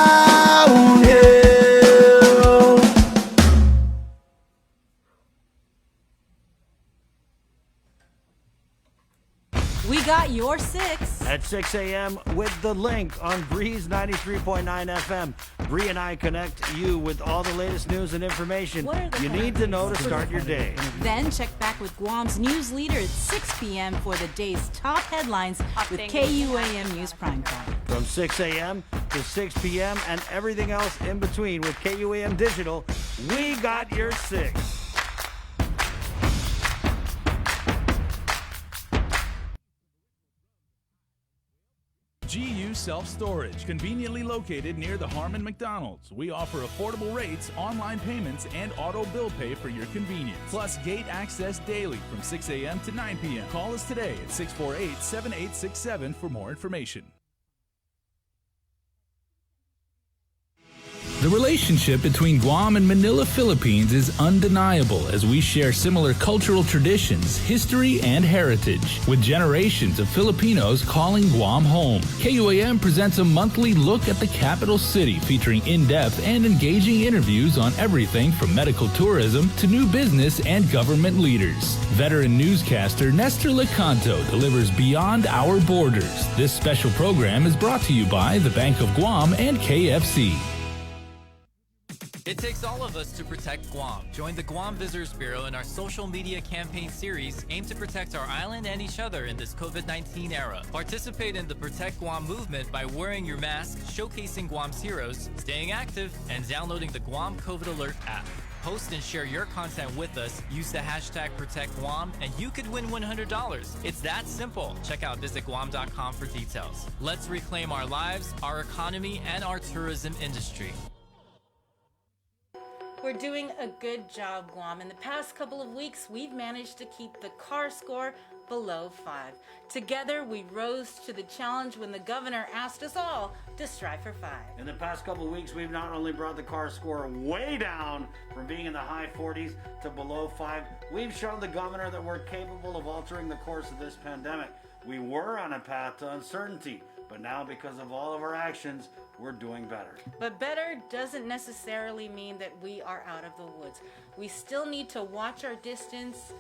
We got your 6. At 6 a.m. with The Link on Breeze 93.9 FM. Bree and I connect you with all the latest news and information you need to know to start your day. Then check back with Guam's news leader at 6 p.m. for the day's top headlines with KUAM News Primetime. From 6 a.m. to 6 p.m. and everything else in between with KUAM Digital, we got your 6. GU New self-storage, conveniently located near the Harmon McDonald's. We offer affordable rates, online payments, and auto bill pay for your convenience. Plus, gate access daily from 6 a.m. to 9 p.m. Call us today at 648-7867 for more information. The relationship between Guam and Manila, Philippines is undeniable as we share similar cultural traditions, history, and heritage, with generations of Filipinos calling Guam home. KUAM presents a monthly look at the capital city featuring in-depth and engaging interviews on everything from medical tourism to new business and government leaders. Veteran newscaster Nestor Lecanto delivers Beyond Our Borders. This special program is brought to you by the Bank of Guam and KFC. It takes all of us to protect Guam. Join the Guam Visitors Bureau in our social media campaign series aimed to protect our island and each other in this COVID-19 era. Participate in the Protect Guam movement by wearing your mask, showcasing Guam's heroes, staying active, and downloading the Guam COVID Alert app. Post and share your content with us. Use the hashtag ProtectGuam, and you could win $100. It's that simple. Check out visitguam.com for details. Let's reclaim our lives, our economy, and our tourism industry. We're doing a good job, Guam. In the past couple of weeks, we've managed to keep the CAR score below 5. Together, we rose to the challenge when the governor asked us all to strive for 5. In the past couple of weeks, we've not only brought the CAR score way down from being in the high 40s to below 5, we've shown the governor that we're capable of altering the course of this pandemic. We were on a path to uncertainty, but now because of all of our actions, we're doing better. But better doesn't necessarily mean that we are out of the woods. We still need to watch our distance,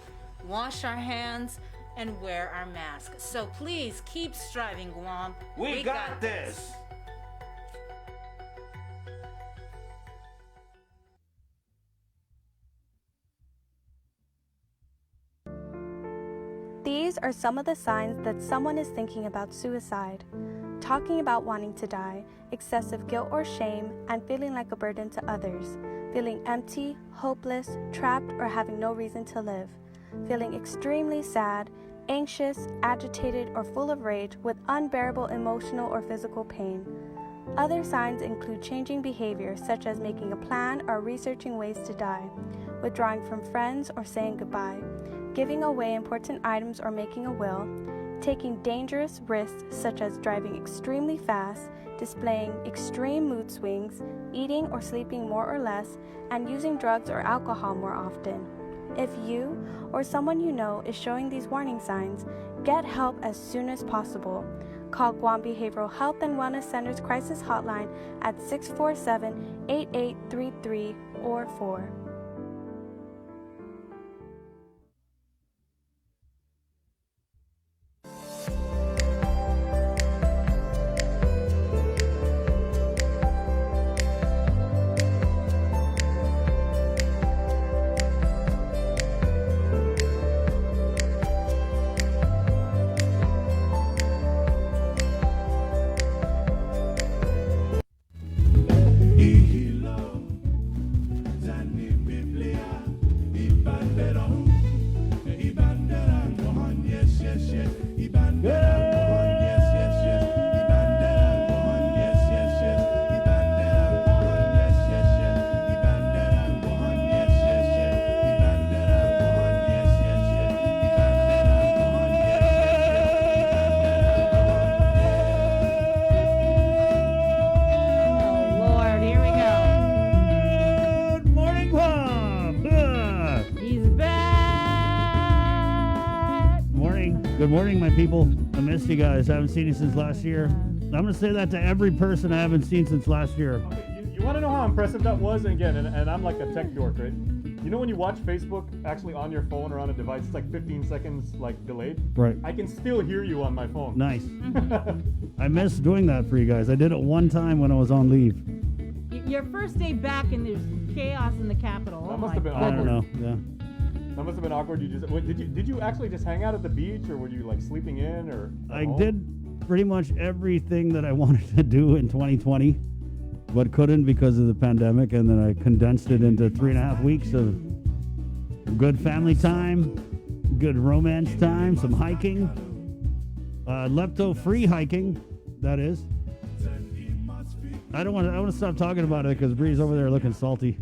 wash our hands, and wear our masks. So please keep striving, Guam. We got this. These are some of the signs that someone is thinking about suicide. Talking about wanting to die, excessive guilt or shame, and feeling like a burden to others. Feeling empty, hopeless, trapped, or having no reason to live. Feeling extremely sad, anxious, agitated, or full of rage with unbearable emotional or physical pain. Other signs include changing behavior, such as making a plan or researching ways to die, withdrawing from friends or saying goodbye, giving away important items or making a will, taking dangerous risks such as driving extremely fast, displaying extreme mood swings, eating or sleeping more or less, and using drugs or alcohol more often. If you or someone you know is showing these warning signs, get help as soon as possible. Call Guam Behavioral Health and Wellness Center's crisis hotline at 647-8833 or 4. Good morning, my people. I missed you guys. I haven't seen you since last year. I'm going to say that to every person I haven't seen since last year. Okay, you want to know how impressive that was? And again, and I'm like a tech dork, right? You know when you watch Facebook actually on your phone or on a device, it's like 15 seconds like delayed? Right. I can still hear you on my phone. Nice. I miss doing that for you guys. I did it one time when I was on leave. Your first day back and there's chaos in the Capitol. That must have been awkward. I don't know. Yeah. That must have been awkward. Did you actually just hang out at the beach, or were you like sleeping in, or? I did pretty much everything that I wanted to do in 2020, but couldn't because of the pandemic, and then I condensed it into 3.5 weeks of good family time, good romance time, some hiking, lepto-free hiking, that is, I want to stop talking about it because Bree's over there looking salty.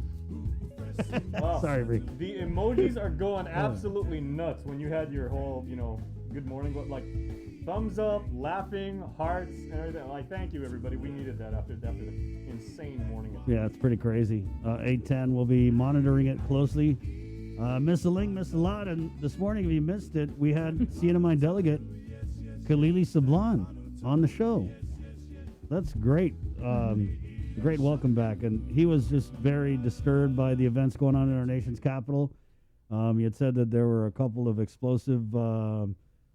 Wow. Sorry, Bree. The emojis are going absolutely nuts when you had your whole, good morning, but like thumbs up, laughing, hearts, and everything. Like, thank you, everybody. We needed that after the insane morning. Yeah, it's pretty crazy. 8:10, we'll be monitoring it closely. Missed a link, missed a lot, and this morning, if you missed it, we had CNMI delegate Khalili Sablan on the show. That's great. Great welcome back. And he was just very disturbed by the events going on in our nation's capital. He had said that there were a couple of explosive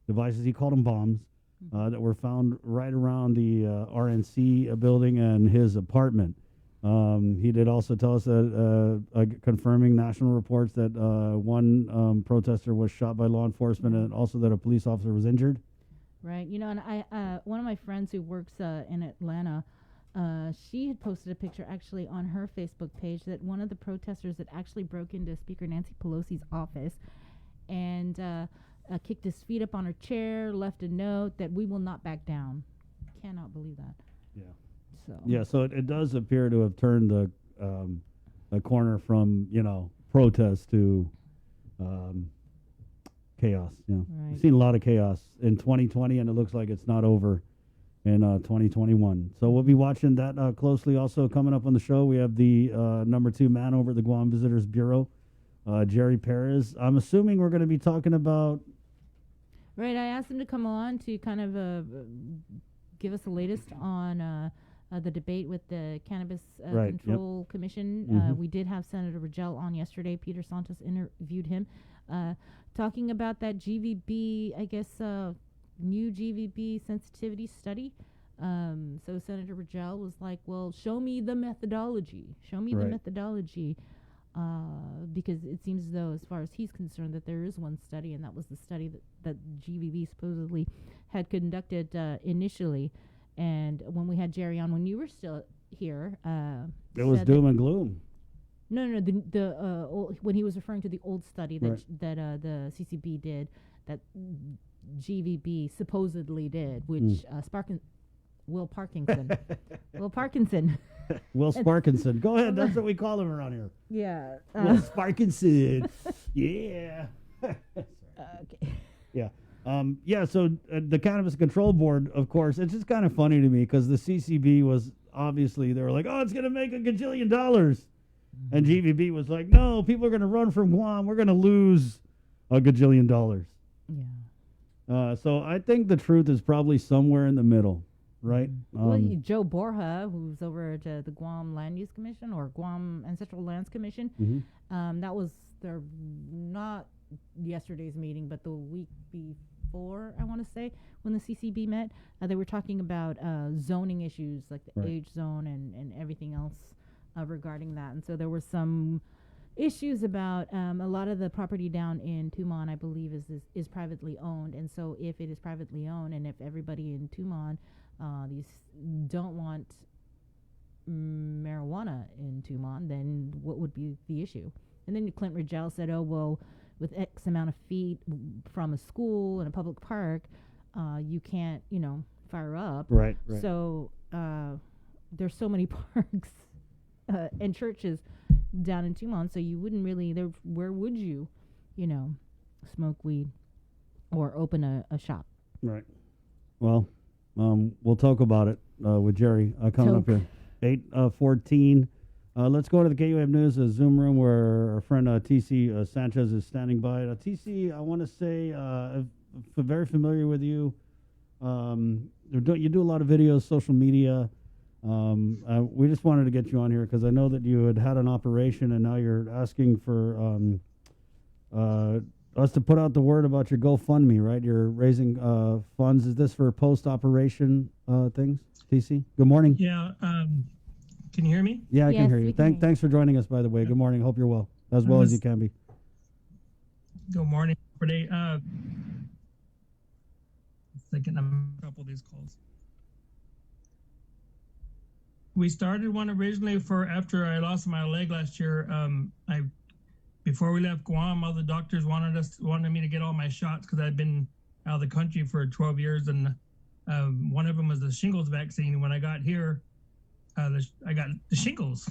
devices, he called them bombs, that were found right around the RNC building and his apartment. He did also tell us that confirming national reports that one protester was shot by law enforcement and also that a police officer was injured. Right. And I one of my friends who works in Atlanta, she had posted a picture actually on her Facebook page that one of the protesters had actually broke into Speaker Nancy Pelosi's office and kicked his feet up on her chair, left a note that we will not back down. Cannot believe that. Yeah, so it does appear to have turned the corner from, protest to chaos. Right. We've seen a lot of chaos in 2020, and it looks like it's not over in 2021. So we'll be watching that closely. Also coming up on the show, we have the number 2 man over at the Guam Visitors Bureau, Jerry Perez. I'm assuming we're going to be talking about... Right, I asked him to come on to kind of give us the latest on the debate with the Cannabis Control Commission. We did have Senator Rogel on yesterday. Peter Santos interviewed him, talking about that GVB, I guess, new GVB sensitivity study. So Senator Rogel was like, well, show me the methodology. Show me the methodology. Because it seems as though, as far as he's concerned, that there is one study, and that was the study that GVB supposedly had conducted initially. And when we had Jerry on, when you were still here, it was doom and gloom. No, when he was referring to the old study that the CCB did, that GVB supposedly did, which Will Parkinson. Will Parkinson. Will Sparkinson. Go ahead. That's what we call him around here. Yeah. Will Sparkinson. Yeah. Okay. Yeah. So the Cannabis Control Board, of course, it's just kind of funny to me because the CCB was obviously, they were like, oh, it's going to make $1 gajillion. And GVB was like, no, people are going to run from Guam. We're going to lose $1 gajillion. Yeah. So I think the truth is probably somewhere in the middle, right? Well, Joe Borja, who's over at the Guam Land Use Commission or Guam Ancestral Lands Commission, that was their, not yesterday's meeting, but the week before, I want to say, when the CCB met. They were talking about zoning issues like the age zone and everything else regarding that. And so there were some issues about a lot of the property down in Tumon, I believe, is privately owned. And so if it is privately owned and if everybody in Tumon these don't want marijuana in Tumon, then what would be the issue? And then Clint Rogel said, oh, well, with X amount of feet from a school and a public park, you can't, fire up. Right. So there's so many parks and churches down in Tumon, so you wouldn't really, where would you, smoke weed or open a shop? Right. Well, we'll talk about it with Jerry coming up here. 8:14. Let's go to the KUAM News Zoom room where our friend TC Sanchez is standing by. TC, I want to say, I'm very familiar with you. You do a lot of videos, social media. We just wanted to get you on here because I know that you had an operation and now you're asking for us to put out the word about your GoFundMe, right? You're raising funds. Is this for post-operation things, TC? Good morning. Yeah. Can you hear me? Yeah, I can hear you. Thanks for joining us, by the way. Good morning. Hope you're well, as well as you can be. Good morning. Today, second, I'm a couple of these calls. We started one originally for after I lost my leg last year. Before we left Guam, all the doctors wanted me to get all my shots because I'd been out of the country for 12 years, and one of them was the shingles vaccine. When I got here, I got the shingles,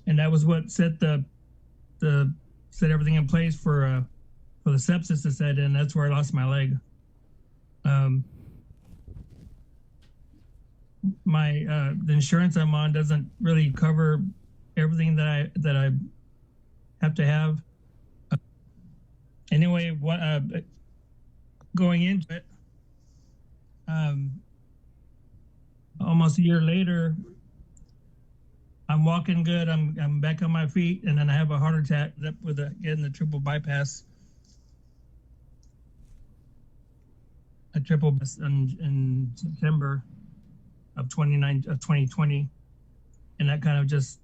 and that was what set set everything in place for the sepsis that set in. That's where I lost my leg. The insurance I'm on doesn't really cover everything that I have to have. Anyway, going into it, almost a year later, I'm walking good. I'm back on my feet, and then I have a heart attack with getting the triple bypass. A triple bypass in September of 2020, and that kind of just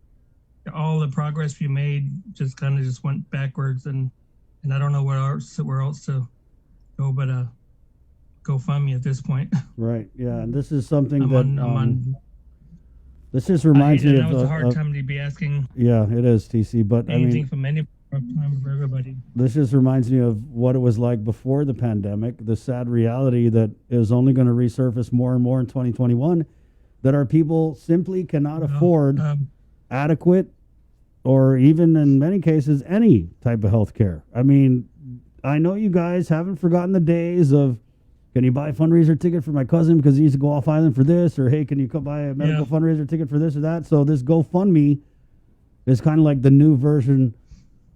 all the progress we made just kind of just went backwards, and I don't know where else to go but GoFundMe at this point. Right. Yeah. And this is something I'm that on. this just reminds me That of was a hard time to be asking Yeah, it is, TC. But anything from any time for everybody. this just reminds me of what it was like before the pandemic. The sad reality that is only going to resurface more and more in 2021. That our people simply cannot afford adequate, or even in many cases, any type of health care. I mean, I know you guys haven't forgotten the days of, can you buy a fundraiser ticket for my cousin because he needs to go off island for this? Or, hey, can you come buy a medical fundraiser ticket for this or that? So this GoFundMe is kind of like the new version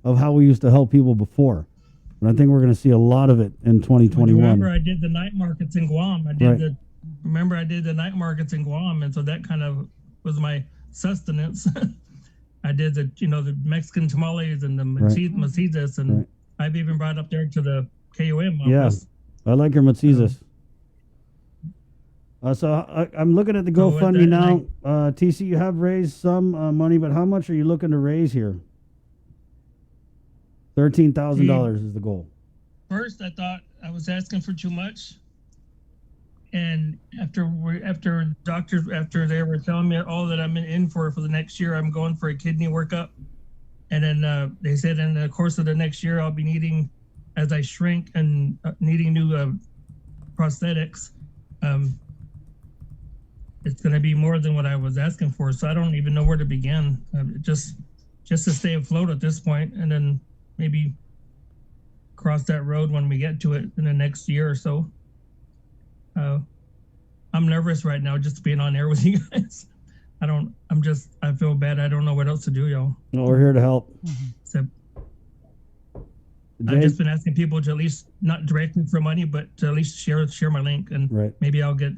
of how we used to help people before. And I think we're going to see a lot of it in 2021. Remember, I did the night markets in Guam. I did the night markets in Guam, and so that kind of was my sustenance. I did the Mexican tamales and the macitas, and I've even brought up there to the KUM office. I like your matzizas. So I'm looking at the GoFundMe now. TC, you have raised some money, but how much are you looking to raise here? $13,000 is the goal. First, I thought I was asking for too much, and after they were telling me all that I'm in for the next year, I'm going for a kidney workup, and then they said in the course of the next year I'll be needing, as I shrink and needing new prosthetics. It's going to be more than what I was asking for, so I don't even know where to begin. Just to stay afloat at this point, and then maybe cross that road when we get to it in the next year or so. I'm nervous right now just being on air with you guys. I feel bad. I don't know what else to do, y'all. No, we're here to help. Except I've just been asking people to at least not directly for money, but to at least share my link, and maybe I'll get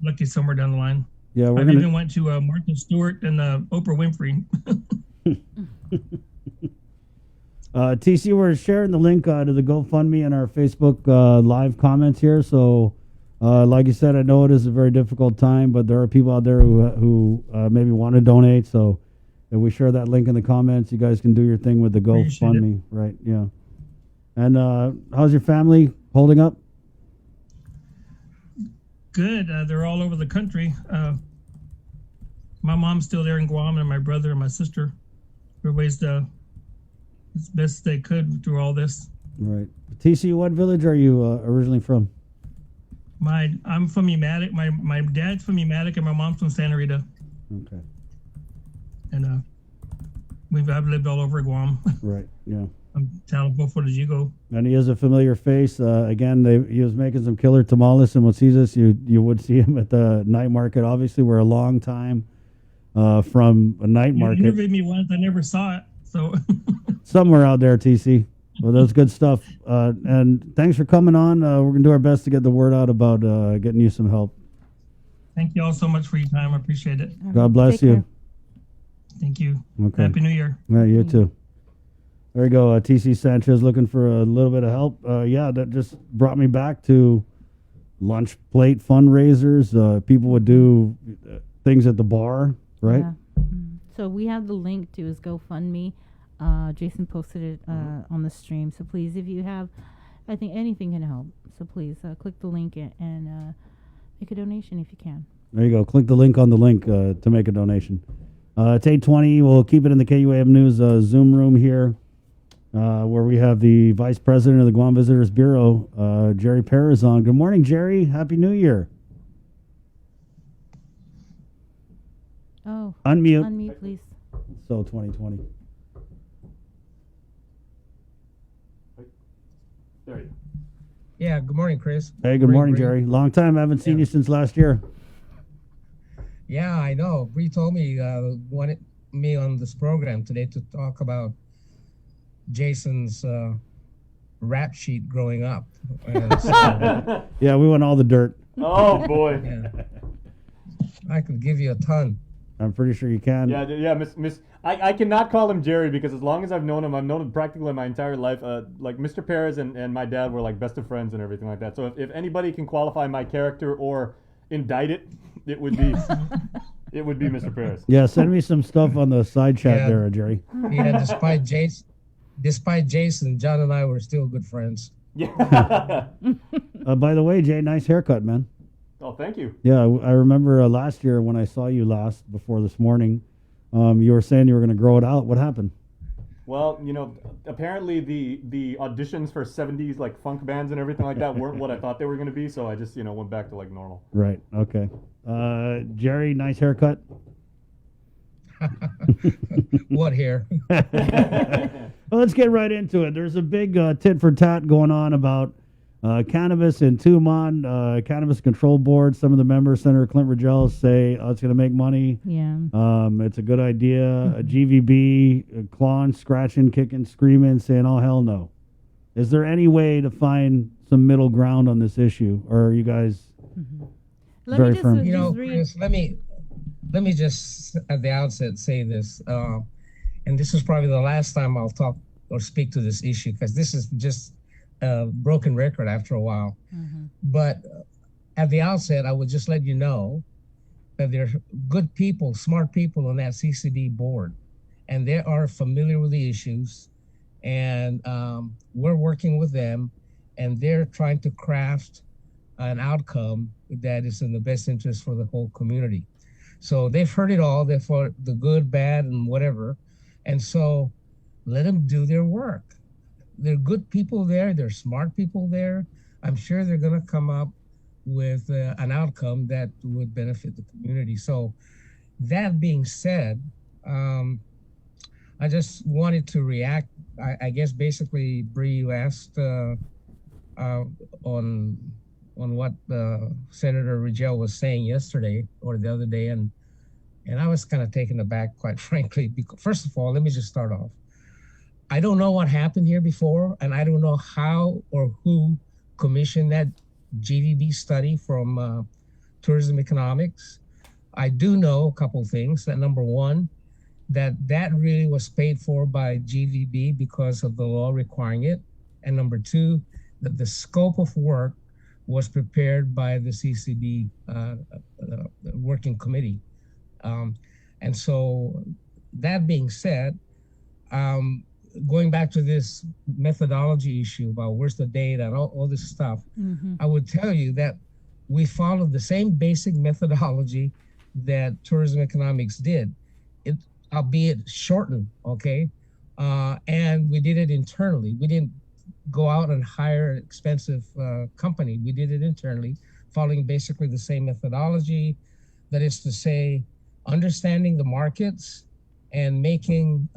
lucky somewhere down the line. Yeah, I've even went to Martha Stewart and Oprah Winfrey. TC, we're sharing the link to the GoFundMe in our Facebook live comments here. So, like you said, I know it is a very difficult time, but there are people out there who maybe want to donate. So, if we share that link in the comments, you guys can do your thing with the GoFundMe. Right? Yeah. And how's your family holding up? Good. They're all over the country. My mom's still there in Guam, and my brother and my sister. Everybody's as best they could through all this. Right. TC, what village are you originally from? I'm from Ematic. My dad's from Ematic, and my mom's from Santa Rita. Okay. And I've lived all over Guam. Right. Yeah. I'm Talabo for the Jigo. And he is a familiar face. Again, he was making some killer tamales and mozzizas. You would see him at the night market. Obviously, we're a long time from a night market. You interviewed me once. I never saw it. So somewhere out there, TC. Well, that's good stuff. And thanks for coming on. We're going to do our best to get the word out about getting you some help. Thank you all so much for your time. I appreciate it. God bless you. Care. Thank you. Okay. Happy New Year. Yeah, you too. There you go. TC Sanchez looking for a little bit of help. Yeah, that just brought me back to lunch plate fundraisers. People would do things at the bar, right? Yeah. So we have the link to his GoFundMe. Jason posted it on the stream. So please, if you have, I think anything can help. So please click the link and make a donation if you can. There you go. Click the link on the link to make a donation. It's 8:20. We'll keep it in the KUAM News Zoom room here, where we have the Vice President of the Guam Visitors Bureau, Jerry Perez on. Good morning, Jerry. Happy New Year. Oh. Unmute. Unmute, please. So 2020. There you go. Yeah, good morning, Chris. Hey, good morning, Jerry. Long time. I haven't seen you since last year. Yeah, I know. Bree told me wanted me on this program today to talk about Jason's rap sheet growing up. And so, Yeah, we want all the dirt. Oh boy. yeah. I could give you a ton. I'm pretty sure you can. Yeah, Miss. I cannot call him Jerry because as long as I've known him practically my entire life. Like Mr. Perez and my dad were like best of friends and everything like that. So if anybody can qualify my character or indict it, it would be Mr. Perez. Yeah, send me some stuff on the side chat Yeah. there, Jerry. Yeah, despite Jason, John and I were still good friends. Yeah. By the way, Jay, nice haircut, man. Oh, thank you. Yeah, I remember last year when I saw you last before this morning, you were saying you were going to grow it out. What happened? Well, apparently the auditions for 70s like funk bands and everything like that weren't what I thought they were going to be, so I just, went back to like normal. Right. Okay. Jerry, nice haircut. What hair? Well, let's get right into it. There's a big tit for tat going on about cannabis in Tumon, Cannabis Control Board. Some of the members, Senator Clint Rogel, say it's going to make money. Yeah. It's a good idea. GVB, clawing, scratching, kicking, screaming, saying, oh, hell no. Is there any way to find some middle ground on this issue? Or are you guys very firm? Chris, let me just at the outset say this, and this is probably the last time I'll talk or speak to this issue because this is just a broken record after a while. But at the outset, I would just let you know that there are good people, smart people on that CCB board, and they are familiar with the issues, and we're working with them, and they're trying to craft an outcome that is in the best interest for the whole community. So they've heard it all. They've heard the good, bad, and whatever. And so let them do their work. They're good people there. They're smart people there. I'm sure they're going to come up with an outcome that would benefit the community. So that being said, I just wanted to react. I guess basically, Bree, you asked on what Senator Rogel was saying yesterday or the other day, and I was kind of taken aback, quite frankly. Because, first of all, let me just start off. I don't know what happened here before, and I don't know how or who commissioned that GVB study from Tourism Economics. I do know a couple things. That number one, that really was paid for by GVB because of the law requiring it, and number two, that the scope of work was prepared by the CCB working committee. And so that being said, going back to this methodology issue about where's the data and all this stuff, I would tell you that we followed the same basic methodology that Tourism Economics did, albeit shortened, okay? And we did it internally. We didn't go out and hire an expensive company. We did it internally, following basically the same methodology. That is to say, understanding the markets and making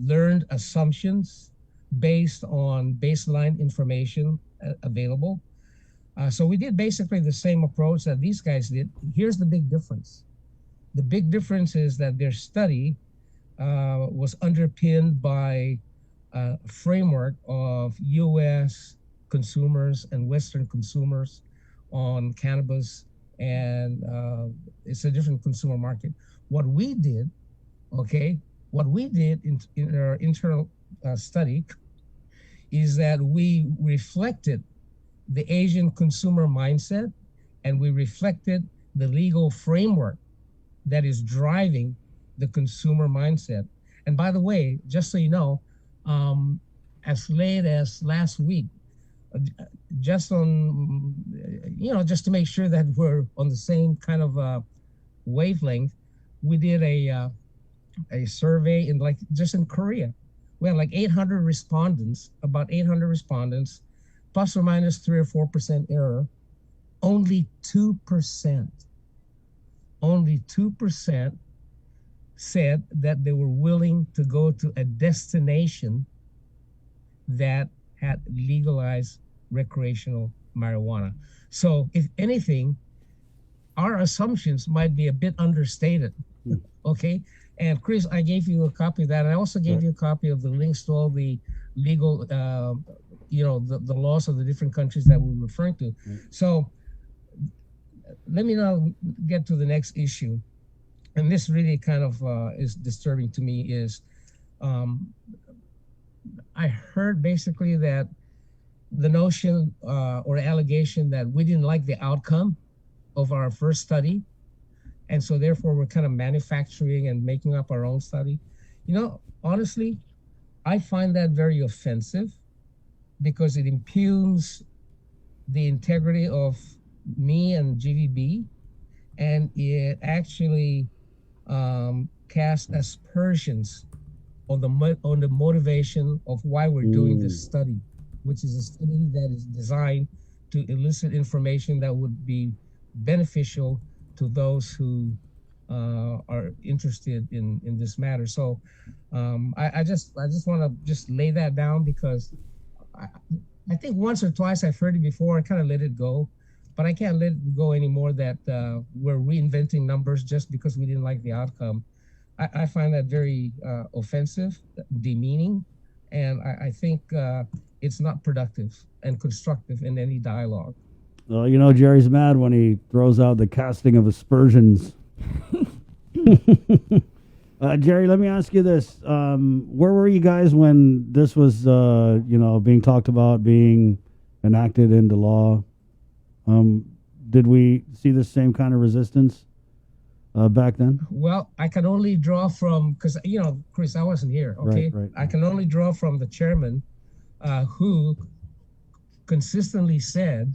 learned assumptions based on baseline information available. So we did basically the same approach that these guys did. Here's the big difference. The big difference is that their study was underpinned by a framework of U.S. consumers and Western consumers on cannabis, and it's a different consumer market. What we did in our internal study is that we reflected the Asian consumer mindset, and we reflected the legal framework that is driving the consumer mindset. And by the way, just so you know, as late as last week, just on, just to make sure that we're on the same kind of wavelength, we did a survey just in Korea. We had like 800 respondents, plus or minus 3 or 4% error. Only 2% only 2% said that they were willing to go to a destination that had legalized recreational marijuana. So if anything, our assumptions might be a bit understated. Okay. And Chris, I gave you a copy of that. I also gave you a copy of the links to all the legal, the laws of the different countries that we're referring to. So let me now get to the next issue. And this really kind of is disturbing to me is I heard basically that the notion or allegation that we didn't like the outcome of our first study. And so therefore we're kind of manufacturing and making up our own study. You know, honestly, I find that very offensive because it impugns the integrity of me and GVB, and it actually casts aspersions on the motivation of why we're doing this study, which is a study that is designed to elicit information that would be beneficial to those who are interested in this matter. So I just want to just lay that down because I think once or twice I've heard it before. I kind of let it go, but I can't let it go anymore that we're reinventing numbers just because we didn't like the outcome. I find that very offensive, demeaning, and I think it's not productive and constructive in any dialogue. Well, you know, Jerry's mad when he throws out the casting of aspersions. Jerry, let me ask you this. Where were you guys when this was, being talked about, being enacted into law? Did we see the same kind of resistance back then? Well, I can only draw from, because, Chris, I wasn't here, okay? Right. I can only draw from the chairman who consistently said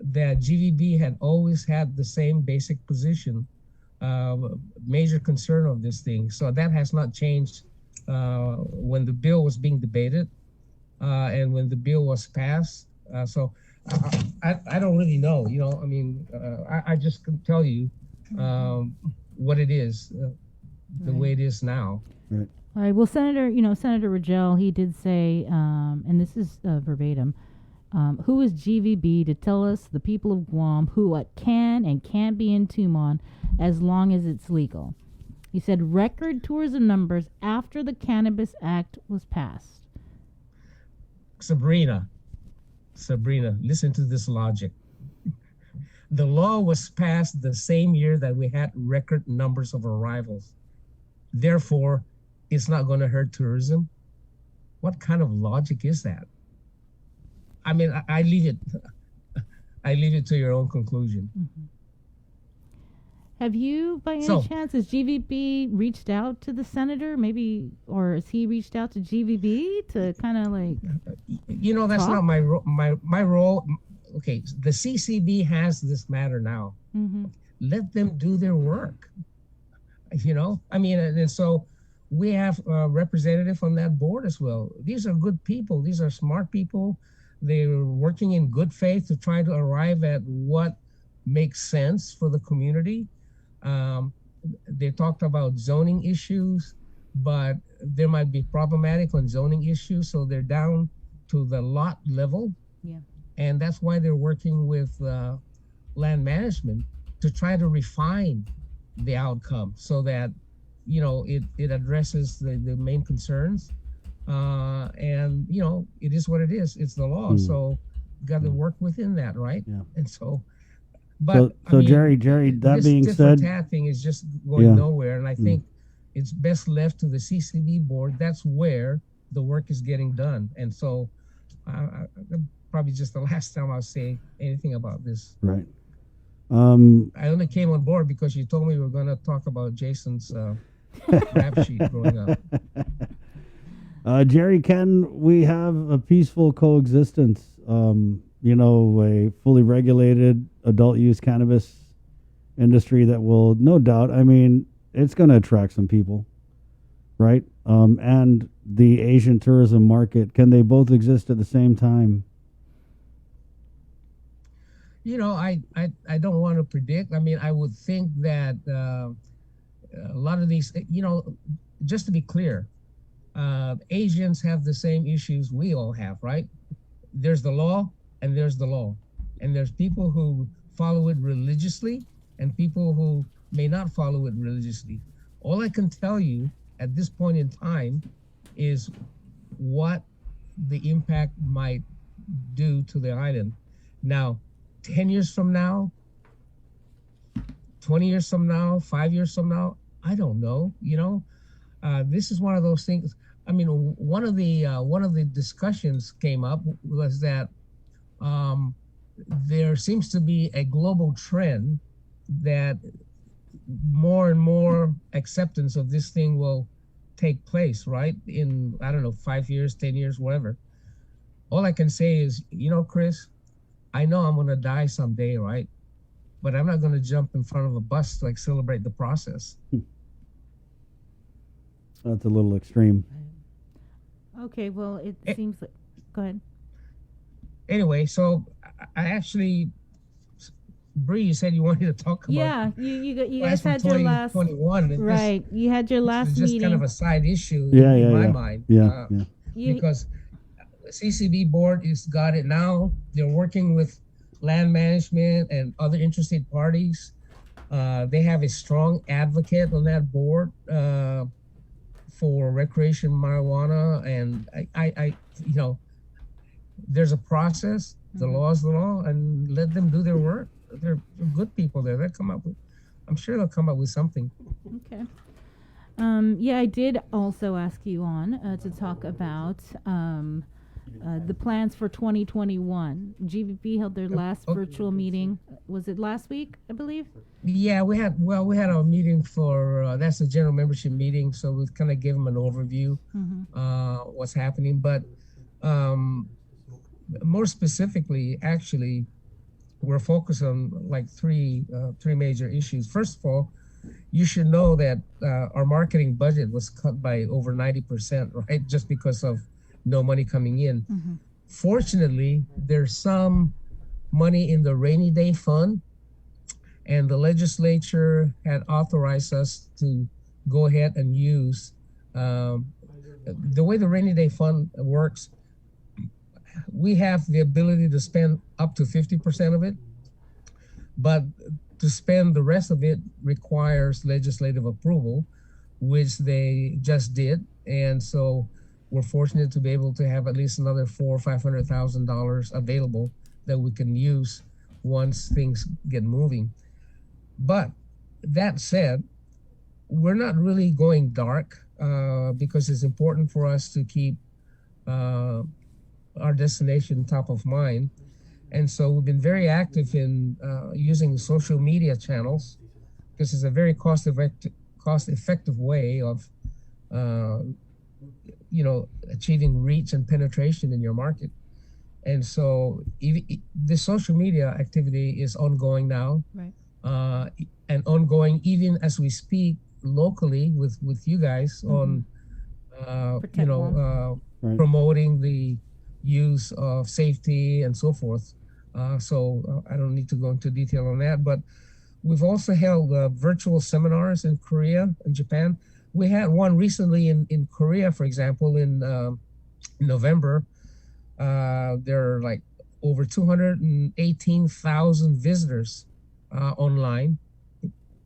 that GVB had always had the same basic position, major concern of this thing. So that has not changed when the bill was being debated and when the bill was passed. So I don't really know, I just can tell you what it is, the way it is now. Right. All right. Well, Senator Rogel, he did say, and this is verbatim, who is GVB to tell us, the people of Guam, what can and can't be in Tumon as long as it's legal? He said record tourism numbers after the Cannabis Act was passed. Sabrina, listen to this logic. The law was passed the same year that we had record numbers of arrivals. Therefore, it's not going to hurt tourism. What kind of logic is that? I mean, I leave it to your own conclusion. Mm-hmm. Have you, by any chance, has GVB reached out to the senator, maybe, or has he reached out to GVB to kind of like? That's not my role. Okay, the CCB has this matter now. Mm-hmm. Let them do their work. And so we have a representative on that board as well. These are good people. These are smart people. They're working in good faith to try to arrive at what makes sense for the community. They talked about zoning issues, but there might be problematic on zoning issues, so they're down to the lot level. Yeah. And that's why they're working with land management to try to refine the outcome so that, it addresses the main concerns. And it is what it is. It's the law. So you got to work within that, right? Yeah. And so, but Jerry, that being said, this thing is just going nowhere. And I think it's best left to the CCB board. That's where the work is getting done. And so, probably just the last time I'll say anything about this. Right. I only came on board because you told me we were going to talk about Jason's rap sheet growing up. Jerry, can we have a peaceful coexistence? A fully regulated adult use cannabis industry that will, no doubt, it's going to attract some people, right? And the Asian tourism market, can they both exist at the same time? I don't want to predict. I mean, I would think that a lot of these, just to be clear, Asians have the same issues we all have, right? There's the law and there's the law. And there's people who follow it religiously and people who may not follow it religiously. All I can tell you at this point in time is what the impact might do to the island. Now, 10 years from now, 20 years from now, 5 years from now, I don't know. This is one of those things. I mean, one of the discussions came up was that there seems to be a global trend that more and more acceptance of this thing will take place, right? In, I don't know, 5 years, 10 years, whatever. All I can say is, Chris, I know I'm gonna die someday, right? But I'm not gonna jump in front of a bus to celebrate the process. That's a little extreme. Okay, well, it seems like. Go ahead. Anyway, so I actually, Bree, you said you wanted to talk about. Yeah, you guys had your last 2021. Right, you had your last meeting. It's just kind of a side issue in my mind. Yeah. Because CCB board has got it now. They're working with land management and other interested parties. They have a strong advocate on that board for recreation marijuana, and I there's a process. The law is the law, and let them do their work. They're good people there. I'm sure they'll come up with something. Okay. Yeah, I did also ask you on to talk about the plans for 2021. GVP held their last virtual meeting. Was it last week, I believe? Yeah, we had a meeting for that's the general membership meeting, so we kind of gave them an overview what's happening. But more specifically, actually, we're focused on three major issues. First of all, you should know that our marketing budget was cut by over 90%, right? Just because of no money coming in. Fortunately, there's some money in the rainy day fund, and the legislature had authorized us to go ahead and use the way the rainy day fund works. We have the ability to spend up to 50% of it, but to spend the rest of it requires legislative approval, which they just did. And so we're fortunate to be able to have at least another $400,000 or $500,000 available that we can use once things get moving. But that said, we're not really going dark because it's important for us to keep our destination top of mind. And so we've been very active in using social media channels because it's a very cost-effective way of achieving reach and penetration in your market. And so the social media activity is ongoing now, right? And ongoing even as we speak locally with you guys on promoting the use of safety and so forth. So I don't need to go into detail on that, but we've also held virtual seminars in Korea and Japan. We had one recently in Korea, for example, in November. There are over 218,000 visitors online,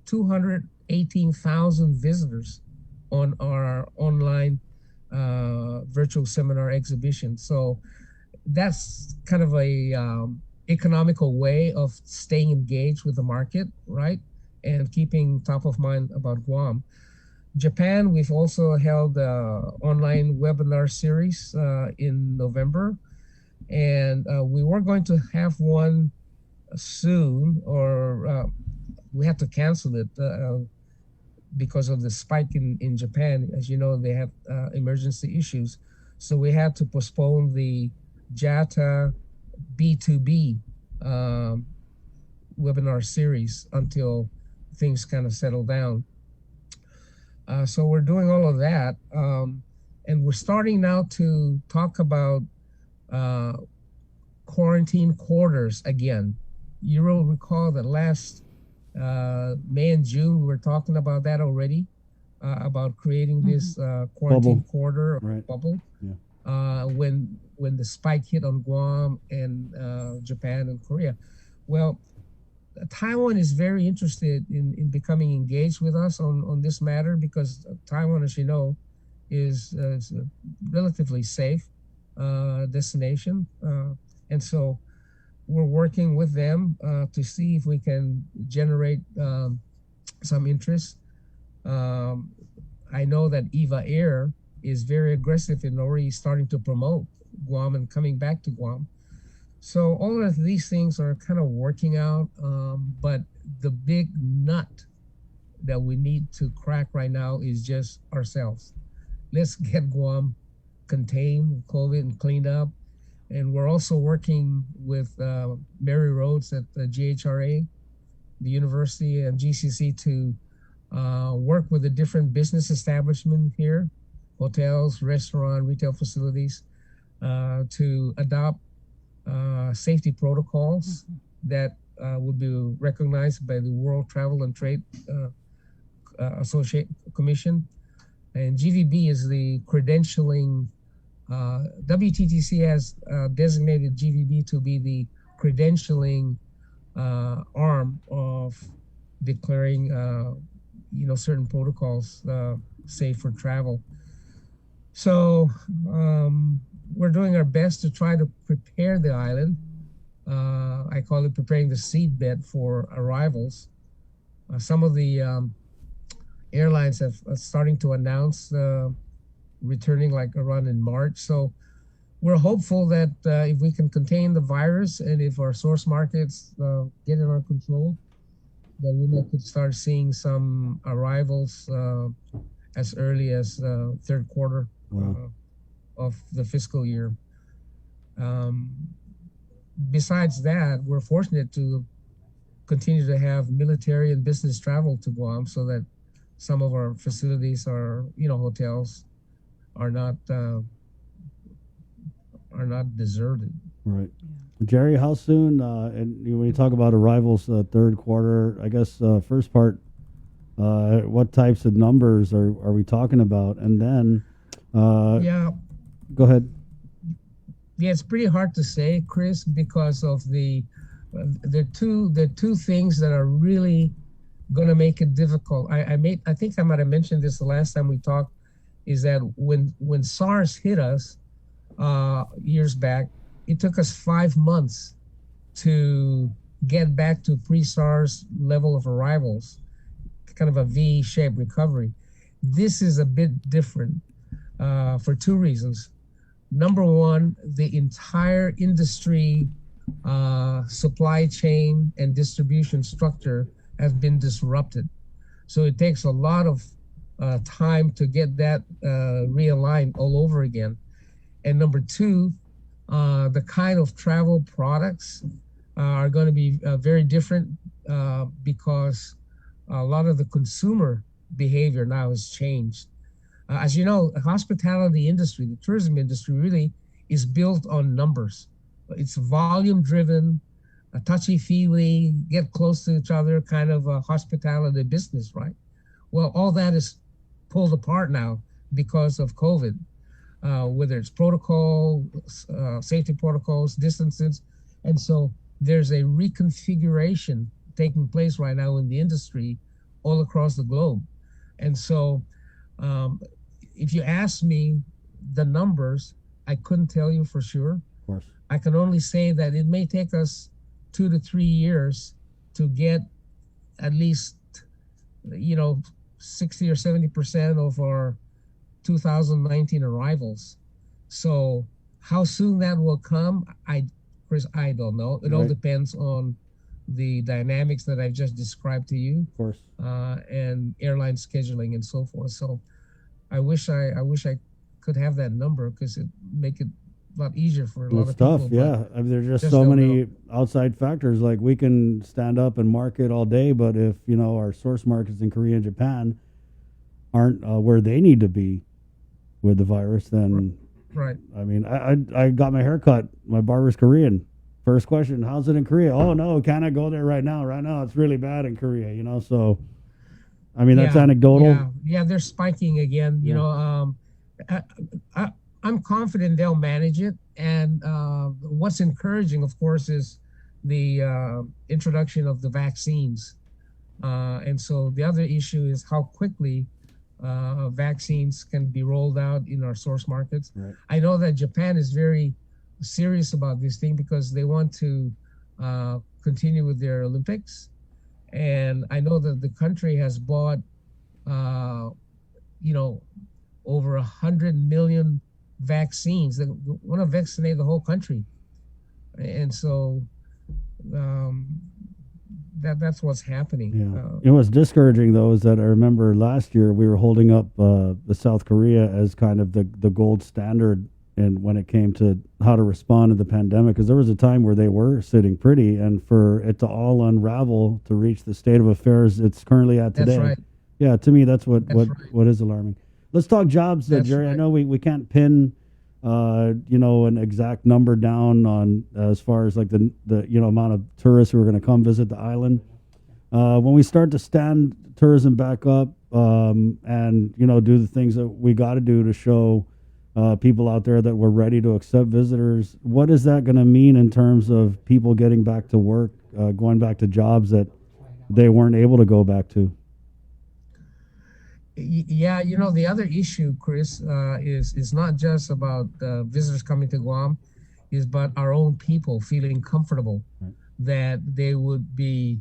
218,000 visitors on our online virtual seminar exhibition. So that's kind of a economical way of staying engaged with the market, right? And keeping top of mind about Guam. Japan, we've also held online webinar series in November. And we were going to have one soon, or we had to cancel it because of the spike in Japan. As you know, they have emergency issues. So we had to postpone the JATA B2B webinar series until things kind of settle down. So we're doing all of that. And we're starting now to talk about quarantine quarters again. you will recall that last May and June, we were talking about that already, about creating this quarantine Bubble. corridor or Right. bubble. Yeah. When the spike hit on Guam and Japan and Korea. Well, Taiwan is very interested in becoming engaged with us on this matter because Taiwan, as you know, is a relatively safe destination. And so we're working with them to see if we can generate some interest. I know that EVA Air is very aggressive in already starting to promote Guam and coming back to Guam. So all of these things are kind of working out, but the big nut that we need to crack right now is just ourselves. Let's get Guam contained with COVID and cleaned up. And we're also working with Mary Rhodes at the GHRA, the university, and GCC to work with the different business establishments here, hotels, restaurant, retail facilities, to adopt safety protocols that will be recognized by the World Travel and Trade Commission. And GVB is the credentialing. WTTC has designated GVB to be the credentialing arm of declaring, certain protocols safe for travel. So we're doing our best to try to prepare the island. I call it preparing the seedbed for arrivals. Some of the airlines have starting to announce returning like around in March. So we're hopeful that if we can contain the virus and if our source markets get in our control, that we could start seeing some arrivals as early as third quarter of the fiscal year. Besides that, we're fortunate to continue to have military and business travel to Guam so that some of our facilities are, hotels are not deserted. Right. Jerry, how soon, and when you talk about arrivals third quarter, I guess first part, what types of numbers are we talking about? And then, yeah, go ahead. Yeah, it's pretty hard to say, Chris, because of the two things that are really going to make it difficult. I think I might have mentioned this the last time we talked, is that when SARS hit us years back, it took us 5 months to get back to pre-SARS level of arrivals, kind of a V-shaped recovery. This is a bit different for two reasons. Number one, the entire industry supply chain and distribution structure has been disrupted. So it takes a lot of time to get that realigned all over again. And number two, the kind of travel products are going to be very different because a lot of the consumer behavior now has changed. As you know, the hospitality industry, the tourism industry really is built on numbers. It's volume driven, a touchy-feely, get close to each other kind of a hospitality business, right? Well, all that is pulled apart now because of COVID, whether it's protocol, safety protocols, distances. And so there's a reconfiguration taking place right now in the industry all across the globe. And so if you ask me the numbers, I couldn't tell you for sure. Of course. I can only say that it may take us 2 to 3 years to get at least, 60 or 70% of our 2019 arrivals. So how soon that will come, Chris, I don't know. It all depends on the dynamics that I've just described to you. Of course. And airline scheduling and so forth. So I wish I could have that number because it make it a lot easier for a lot of people. It's tough, yeah. I mean, there's just so many outside factors. Like we can stand up and market all day, but if our source markets in Korea and Japan aren't where they need to be with the virus, then right. I mean, I got my hair cut. My barber's Korean, First question, how's it in Korea? Oh, no, can I go there right now? Right now, it's really bad in Korea, you know? So, I mean, that's anecdotal. Yeah, they're spiking again. You know, I'm confident they'll manage it. And what's encouraging, of course, is the introduction of the vaccines. And so the other issue is how quickly vaccines can be rolled out in our source markets. Right. I know that Japan is very serious about this thing because they want to continue with their Olympics. And I know that the country has bought, you know, over 100 million vaccines that want to vaccinate the whole country. And so that's what's happening. Yeah. What's discouraging, though, is that I remember last year we were holding up the South Korea as kind of the gold standard and when it came to how to respond to the pandemic, because there was a time where they were sitting pretty, and for it to all unravel to reach the state of affairs it's currently at today. That's right. Yeah, to me, that's what is alarming. Let's talk jobs, Jerry. I know we can't pin, you know, an exact number down on as far as like the you know amount of tourists who are going to come visit the island. When we start to stand tourism back up, and you know do the things that we got to do to show people out there that we're ready to accept visitors, what is that going to mean in terms of people getting back to work, going back to jobs that they weren't able to go back to? Yeah, you know, the other issue, Chris, is not just about visitors coming to Guam, is about our own people feeling comfortable that they would be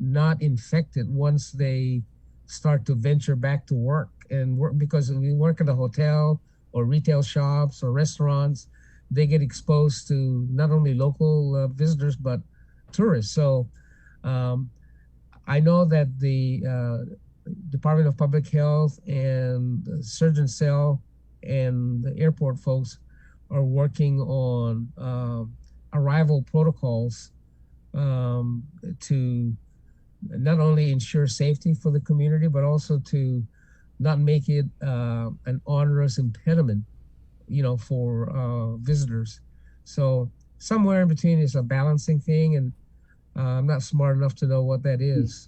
not infected once they start to venture back to work and work, because we work in a hotel or retail shops or restaurants, they get exposed to not only local visitors but tourists. So I know that the Department of Public Health and the Surgeon Cell and the airport folks are working on arrival protocols to not only ensure safety for the community, but also to not make it an onerous impediment, you know, for visitors. So somewhere in between is a balancing thing, and I'm not smart enough to know what that is.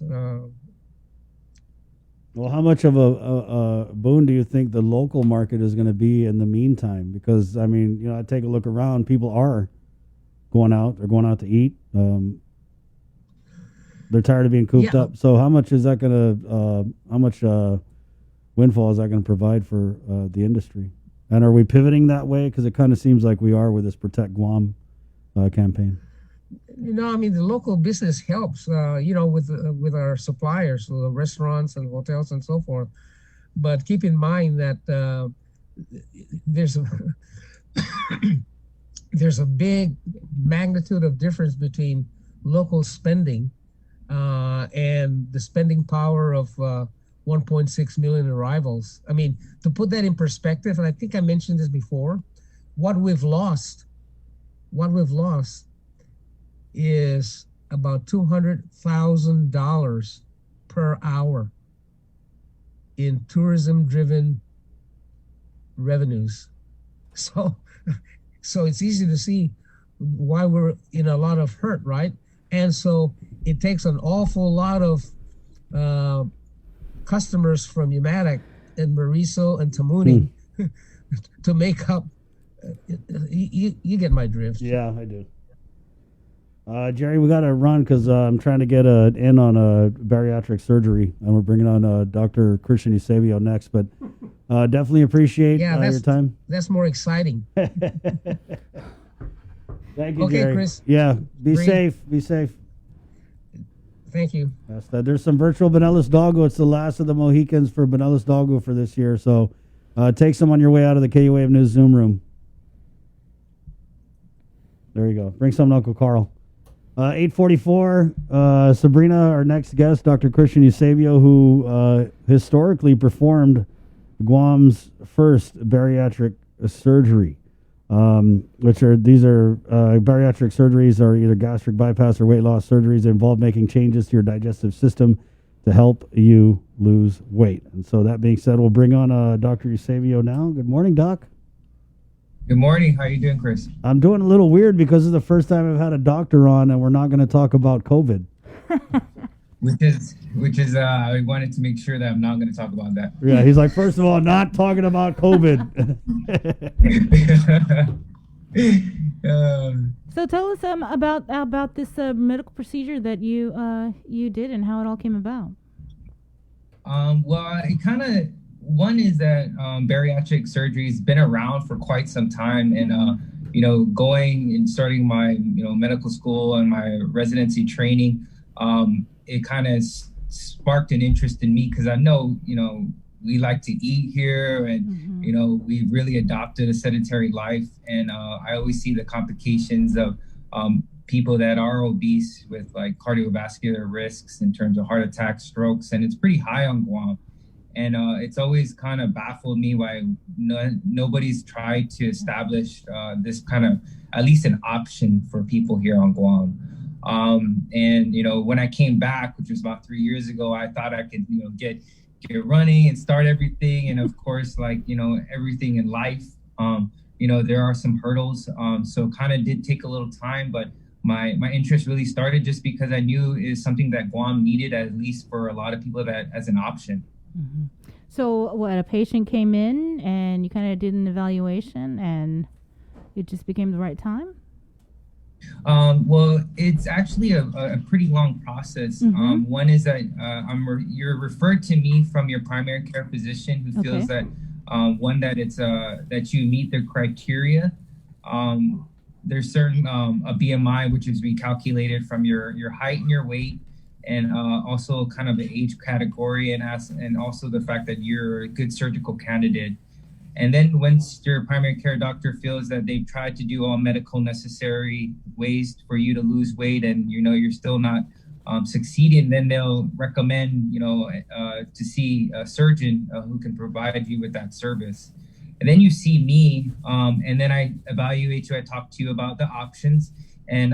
Well, how much of a boon do you think the local market is going to be in the meantime? Because, I mean, you know, I take a look around, people are going out, they're going out to eat. They're tired of being cooped up. So how much is that going to, how much windfall is that going to provide for the industry? And are we pivoting that way? Because it kind of seems like we are with this Protect Guam campaign. You know, I mean, the local business helps, you know, with our suppliers, the restaurants and hotels and so forth. But keep in mind that there's a big magnitude of difference between local spending and the spending power of 1.6 million arrivals. I mean, to put that in perspective, and I think I mentioned this before, what we've lost is about $200,000 per hour in tourism-driven revenues. So it's easy to see why we're in a lot of hurt, right? And so it takes an awful lot of customers from Umatic and Mariso and Tamuni to make up. You get my drift. Yeah, I do. Jerry, we got to run because I'm trying to get in on a bariatric surgery, and we're bringing on Dr. Christian Eusebio next. But definitely appreciate your time. That's more exciting. Thank you, okay, Jerry. Chris. Yeah, be safe. Be safe. Thank you. There's some virtual Benelis Doggo. It's the last of the Mohicans for Benelis Doggo for this year. So take some on your way out of the KUAF News Zoom room. There you go. Bring some to Uncle Carl. 8:44. Sabrina, our next guest, Dr. Christian Eusebio, who historically performed Guam's first bariatric surgery, these are bariatric surgeries are either gastric bypass or weight loss surgeries that involve making changes to your digestive system to help you lose weight. And so that being said, we'll bring on Dr. Eusebio now. Good morning, Doc. Good morning. How are you doing, Chris? I'm doing a little weird because it's the first time I've had a doctor on, and we're not going to talk about COVID. Which is I wanted to make sure that I'm not going to talk about that. Yeah, he's like, first of all, not talking about COVID. So tell us about this medical procedure that you did and how it all came about. Well, it kind of, one is that bariatric surgery has been around for quite some time, and going and starting my medical school and my residency training, it kind of sparked an interest in me because I know we like to eat here, and we've really adopted a sedentary life, and I always see the complications of people that are obese with like cardiovascular risks in terms of heart attacks, strokes, and it's pretty high on Guam. And it's always kind of baffled me why nobody's tried to establish this kind of, at least an option for people here on Guam. And when I came back, which was about 3 years ago, I thought I could get running and start everything. And of course, like everything in life, there are some hurdles. So kind of did take a little time, but my interest really started just because I knew is something that Guam needed, at least for a lot of people, that as an option. Mm-hmm. So what, a patient came in and you kind of did an evaluation and it just became the right time? Well, it's actually a pretty long process. Mm-hmm. One is that you're referred to me from your primary care physician who feels that that it's that you meet the criteria. There's certain a BMI, which is recalculated from your height and your weight, and also kind of the age category, and also the fact that you're a good surgical candidate. And then once your primary care doctor feels that they've tried to do all medical necessary ways for you to lose weight, and you're still not succeeding, then they'll recommend to see a surgeon who can provide you with that service. And then you see me, and then I evaluate you. I talk to you about the options, and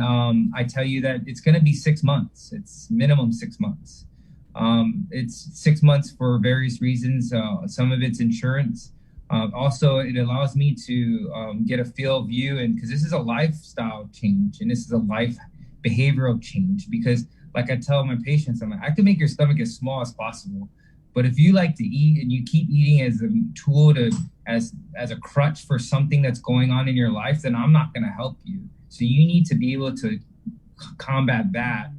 I tell you that it's going to be 6 months. It's minimum 6 months. It's 6 months for various reasons. Some of it's insurance. Also, it allows me to get a feel of you, and because this is a lifestyle change and this is a life behavioral change. Because, like I tell my patients, I'm like, I can make your stomach as small as possible, but if you like to eat and you keep eating as a tool as a crutch for something that's going on in your life, then I'm not going to help you. So you need to be able to combat that.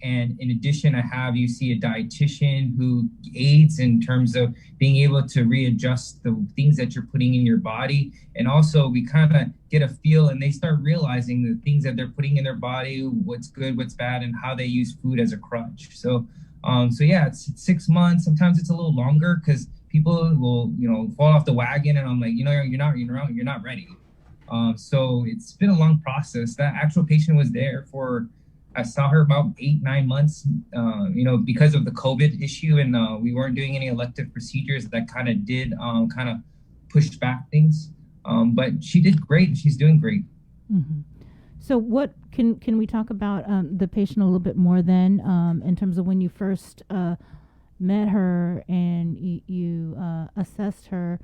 And in addition, I have you see a dietitian who aids in terms of being able to readjust the things that you're putting in your body. And also we kind of get a feel, and they start realizing the things that they're putting in their body, what's good, what's bad, and how they use food as a crutch. So yeah, it's 6 months. Sometimes it's a little longer because people will, fall off the wagon, and I'm like, you're not ready. So it's been a long process. That actual patient was there I saw her about 8-9 months, because of the COVID issue, and we weren't doing any elective procedures that kind of did kind of push back things. But she did great. She's doing great. Mm-hmm. So what can we talk about the patient a little bit more then, in terms of when you first met her and you assessed her?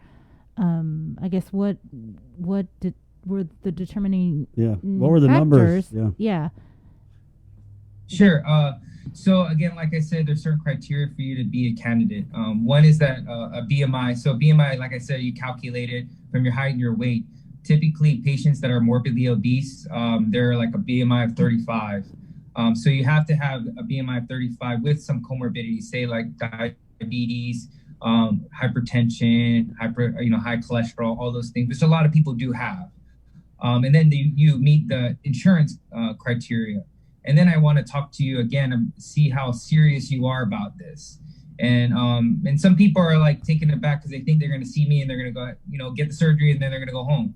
I guess what were the determining what were the factors? numbers? Yeah. Sure. So again, like I said, there's certain criteria for you to be a candidate. One is that a BMI. So BMI, like I said, you calculate it from your height and your weight. Typically, patients that are morbidly obese, they're like a BMI of 35. So you have to have a BMI of 35 with some comorbidities, say like diabetes, hypertension, high cholesterol, all those things, which a lot of people do have. And then you meet the insurance criteria. And then I want to talk to you again and see how serious you are about this. And some people are like taken aback because they think they're going to see me and they're going to go, get the surgery and then they're going to go home,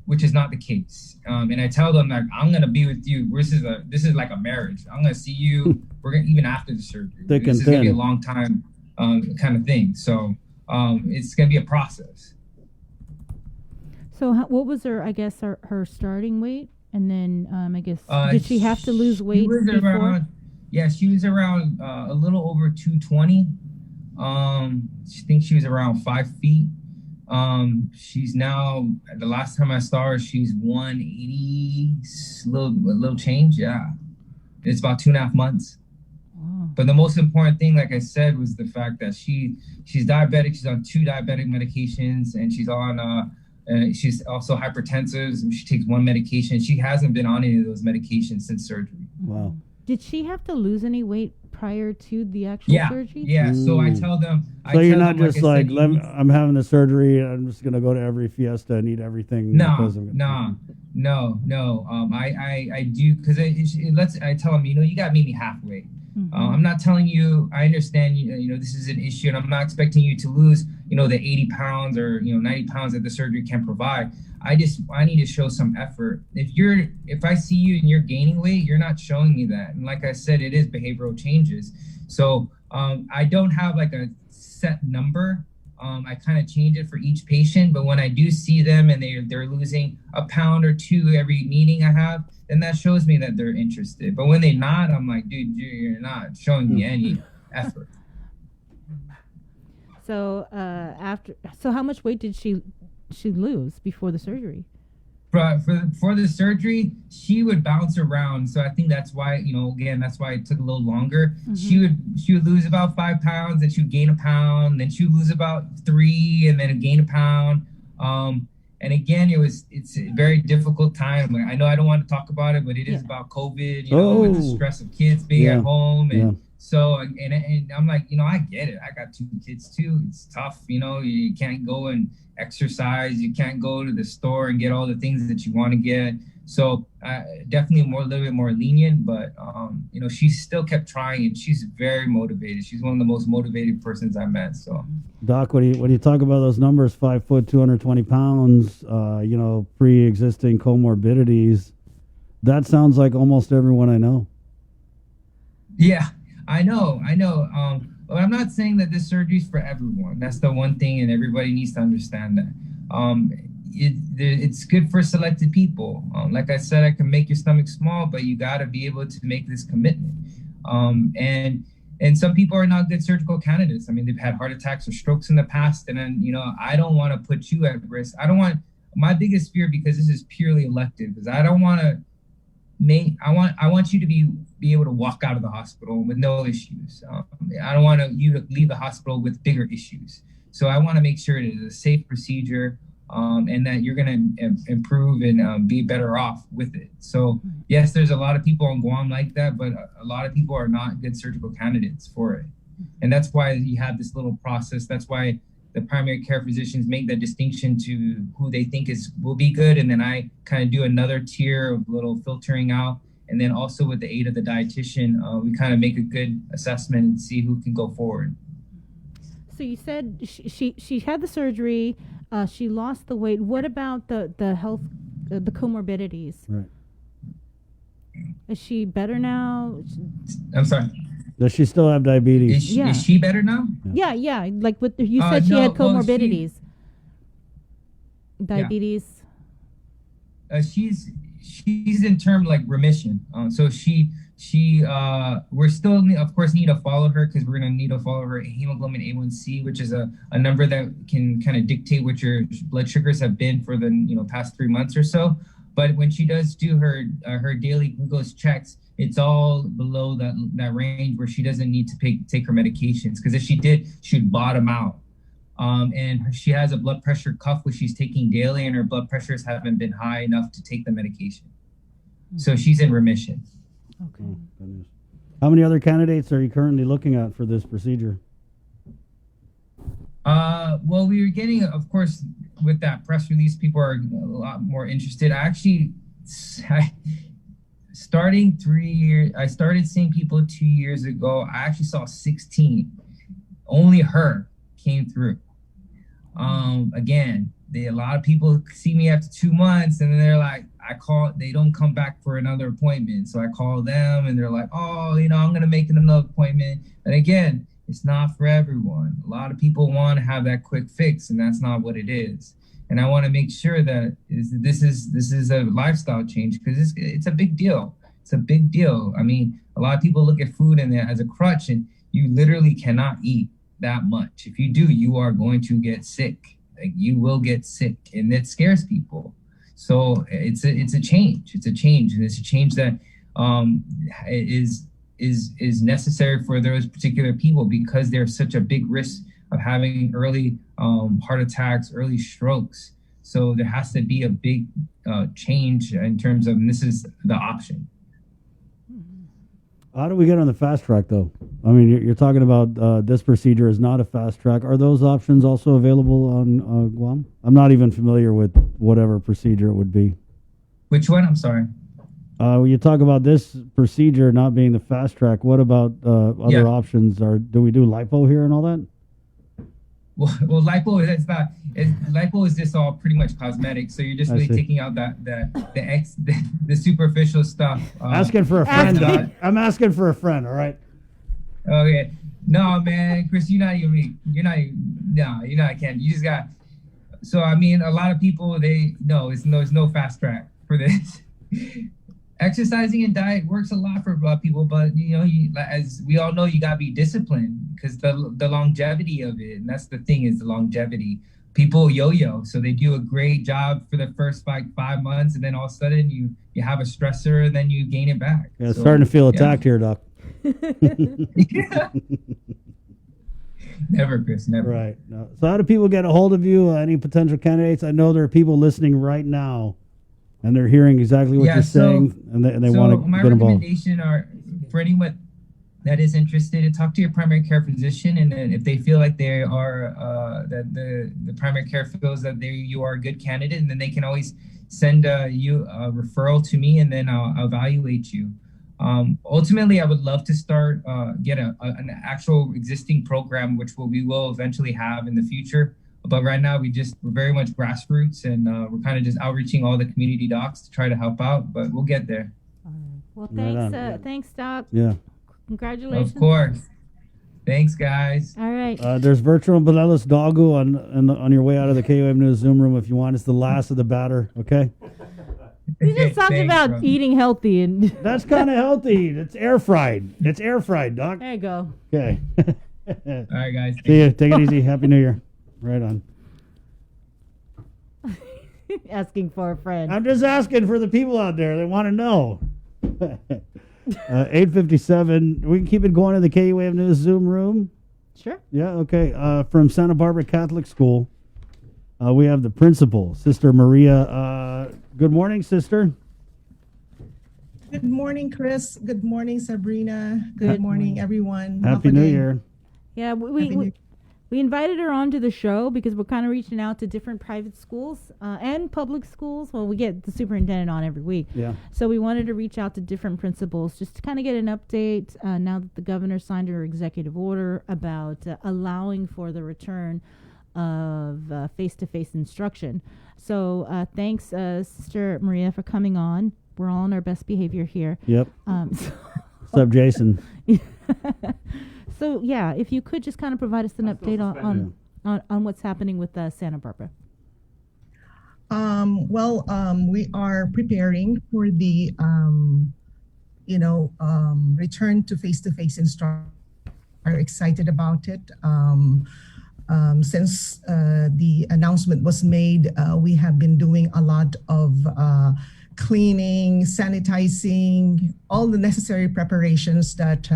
which is not the case. And I tell them that I'm going to be with you. This is like a marriage. I'm going to see you. We're going even after the surgery. Thick this and is going to be a thin. long time kind of thing. So it's going to be a process. So what was her starting weight? And then I guess, did she have to lose weight before? She was around a little over 220. I think she was around 5 feet. She's now, the last time I saw her, she's 180, a little change. Yeah. It's about 2.5 months. But the most important thing, like I said, was the fact that she's diabetic. She's on 2 diabetic medications, and she's also hypertensive. She takes 1 medication. She hasn't been on any of those medications since surgery. Wow. Did she have to lose any weight prior to the actual surgery? Yeah. So I tell them. So you're not just like, I'm having the surgery, I'm just going to go to every fiesta and eat everything. No. I do, because I tell them, you got to meet me halfway. I'm not telling you, I understand, this is an issue, and I'm not expecting you to lose, the 80 pounds or, 90 pounds that the surgery can provide. I need to show some effort. If I see you and you're gaining weight, you're not showing me that. And like I said, it is behavioral changes. So I don't have like a set number. I kind of change it for each patient, but when I do see them and they're losing a pound or 2 every meeting I have, then that shows me that they're interested. But when they're not, I'm like, dude, you're not showing me any effort. So how much weight did she lose before the surgery? For the surgery, she would bounce around. So I think that's why, that's why it took a little longer. She would lose about 5 pounds, then she would gain a pound, then she would lose about 3, and then gain a pound. And again, it's a very difficult time. I know I don't want to talk about it, but it is about COVID, and the stress of kids being at home. And so, and I'm like, I get it. I got 2 kids too. It's tough. You can't go and exercise. You can't go to the store and get all the things that you want to get. So definitely a little bit more lenient, but she still kept trying, and she's very motivated. She's one of the most motivated persons I met. So, Doc, when you talk about those numbers, 5 foot, 220 pounds, pre-existing comorbidities, that sounds like almost everyone I know. Yeah, I know. But I'm not saying that this surgery is for everyone. That's the one thing, and everybody needs to understand that. It's good for selected people. Like I said, I can make your stomach small, but you got to be able to make this commitment. And some people are not good surgical candidates. I mean, they've had heart attacks or strokes in the past, and then I don't want to put you at risk. My biggest fear, because this is purely elective, is I don't want to I want you to be able to walk out of the hospital with no issues. I don't want you to leave the hospital with bigger issues. So I want to make sure it is a safe procedure, and that you're going to improve and be better off with it. So yes, there's a lot of people on Guam like that, but a lot of people are not good surgical candidates for it. And that's why you have this little process. That's why the primary care physicians make that distinction to who they think will be good. And then I kind of do another tier of little filtering out. And then also with the aid of the dietitian, we kind of make a good assessment and see who can go forward. So you said she had the surgery, she lost the weight. What about the health, the comorbidities? Right. Is she better now? I'm sorry. Does she still have diabetes? Is she better now? Yeah. Like you said, she had comorbidities. Diabetes. She's in term like remission. So we're still of course need to follow her, because we're gonna need to follow her hemoglobin A1C, which is a number that can kind of dictate what your blood sugars have been for the past 3 months or so. But when she does do her daily glucose checks, it's all below that range where she doesn't need to take her medications, because if she did, she would bottom out. And she has a blood pressure cuff, which she's taking daily, and her blood pressures haven't been high enough to take the medication. So she's in remission. Okay. Oh, how many other candidates are you currently looking at for this procedure? Well, we were getting, of course, with that press release, people are a lot more interested. I started seeing people 2 years ago. I actually saw 16. Only her came through. Again, a lot of people see me after 2 months, and then they're like, they don't come back for another appointment. So I call them, and they're like, oh, I'm going to make another appointment. And again, it's not for everyone. A lot of people want to have that quick fix, and that's not what it is. And I want to make sure that this is a lifestyle change, because it's a big deal. It's a big deal. I mean, a lot of people look at food as a crutch, and you literally cannot eat that much. If you do, you are going to get sick. Like, you will get sick, and it scares people. So it's a change. It's a change, and it's a change that is necessary for those particular people, because there's such a big risk of having early heart attacks, early strokes. So there has to be a big change in terms of, and this is the option. How do we get on the fast track, though? I mean, you're talking about this procedure is not a fast track. Are those options also available on Guam? I'm not even familiar with whatever procedure it would be. Which one? I'm sorry. When you talk about this procedure not being the fast track, what about other options? Do we do lipo here and all that? Well, lipo, that's not. Lipo is just all pretty much cosmetic. So you're just really taking out the superficial stuff. Asking for a friend, Doc. I'm asking for a friend. All right. Okay. No, man, Chris, you're not. I can't. You just got. So I mean, a lot of people there's no fast track for this. Exercising and diet works a lot for people, but as we all know, you gotta be disciplined, because the longevity of it, and that's the thing, is the longevity. People yo-yo, so they do a great job for the first 5 months, and then all of a sudden you have a stressor, and then you gain it back. Yeah, starting to feel attacked here, Doc. Never, Chris, never. Right. No. So how do people get a hold of you? Any potential candidates? I know there are people listening right now, and they're hearing exactly what you're saying, and they want to my get involved. recommendation are for anyone that is interested to talk to your primary care physician, and then if they feel like they are that the primary care feels that you are a good candidate, and then they can always send you a referral to me, and then I'll evaluate you. Ultimately, I would love to start get an actual existing program, which we will eventually have in the future. But right now, we're very much grassroots, and we're kind of just outreaching all the community docs to try to help out. But we'll get there. Well, thanks, Doc. Yeah. Congratulations. Of course. Thanks, guys. All right. There's Virtual Belelis Doggo on your way out of the KUAM News Zoom room if you want. It's the last of the batter, okay? We just talked about eating healthy, and that's kind of healthy. It's air fried. It's air fried, Doc. There you go. Okay. All right, guys. See you. Take it easy. Happy New Year. Right on. Asking for a friend. I'm just asking for the people out there that want to know. 8:57. We can keep it going in the KUAM News Zoom room. Sure. Yeah. Okay. From Santa Barbara Catholic School, we have the principal, Sister Maria. Good morning, Sister. Good morning, Chris. Good morning, Sabrina. Good morning, everyone. Happy New Year. Yeah, we invited her onto the show because we're kind of reaching out to different private schools and public schools. Well, we get the superintendent on every week. Yeah. So we wanted to reach out to different principals just to kind of get an update now that the governor signed her executive order about allowing for the return of face-to-face instruction. So thanks, Sister Maria, for coming on. We're all on our best behavior here. Yep. What's up, Jason? So yeah, if you could just kind of provide us an update on what's happening with Santa Barbara. We are preparing for the return to face-to-face instruction. Are excited about it. Since the announcement was made, we have been doing a lot of cleaning, sanitizing, all the necessary preparations that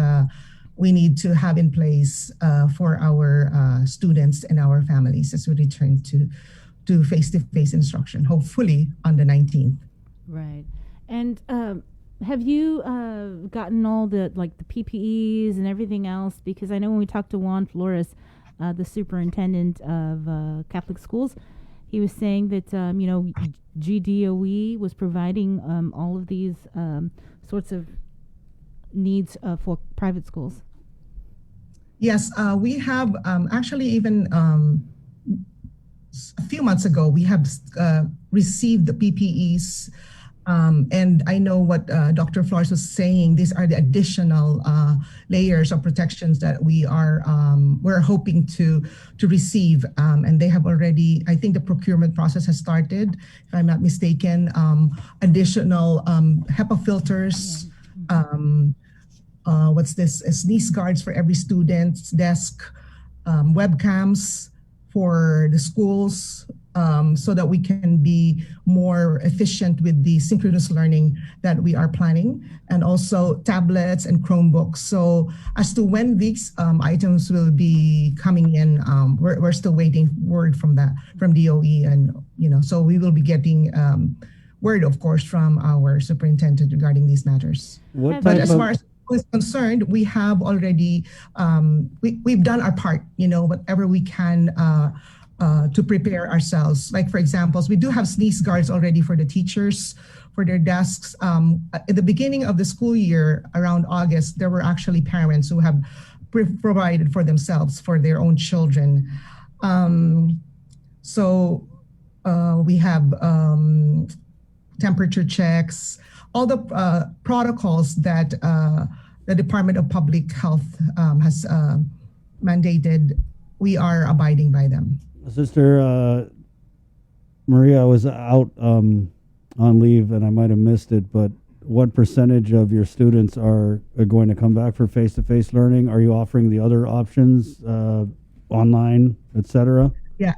we need to have in place for our students and our families as we return to face-to-face instruction, hopefully on the 19th. Right. And have you gotten all the PPEs and everything else? Because I know when we talked to Juan Flores, the superintendent of Catholic schools, he was saying that, GDOE was providing all of these sorts of needs for private schools. Yes, we have actually even a few months ago, we have received the PPEs. And I know what Dr. Flores was saying. These are the additional layers of protections that we're hoping to receive. And they have already, I think the procurement process has started, if I'm not mistaken. Additional HEPA filters, sneeze guards for every student's desk, webcams for the schools, so that we can be more efficient with the synchronous learning that we are planning, and also tablets and Chromebooks. So as to when these items will be coming in, we're still waiting word from DOE, and so we will be getting word, of course, from our superintendent regarding these matters. But as far as is concerned, we have already we've done our part, whatever we can to prepare ourselves. Like, for example, we do have sneeze guards already for the teachers, for their desks. At the beginning of the school year, around August, there were actually parents who have provided for themselves, for their own children. So we have temperature checks, all the protocols that the Department of Public Health has mandated. We are abiding by them. Sister Maria, I was out on leave and I might have missed it, but what percentage of your students are going to come back for face-to-face learning? Are you offering the other options, online, etc.? Yeah,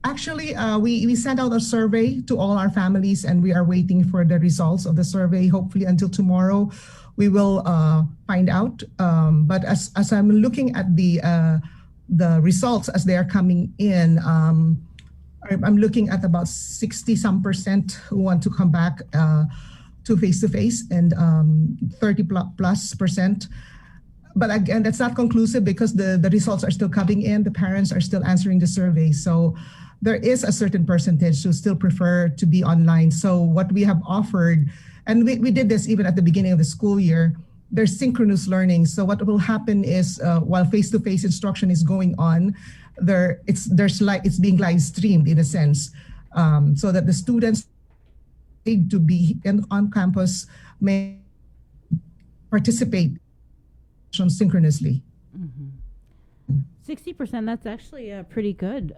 actually, we sent out a survey to all our families, and we are waiting for the results of the survey. Hopefully until tomorrow, we will find out. But as I'm looking at the results as they are coming in, I'm looking at about 60% who want to come back to face-to-face, and 30+%. But again, that's not conclusive because the results are still coming in. The parents are still answering the survey. So there is a certain percentage who still prefer to be online. So what we have offered, and we did this even at the beginning of the school year, there's synchronous learning. So what will happen is while face-to-face instruction is going on, it's being live streamed in a sense, so that the students need to be on campus may participate synchronously. 60%, that's actually a pretty good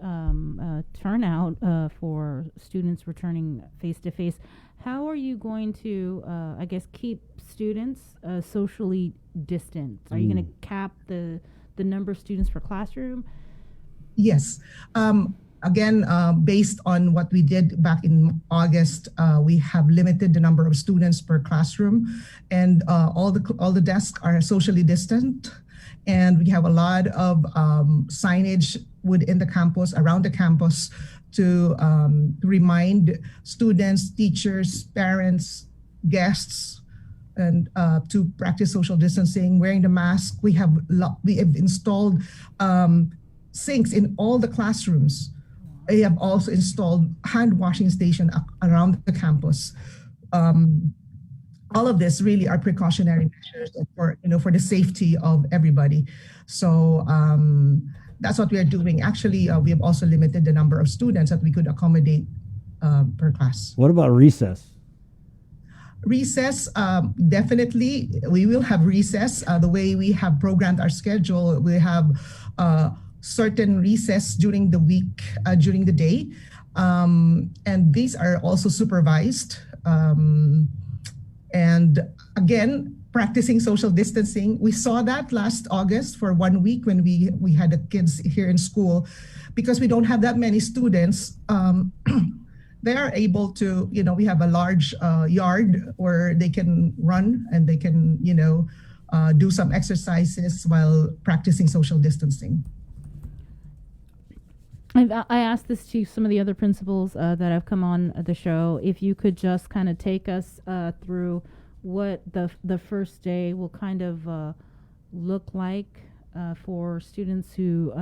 turnout for students returning face-to-face. How are you going to, I guess, keep students socially distant? Are you going to cap the number of students per classroom? Yes. Again, based on what we did back in August, we have limited the number of students per classroom, and all the desks are socially distant. And we have a lot of signage within the campus, around the campus, to remind students, teachers, parents, guests, and to practice social distancing, wearing the mask. We have installed sinks in all the classrooms. We have also installed hand washing station around the campus. All of this really are precautionary measures for the safety of everybody. So that's what we are doing. Actually, we have also limited the number of students that we could accommodate per class. What about recess? Recess, definitely, we will have recess. The way we have programmed our schedule, we have certain recess during the week, during the day. And these are also supervised. And again, practicing social distancing. We saw that last August for 1 week when we had the kids here in school, because we don't have that many students. They are able to, we have a large yard where they can run and they can, do some exercises while practicing social distancing. I asked this to some of the other principals that have come on the show. If you could just kind of take us through what the first day will kind of look like for students who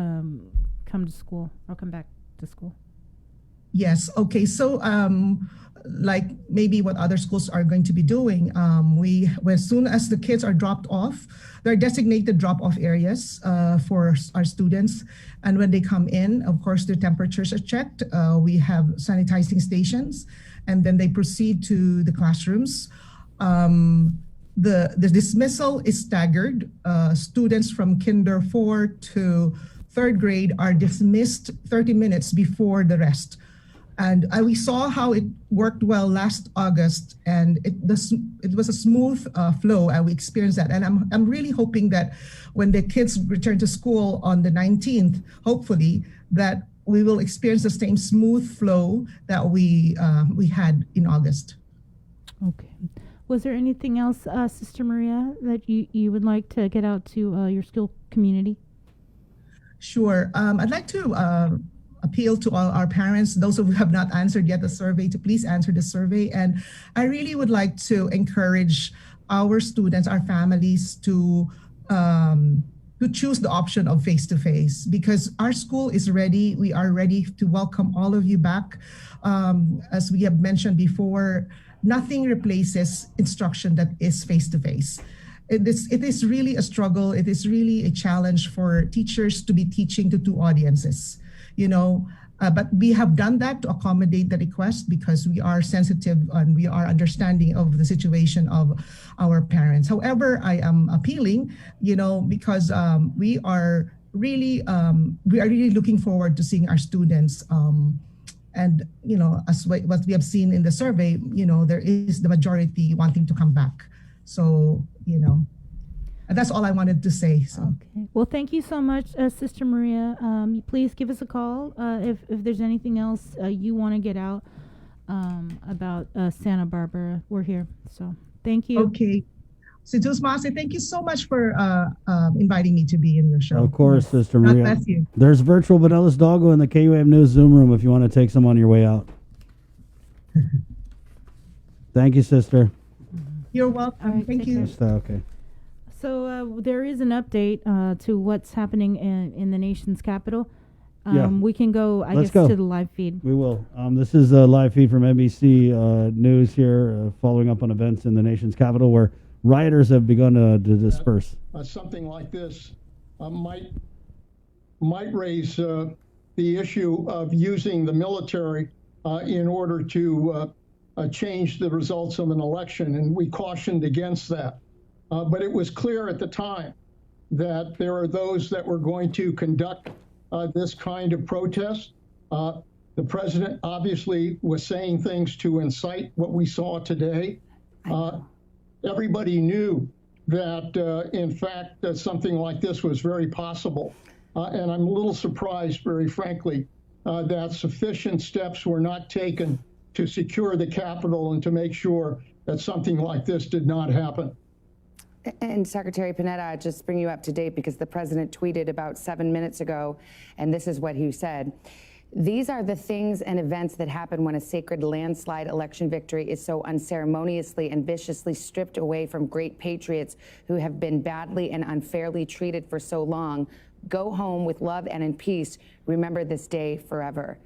come to school or come back to school. Yes. Okay. So, like maybe what other schools are going to be doing, as soon as the kids are dropped off, there are designated drop-off areas for our students. And when they come in, of course, their temperatures are checked. We have sanitizing stations, and then they proceed to the classrooms. The dismissal is staggered. Students from Kinder 4 to 3rd grade are dismissed 30 minutes before the rest. And we saw how it worked well last August, and it was a smooth flow, and we experienced that. And I'm really hoping that when the kids return to school on the 19th, hopefully, that we will experience the same smooth flow that we had in August. Okay. Was there anything else, Sister Maria, that you would like to get out to your school community? Sure. I'd like to appeal to all our parents, those who have not answered yet the survey, to please answer the survey. And I really would like to encourage our students, our families to choose the option of face-to-face, because our school is ready. We are ready to welcome all of you back. As we have mentioned before, nothing replaces instruction that is face-to-face. It is really a struggle. It is really a challenge for teachers to be teaching to two audiences, but we have done that to accommodate the request because we are sensitive and we are understanding of the situation of our parents. However, I am appealing, because we are really looking forward to seeing our students. And, as what we have seen in the survey, there is the majority wanting to come back. So, and that's all I wanted to say. So. Okay. Well, thank you so much, Sister Maria. Please give us a call if there's anything else you want to get out about Santa Barbara. We're here. So thank you. Okay. So, Masi, thank you so much for inviting me to be in your show. Of course, Sister Maria. God bless you. There's virtual Vanellis Doggo in the KUAM News Zoom room if you want to take some on your way out. Thank you, Sister. You're welcome. Right, thank you. Okay. So there is an update to what's happening in the nation's capital. Yeah. We can go, Let's go. to the live feed. We will. This is a live feed from NBC News here, following up on events in the nation's capital where rioters have begun to disperse. Something like this might raise the issue of using the military in order to change the results of an election, and we cautioned against that. But it was clear at the time that there are those that were going to conduct this kind of protest. The president obviously was saying things to incite what we saw today. Everybody knew that, in fact, that something like this was very possible. And I'm a little surprised, very frankly, that sufficient steps were not taken to secure the Capitol and to make sure that something like this did not happen. And Secretary Panetta, just bring you up to date because the president tweeted about 7 minutes ago, and this is what he said. These are the things and events that happen when a sacred landslide election victory is so unceremoniously and viciously stripped away from great patriots who have been badly and unfairly treated for so long. Go home with love and in peace. Remember this day forever.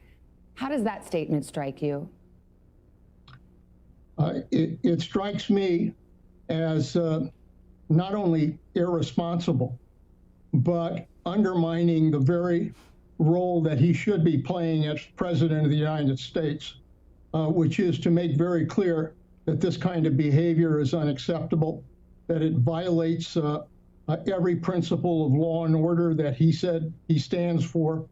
How does that statement strike you? It strikes me as not only irresponsible, but undermining the very role that he should be playing as President of the United States, which is to make very clear that this kind of behavior is unacceptable, that it violates every principle of law and order that he said he stands for,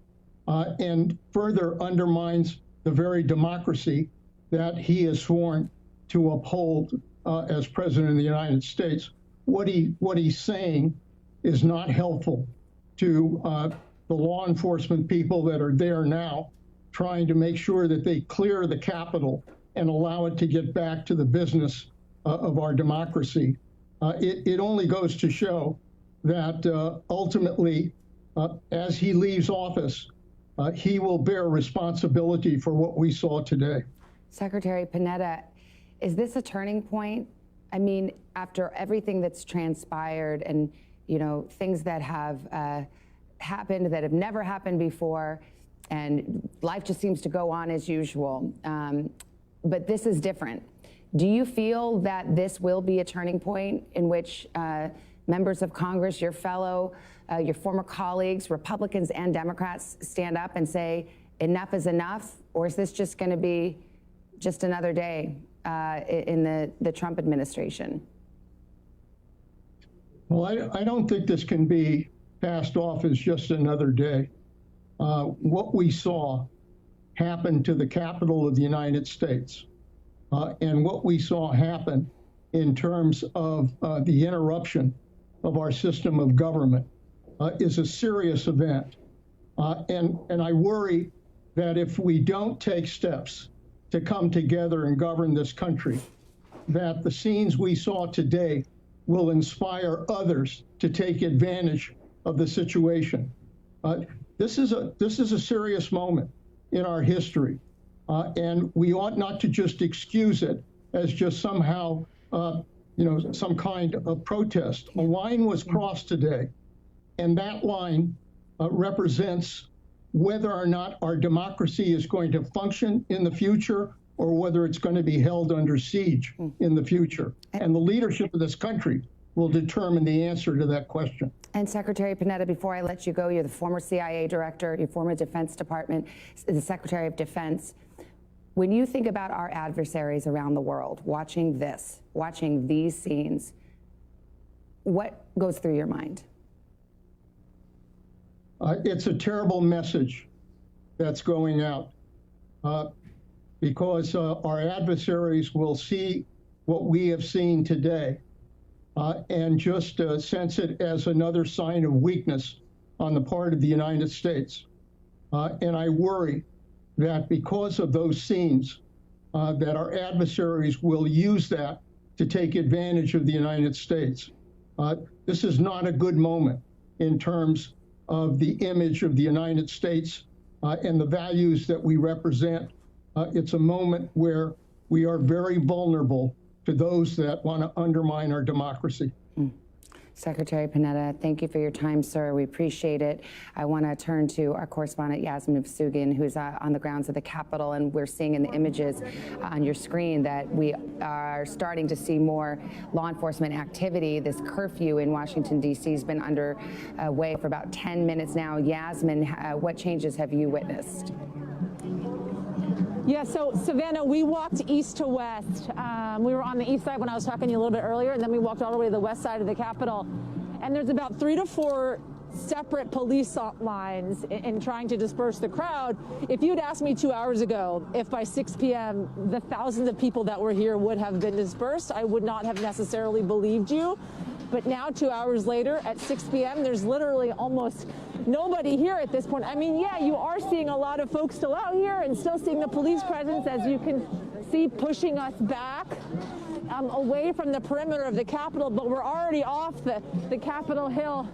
and further undermines the very democracy that he has sworn to uphold as President of the United States. What he's saying is not helpful to the law enforcement people that are there now, trying to make sure that they clear the Capitol and allow it to get back to the business of our democracy. It only goes to show that ultimately, as he leaves office, he will bear responsibility for what we saw today. Secretary Panetta, is this a turning point? I mean, after everything that's transpired and, things that have happened that have never happened before, and life just seems to go on as usual. But this is different. Do you feel that this will be a turning point in which members of Congress, your former colleagues, Republicans and Democrats, stand up and say, enough is enough? Or is this just going to be just another day in the Trump administration? Well, I don't think this can be passed off as just another day. What we saw happen to the Capitol of the United States and what we saw happen in terms of the interruption of our system of government is a serious event. And I worry that if we don't take steps to come together and govern this country, that the scenes we saw today will inspire others to take advantage of the situation. This is a serious moment in our history, and we ought not to just excuse it as just somehow, some kind of protest. A line was crossed today, and that line represents whether or not our democracy is going to function in the future or whether it's going to be held under siege in the future. And the leadership of this country will determine the answer to that question. And Secretary Panetta, before I let you go, you're the former CIA director, your former Defense Department, the Secretary of Defense. When you think about our adversaries around the world, watching this, watching these scenes, what goes through your mind? It's a terrible message that's going out because our adversaries will see what we have seen today and just sense it as another sign of weakness on the part of the United States. And I worry that because of those scenes, that our adversaries will use that to take advantage of the United States. This is not a good moment in terms of the image of the United States and the values that we represent. It's a moment where we are very vulnerable to those that want to undermine our democracy. Secretary Panetta, thank you for your time, sir. We appreciate it. I want to turn to our correspondent, Yasmin Vossoughian, who's on the grounds of the Capitol, and we're seeing in the images on your screen that we are starting to see more law enforcement activity. This curfew in Washington, D.C. has been underway for about 10 minutes now. Yasmin, what changes have you witnessed? Yeah, so Savannah, we walked east to west. We were on the east side when I was talking to you a little bit earlier, and then we walked all the way to the west side of the Capitol. And there's about 3 to 4 separate police lines in trying to disperse the crowd. If you'd asked me 2 hours ago if by 6 p.m. the thousands of people that were here would have been dispersed, I would not have necessarily believed you. But now, 2 hours later, at 6 p.m., there's literally almost nobody here at this point. I mean, yeah, you are seeing a lot of folks still out here and still seeing the police presence, as you can see, pushing us back away from the perimeter of the Capitol. But we're already off the Capitol Hill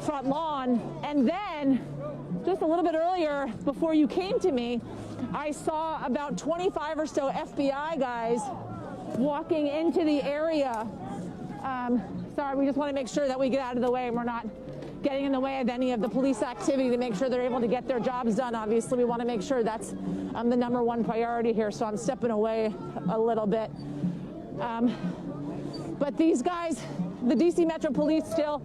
front lawn. And then, just a little bit earlier, before you came to me, I saw about 25 or so FBI guys walking into the area. Sorry, we just want to make sure that we get out of the way and we're not getting in the way of any of the police activity to make sure they're able to get their jobs done. Obviously, we want to make sure that's the #1 priority here, so I'm stepping away a little bit. But these guys, the DC Metro Police, still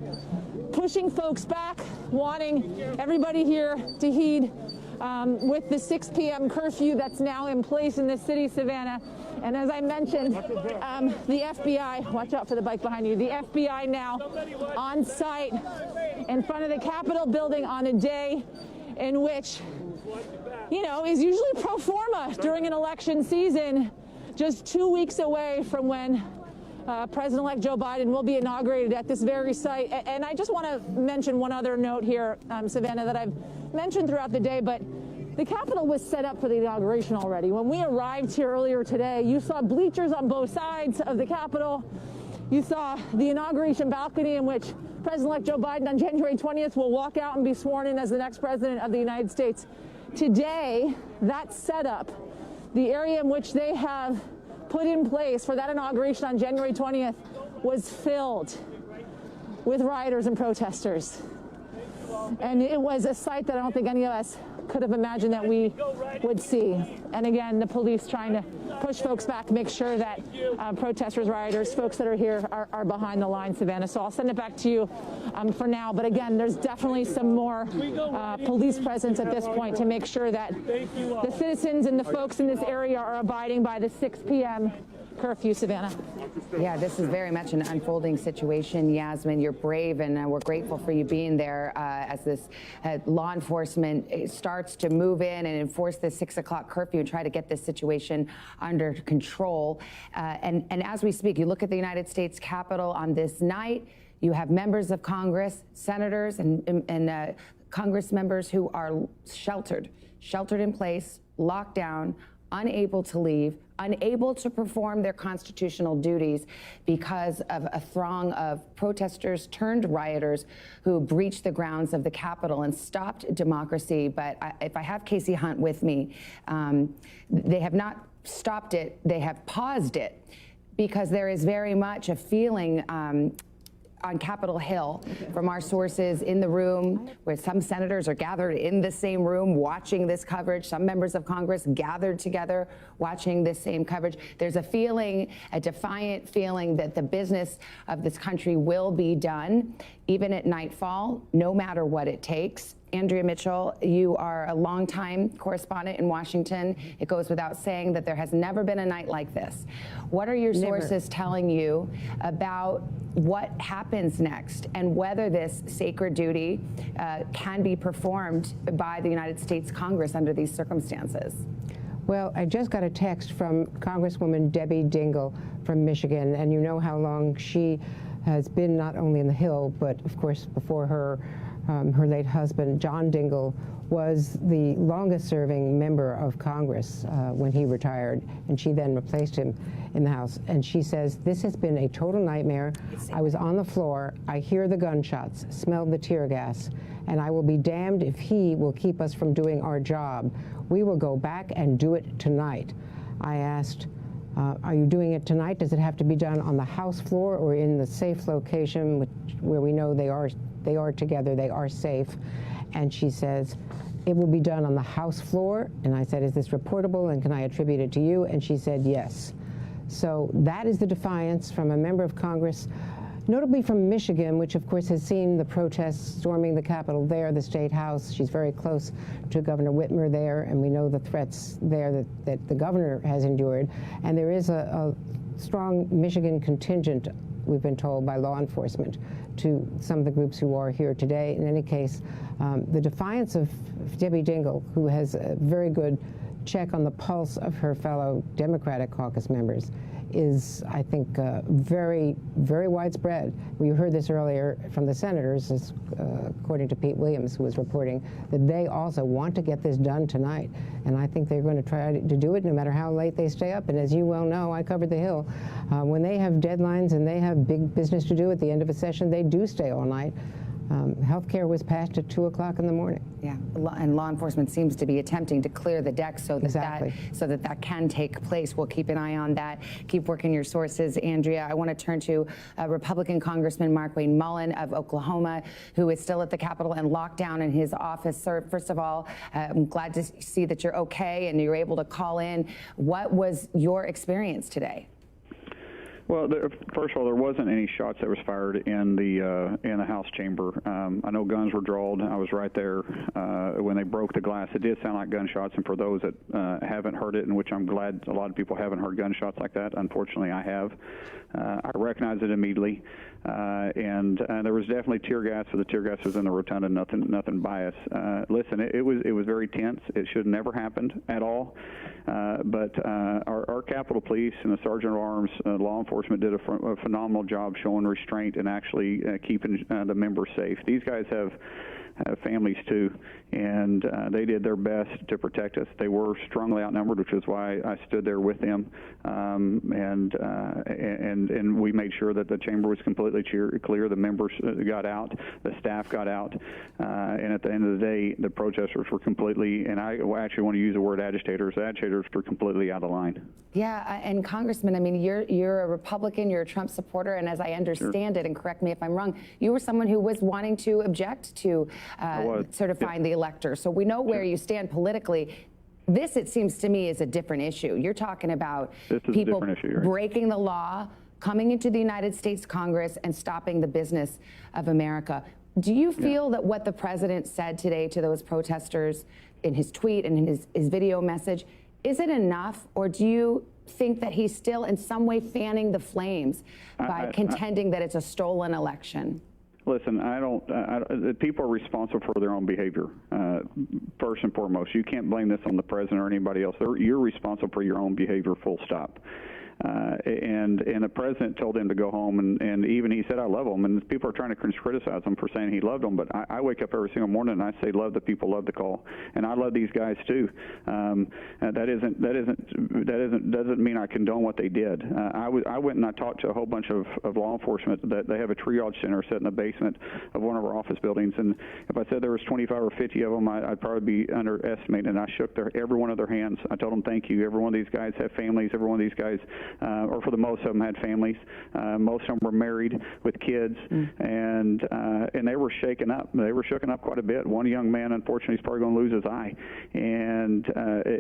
pushing folks back, wanting everybody here to heed with the 6 p.m. curfew that's now in place in the city, Savannah. And as I mentioned, the FBI, watch out for the bike behind you, the FBI now on site in front of the Capitol building on a day in which, is usually pro forma during an election season, just 2 weeks away from when President-elect Joe Biden will be inaugurated at this very site. And I just want to mention one other note here, Savannah, that I've mentioned throughout the day, but the Capitol was set up for the inauguration already. When we arrived here earlier today, you saw bleachers on both sides of the Capitol. You saw the inauguration balcony in which President-elect Joe Biden on January 20th will walk out and be sworn in as the next president of the United States. Today, that setup, the area in which they have put in place for that inauguration on January 20th, was filled with rioters and protesters. And it was a sight that I don't think any of us could have imagined that we would see. And again, the police trying to push folks back, make sure that protesters, rioters, folks that are here are behind the line, Savannah. So I'll send it back to you for now. But again, there's definitely some more police presence at this point to make sure that the citizens and the folks in this area are abiding by the 6 p.m. curfew, Savannah. Yeah, this is very much an unfolding situation. Yasmin, you're brave, and we're grateful for you being there as this law enforcement starts to move in and enforce this 6 o'clock curfew and try to get this situation under control. And as we speak, you look at the United States Capitol on this night, you have members of Congress, senators, and Congress members who are sheltered sheltered in place, locked down, unable to leave, unable to perform their constitutional duties because of a throng of protesters turned rioters who breached the grounds of the Capitol and stopped democracy. But if I have Casey Hunt with me, they have not stopped it, they have paused it, because there is very much a feeling on Capitol Hill from our sources in the room, where some senators are gathered in the same room watching this coverage, some members of Congress gathered together watching this same coverage. There's a feeling, a defiant feeling, that the business of this country will be done, even at nightfall, no matter what it takes. Andrea Mitchell, you are a longtime correspondent in Washington. It goes without saying that there has never been a night like this. What are your sources telling you about what happens next and whether this sacred duty can be performed by the United States Congress under these circumstances? Well, I just got a text from Congresswoman Debbie Dingell from Michigan, and you know how long she has been not only in the Hill, but of course before her, her late husband, John Dingell, was the longest-serving member of Congress when he retired, and she then replaced him in the House. And she says, this has been a total nightmare. I was on the floor. I hear the gunshots, smelled the tear gas, and I will be damned if he will keep us from doing our job. We will go back and do it tonight. I asked, are you doing it tonight? Does it have to be done on the House floor or in the safe location where we know they are together, they are safe? And she says, it will be done on the House floor. And I said, is this reportable, and can I attribute it to you? And she said, yes. So that is the defiance from a member of Congress, notably from Michigan, which of course has seen the protests storming the Capitol there, the State House. She's very close to Governor Whitmer there, and we know the threats there that the governor has endured. And there is a strong Michigan contingent, we've been told, by law enforcement to some of the groups who are here today. In any case, the defiance of Debbie Dingell, who has a very good check on the pulse of her fellow Democratic caucus members, is, I think, very, very widespread. We heard this earlier from the senators, according to Pete Williams, who was reporting that they also want to get this done tonight. And I think they're going to try to do it no matter how late they stay up. And as you well know, I covered the Hill. When they have deadlines and they have big business to do at the end of a session, they do stay all night. Healthcare was passed at 2 o'clock in the morning. Yeah, and law enforcement seems to be attempting to clear the deck so that that can take place. We'll keep an eye on that. Keep working your sources, Andrea. I want to turn to Republican Congressman Markwayne Mullin of Oklahoma, who is still at the Capitol and locked down in his office. Sir, first of all, I'm glad to see that you're okay and you're able to call in. What was your experience today? Well, first of all, there wasn't any shots that was fired in the House chamber. I know guns were drawn. I was right there when they broke the glass. It did sound like gunshots, and for those that haven't heard it, and which I'm glad a lot of people haven't heard gunshots like that, unfortunately I have, I recognized it immediately. And there was definitely tear gas, but the tear gas was in the rotunda, nothing biased. Listen, it was very tense. It should have never happened at all. But our Capitol Police and the Sergeant at Arms, law enforcement did a phenomenal job showing restraint and actually keeping the members safe. These guys have families too, and they did their best to protect us. They were strongly outnumbered, which is why I stood there with them, and we made sure that the chamber was completely clear. The members got out, the staff got out, and at the end of the day, the protesters were completely, and I actually want to use the word agitators. The agitators were completely out of line. Yeah, and Congressman, I mean, you're a Republican, you're a Trump supporter, and as I understand it, and correct me if I'm wrong, you were someone who was wanting to object to certifying the elector. So we know where you stand politically. This, it seems to me, is a different issue. You're talking about people breaking the law, coming into the United States Congress, and stopping the business of America. Do you feel that what the president said today to those protesters in his tweet and in his video message, is it enough, or do you think that he's still in some way fanning the flames by contending that it's a stolen election? Listen, people are responsible for their own behavior, first and foremost. You can't blame this on the president or anybody else. You're responsible for your own behavior, full stop. and the president told him to go home, and even he said, I love him, and people are trying to criticize him for saying he loved them, but I wake up every single morning and I say, love the people, love the call, and I love these guys too. That doesn't mean I condone what they did. I went and I talked to a whole bunch of law enforcement that they have a triage center set in the basement of one of our office buildings, and if I said there was 25 or 50 of them, I'd probably be underestimating. And I shook every one of their hands. I told them thank you. Every one of these guys have families. Every one of these guys, or for the most of them, had families. Most of them were married with kids, and they were shaken up. They were shooken up quite a bit. One young man, unfortunately, is probably going to lose his eye, and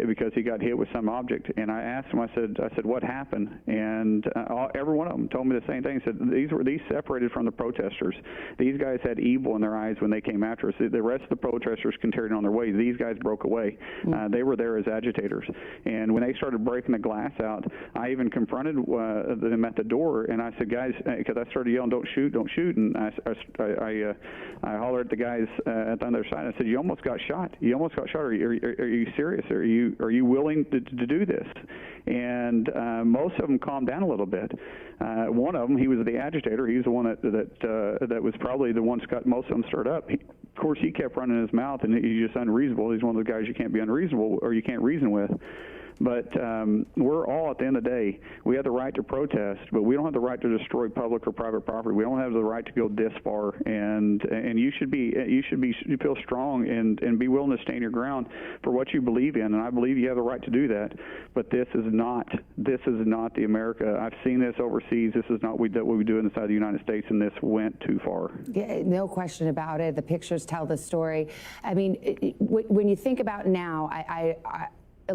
because he got hit with some object. And I asked him. I said, what happened? And every one of them told me the same thing. He said these separated from the protesters. These guys had evil in their eyes when they came after us. The rest of the protesters continued on their way. These guys broke away. They were there as agitators. And when they started breaking the glass out, I even confronted them at the door, and I said, guys, because I started yelling, don't shoot, don't shoot. And I hollered at the guys at the other side. I said, you almost got shot. You almost got shot. Are you serious? Are you willing to do this? And most of them calmed down a little bit. One of them, he was the agitator. He was the one that was probably the one that got most of them stirred up. Of course, he kept running his mouth, and he's just unreasonable. He's one of the guys you can't be unreasonable or you can't reason with. But we're all, at the end of the day, we have the right to protest, but we don't have the right to destroy public or private property. We don't have the right to go this far, and you should feel strong and be willing to stand your ground for what you believe in, and I believe you have the right to do that. But this is not the America. I've seen this overseas. This is not what we do inside the United States, and this went too far. Yeah, no question about it. The pictures tell the story. I mean, when you think about now,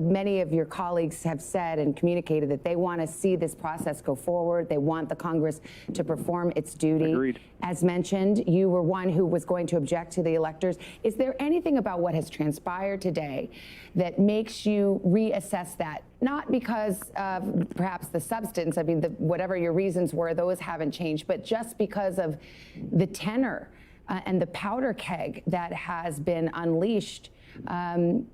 many of your colleagues have said and communicated that they want to see this process go forward. They want the Congress to perform its duty. Agreed. As mentioned, you were one who was going to object to the electors. Is there anything about what has transpired today that makes you reassess that? Not because of perhaps the substance, I mean, whatever your reasons were, those haven't changed, but just because of the tenor and the powder keg that has been unleashed. And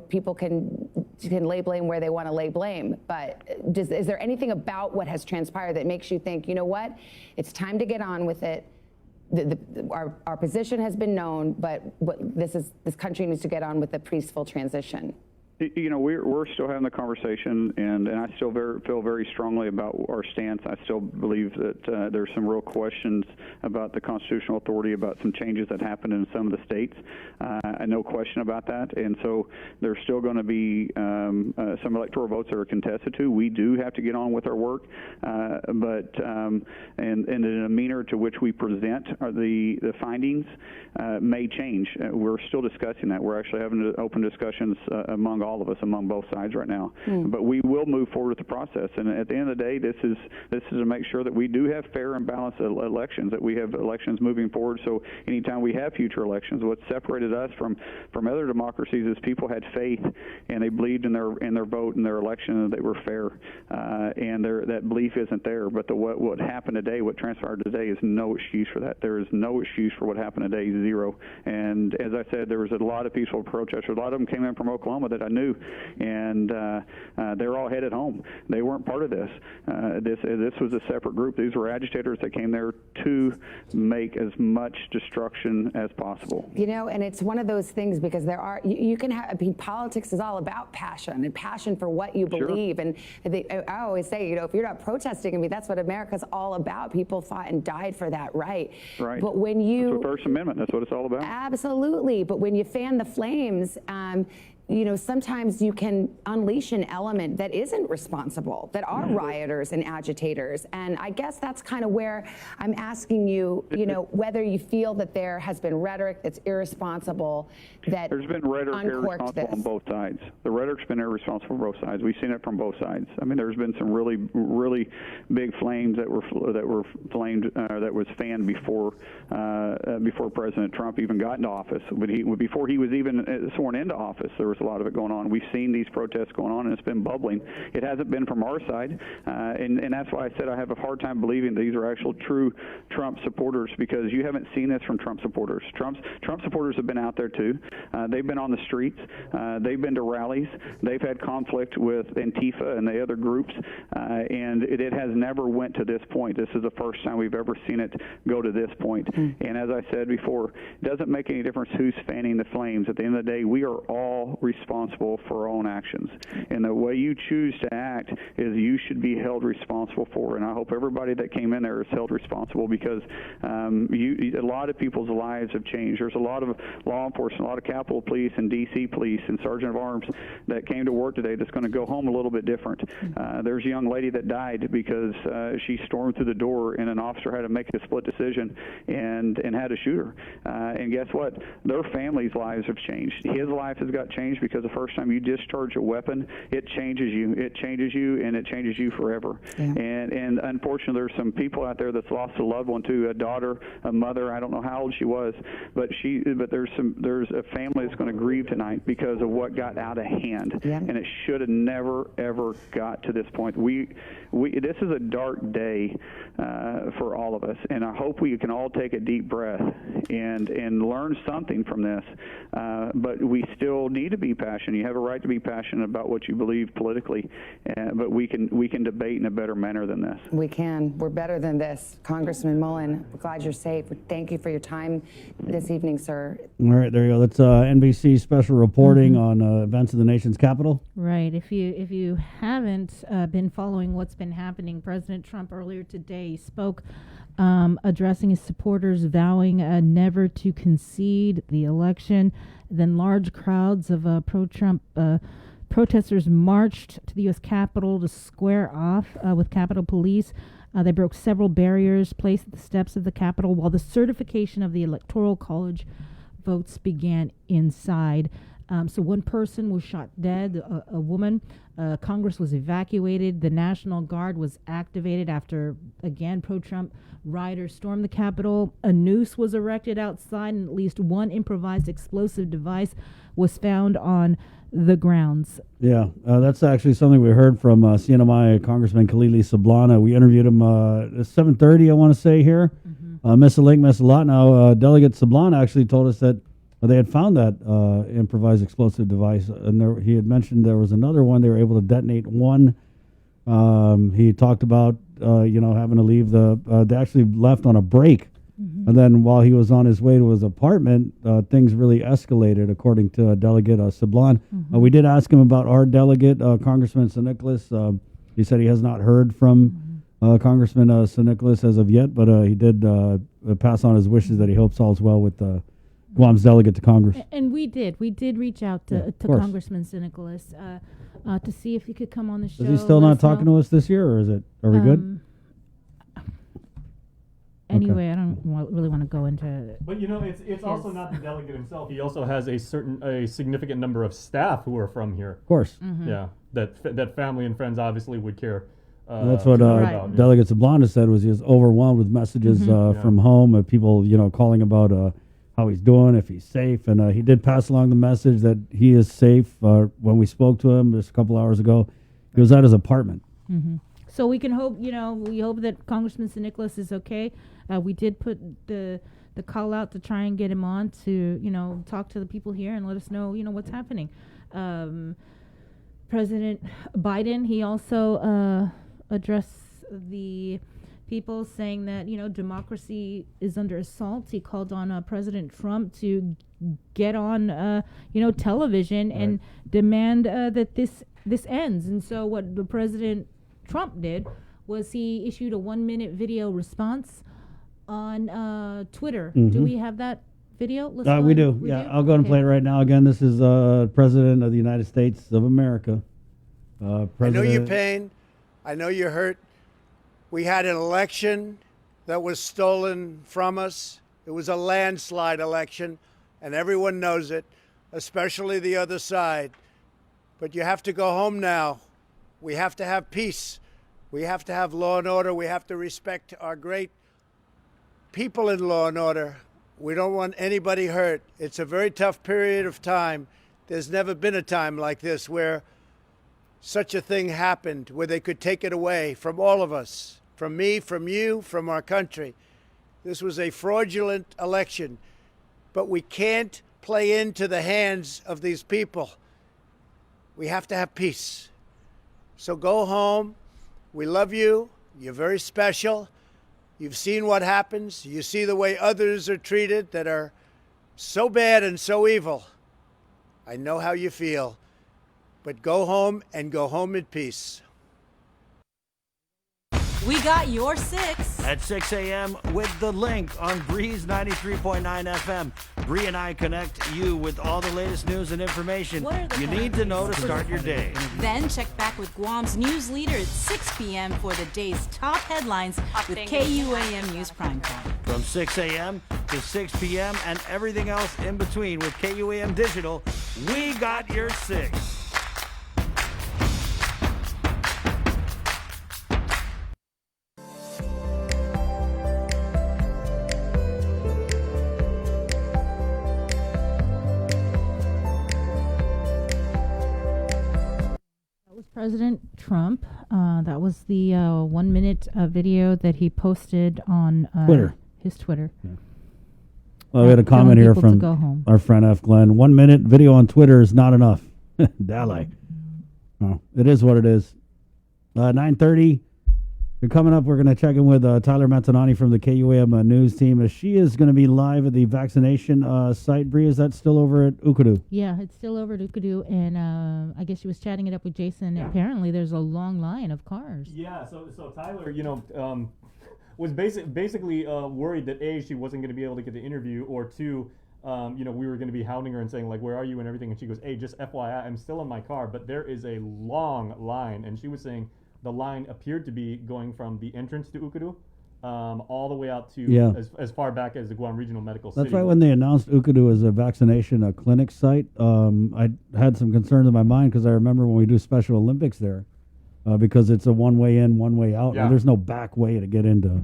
people can lay blame where they want to lay blame, but is there anything about what has transpired that makes you think, you know what, it's time to get on with it? Our position has been known, but this country needs to get on with the peaceful transition. You know, we're still having the conversation, and I still feel very strongly about our stance. I still believe that there's some real questions about the constitutional authority, about some changes that happened in some of the states. No question about that. And so there's still going to be some electoral votes that are contested too. We do have to get on with our work, but the demeanor to which we present the findings may change. We're still discussing that. We're actually having open discussions among all of us, among both sides right now. But we will move forward with the process. And at the end of the day, this is to make sure that we do have fair and balanced elections, that we have elections moving forward. So anytime we have future elections, what separated us from other democracies is people had faith and they believed in their vote and their election and they were fair. And that belief isn't there. But what happened today, what transpired today, is no excuse for that. There is no excuse for what happened today, zero. And as I said, there was a lot of peaceful protesters. A lot of them came in from Oklahoma that I knew, and they're all headed home. They weren't part of this. This was a separate group. These were agitators that came there to make as much destruction as possible. You know, and it's one of those things because there are, you can have, I mean, politics is all about passion and passion for what you believe. Sure. And I always say, you know, if you're not protesting, I mean, that's what America's all about. People fought and died for that right. Right. But when you... That's the First Amendment. That's what it's all about. Absolutely. But when you fan the flames, you know, sometimes you can unleash an element that isn't responsible, that are rioters and agitators. And I guess that's kind of where I'm asking you, you know, whether you feel that there has been rhetoric that's irresponsible, that there's been rhetoric irresponsible on both sides. The rhetoric's been irresponsible on both sides. We've seen it from both sides. I mean, there's been some really, really big flames that were flamed, that was fanned before President Trump even got into office. Before he was even sworn into office, there was there's a lot of it going on. We've seen these protests going on, and it's been bubbling. It hasn't been from our side, and that's why I said I have a hard time believing these are actual true Trump supporters, because you haven't seen this from Trump supporters. Trump supporters have been out there too. They've been on the streets. They've been to rallies. They've had conflict with Antifa and the other groups, and it has never went to this point. This is the first time we've ever seen it go to this point. And as I said before, it doesn't make any difference who's fanning the flames. At the end of the day, we are all responsible for our own actions. And the way you choose to act is you should be held responsible for. And I hope everybody that came in there is held responsible, because a lot of people's lives have changed. There's a lot of law enforcement, a lot of Capitol Police and D.C. Police and Sergeant of Arms that came to work today that's going to go home a little bit different. There's a young lady that died because she stormed through the door and an officer had to make a split decision and had to shoot her. And guess what? Their families' lives have changed. His life has got changed because the first time you discharge a weapon, it changes you. It changes you, and it changes you forever. Yeah. And unfortunately, there's some people out there that's lost a loved one too, a daughter, a mother. I don't know how old she was, but there's a family that's going to grieve tonight because of what got out of hand, and it should have never ever got to this point. This is a dark day for all of us, and I hope we can all take a deep breath and learn something from this. But we still need to be passionate. You have a right to be passionate about what you believe politically, but we can debate in a better manner than this. We can. We're better than this. Congressman Mullen, we're glad you're safe. Thank you for your time this evening, sir. All right, there you go. That's NBC special reporting on events in the nation's capital. Right. If you haven't been following what's been happening, President Trump earlier today spoke addressing his supporters, vowing never to concede the election. Then large crowds of pro-Trump protesters marched to the U.S. Capitol to square off with Capitol Police. They broke several barriers placed at the steps of the Capitol while the certification of the Electoral College votes began inside. So one person was shot dead, a woman. Congress was evacuated. The National Guard was activated after, again, pro-Trump rioters stormed the Capitol. A noose was erected outside, and at least one improvised explosive device was found on the grounds. Yeah, that's actually something we heard from CNMI Congressman Khalili Sablana. We interviewed him at 7:30, I want to say here. Miss a link, miss a lot. Now, Delegate Sablana actually told us that they had found that improvised explosive device, and he had mentioned there was another one. They were able to detonate one. He talked about having to leave they actually left on a break. And then while he was on his way to his apartment, things really escalated, according to Delegate Sablan. We did ask him about our delegate, Congressman St. Nicholas. He said he has not heard from Congressman St. Nicholas as of yet, but he did pass on his wishes that he hopes all's well with Guam's delegate to Congress. And we did reach out to Congressman St. Nicholas to see if he could come on the show. Is he still not talking to us this year, or are we good? Anyway, I don't really want to go into. But it's also not the delegate himself. He also has a significant number of staff who are from here. Of course. Yeah, that family and friends obviously would care. That's what Delegate Sablana said. Was he was overwhelmed with messages from home of people calling about how he's doing, if he's safe, and he did pass along the message that he is safe. When we spoke to him just a couple hours ago, he was at his apartment. So we can hope, we hope that Congressman St. Nicholas is okay. We did put the call out to try and get him on to, talk to the people here and let us know, what's happening. President Biden, he also addressed the people saying that, democracy is under assault. He called on President Trump to get on, television and demand that this ends. And so what the President Trump did was he issued a 1-minute video response on Twitter. Do we have that video? We do. I'll go and play it right now. Again, this is President of the United States of America. I know your pain. I know you're hurt. We had an election that was stolen from us. It was a landslide election, and everyone knows it, especially the other side. But you have to go home now. We have to have peace. We have to have law and order. We have to respect our great people in law and order. We don't want anybody hurt. It's a very tough period of time, There's never been a time like this where such a thing happened, where they could take it away from all of us, from me, from you, from our country. This was a fraudulent election, but we can't play into the hands of these people. We have to have peace. So go home. We love you. You're very special. You've seen what happens. You see the way others are treated that are so bad and so evil. I know how you feel. But go home and go home in peace. We got your 6. At 6 a.m. with The Link on Breeze 93.9 FM. Bree and I connect you with all the latest news and information you need to know to start your day. Then check back with Guam's news leader at 6 p.m. for the day's top headlines with KUAM News Primetime. From 6 a.m. to 6 p.m. and everything else in between with KUAM Digital, we got your 6. President Trump. That was the 1 minute video that he posted on Twitter. His Twitter. Yeah. Well, we had a comment here from our friend F. Glenn. 1 minute video on Twitter is not enough. Dally. No, it is what it is. 9:30. You're coming up. We're going to check in with Tyler Mantonani from the KUAM news team. She is going to be live at the vaccination site. Bree, is that still over at Ukadu? Yeah, it's still over at Ukadu, and I guess she was chatting it up with Jason. Yeah. Apparently, there's a long line of cars. Yeah, so Tyler, was basically worried that A, she wasn't going to be able to get the interview, or two, we were going to be hounding her and saying, like, where are you and everything, and she goes, hey, just FYI, I'm still in my car, but there is a long line, and she was saying the line appeared to be going from the entrance to Ukadu all the way out to as far back as the Guam Regional Medical City. That's right. When they announced Ukadu as a vaccination clinic site, I had some concerns in my mind because I remember when we do Special Olympics there, because it's a one-way in, one-way out, and there's no back way to get into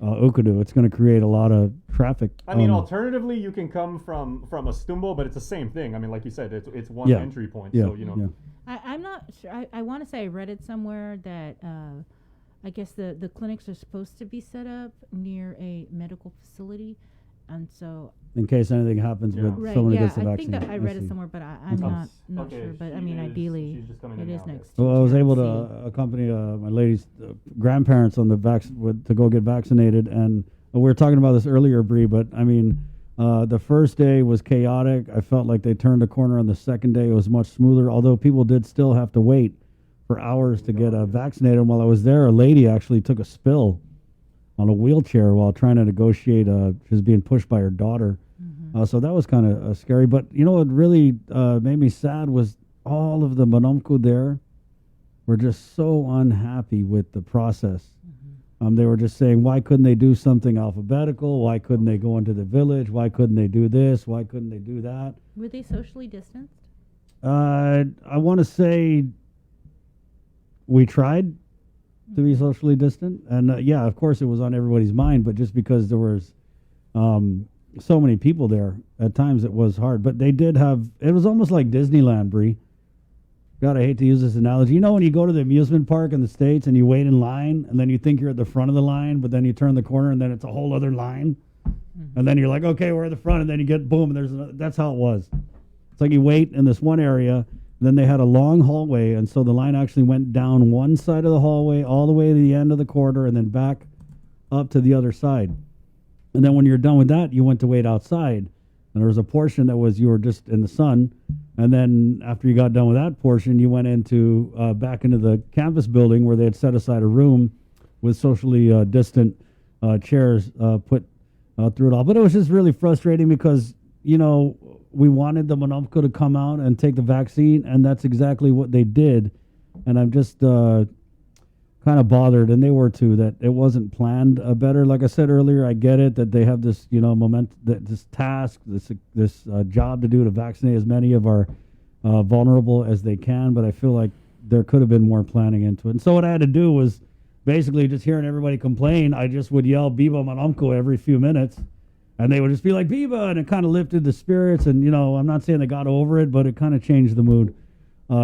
Ukadu. It's going to create a lot of traffic. I mean, alternatively, you can come from Astumbo, but it's the same thing. I mean, like you said, it's one entry point. Yeah. So, I'm not sure. I want to say I read it somewhere that I guess the clinics are supposed to be set up near a medical facility, and so in case anything happens with someone who gets the vaccine. I think that I read it somewhere, but I'm not sure. But I mean, ideally, it is next. Well, I was able to accompany my lady's grandparents on the to go get vaccinated, and we were talking about this earlier, Bree. But I mean, the first day was chaotic. I felt like they turned a corner on the second day. It was much smoother, although people did still have to wait for hours to get vaccinated. And while I was there, a lady actually took a spill on a wheelchair while trying to negotiate. She was being pushed by her daughter. Mm-hmm. So that was kind of scary. But, what really made me sad was all of the Manomco there were just so unhappy with the process. They were just saying, why couldn't they do something alphabetical? Why couldn't they go into the village? Why couldn't they do this? Why couldn't they do that? Were they socially distanced? I want to say we tried to be socially distant. And, of course, it was on everybody's mind. But just because there was so many people there, at times it was hard. But they did it was almost like Disneyland, Bree. God, I hate to use this analogy. When you go to the amusement park in the States and you wait in line and then you think you're at the front of the line, but then you turn the corner and then it's a whole other line. Mm-hmm. And then you're like, okay, we're at the front. And then you get, boom, and that's how it was. It's like you wait in this one area, and then they had a long hallway. And so the line actually went down one side of the hallway all the way to the end of the corridor and then back up to the other side. And then when you're done with that, you went to wait outside. And there was a portion that was you were just in the sun. And then after you got done with that portion, you went into back into the campus building where they had set aside a room with socially distant chairs put through it all. But it was just really frustrating because, we wanted the Manomco to come out and take the vaccine, and that's exactly what they did. And I'm just kind of bothered, and they were too, that it wasn't planned better. Like I said earlier, I get it that they have this, this task, this job to do to vaccinate as many of our vulnerable as they can. But I feel like there could have been more planning into it. And so what I had to do was basically just hearing everybody complain. I just would yell "Viva Manomco" every few minutes, And they would just be like, Viva, and it kind of lifted the spirits. And, you know, I'm not saying they got over it, but it kind of changed the mood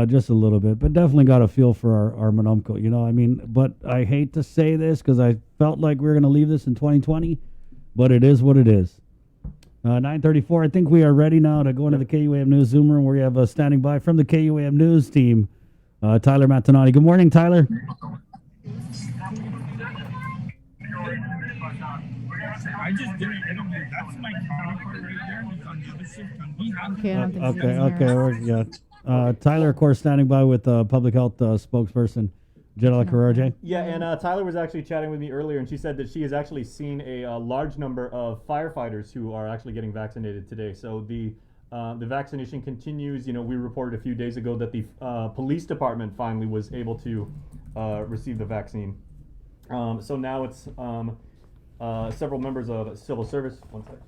just a little bit. But definitely got a feel for our Manumco, you know. I mean, but I hate to say this because I felt like we were going to leave this in 2020, but it is what it is. 9:34, I think we are ready now to go into the KUAM News Zoom room where we have standing by from the KUAM News team, Tyler Matanati. Good morning, Tyler. I just didn't interview. That's my counterpart right there. He's on the other shift. Tyler, of course, standing by with public health spokesperson Janela Carrerge. Yeah, and Tyler was actually chatting with me earlier, and she said that she has actually seen a large number of firefighters who are actually getting vaccinated today. So the vaccination continues. You know, we reported a few days ago that the police department finally was able to receive the vaccine. So now it's several members of civil service. One second.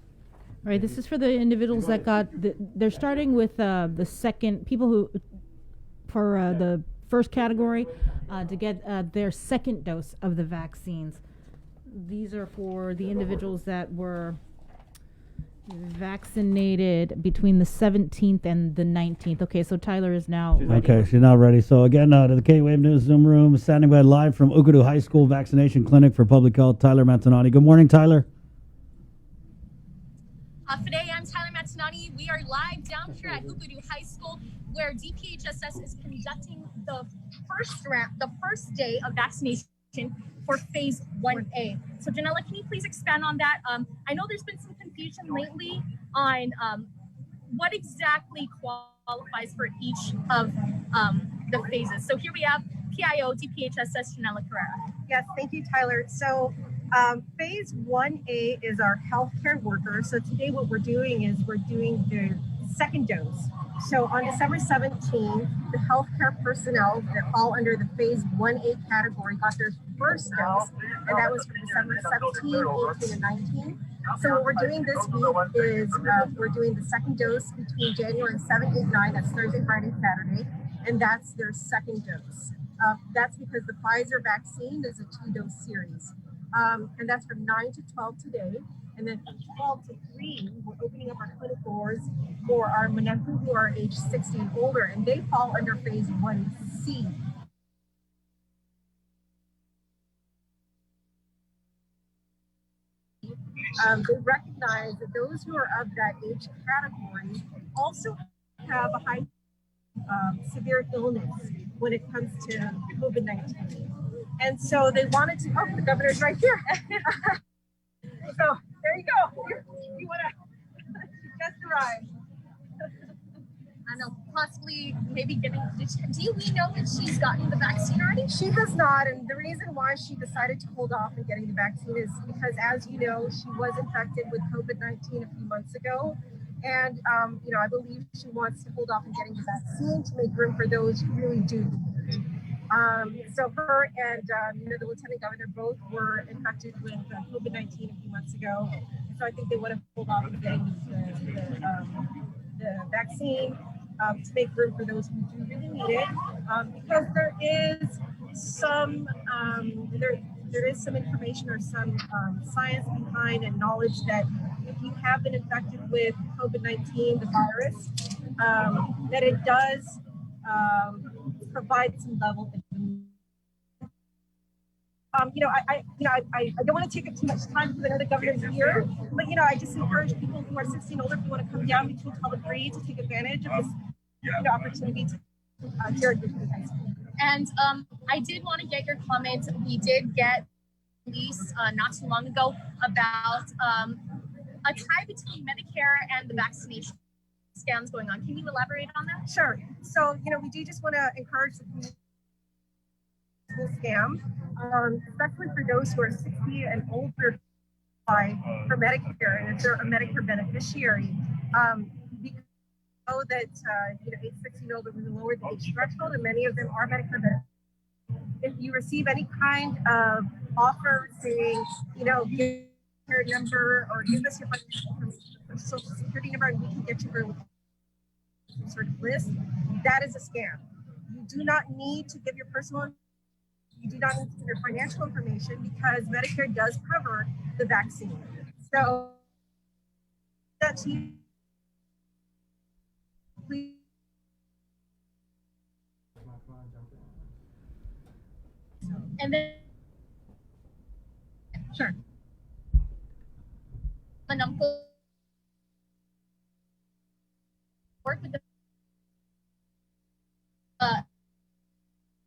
All right, this is for the individuals that got. They're starting with the second people who, for the first category, to get their second dose of the vaccines. These are for the individuals that were vaccinated between the 17th and the 19th. Okay, so Tyler is now ready. Okay, she's now ready. So again, to the KUAM News Zoom room, standing by live from Ukadu High School Vaccination Clinic for Public Health, Tyler Matanati. Good morning, Tyler. Today, I'm Tyler Matanati. We are live down here at Ukadu High School, where DPHSS is conducting the first day of vaccination for phase 1A. So Janela, can you please expand on that? I know there's been some confusion lately on what exactly qualifies for each of the phases. So here we have PIO, DPHSS, Janela Carrera. Yes, thank you, Tyler. So phase 1A is our healthcare workers. So today what we're doing is we're doing the second dose. So on December 17th, the healthcare personnel that fall under the phase 1A category got their first dose, and that was for December 17, 18, and 19. So what we're doing this week is we're doing the second dose between January 7, 8, 9, that's Thursday, Friday, Saturday, and that's their second dose. That's because the Pfizer vaccine is a 2-dose series. And that's from 9 to 12 today. And then from 12 to 3, we're opening up our clinic doors for our Manumco who are age 60 and older, and they fall under phase 1C. They recognize that those who are of that age category also have a high severe illness when it comes to COVID-19. And so they wanted to, the governor's right here. So there you go. You want to just arrive. I know, possibly maybe we know if she's gotten the vaccine already? She has not, and the reason why she decided to hold off on getting the vaccine is because, as you know, she was infected with COVID-19 a few months ago. And, I believe she wants to hold off on getting the vaccine to make room for those who really do. So her and, the lieutenant governor both were infected with COVID-19 a few months ago. So I think they want to hold off on getting the vaccine to make room for those who do really need it. Because there is some, there is some information or some science behind and knowledge that if you have been infected with COVID-19, the virus, that it does provide some level of immunity. I don't want to take up too much time because I know the governor's here, but I just encourage people who are 16 and older, if you want to come down between 12 and 3 to take advantage of this opportunity to here at Ukadu High School. And I did want to get your comment. We did get a release not too long ago about a tie between Medicare and the vaccination scams going on. Can you elaborate on that? Sure. So, we do just want to encourage the community to scam, especially for those who are 60 and older for Medicare, and if they're a Medicare beneficiary. We know that, age 60 and older, we lowered the age threshold, and many of them are Medicare beneficiaries. If you receive any kind of offer saying, give your number or give us your social security number and we can get you some sort of list, that is a scam. You do not need to give your you do not need to give your financial information because Medicare does cover the vaccine. So back to you. Please. And then, sure. Work with the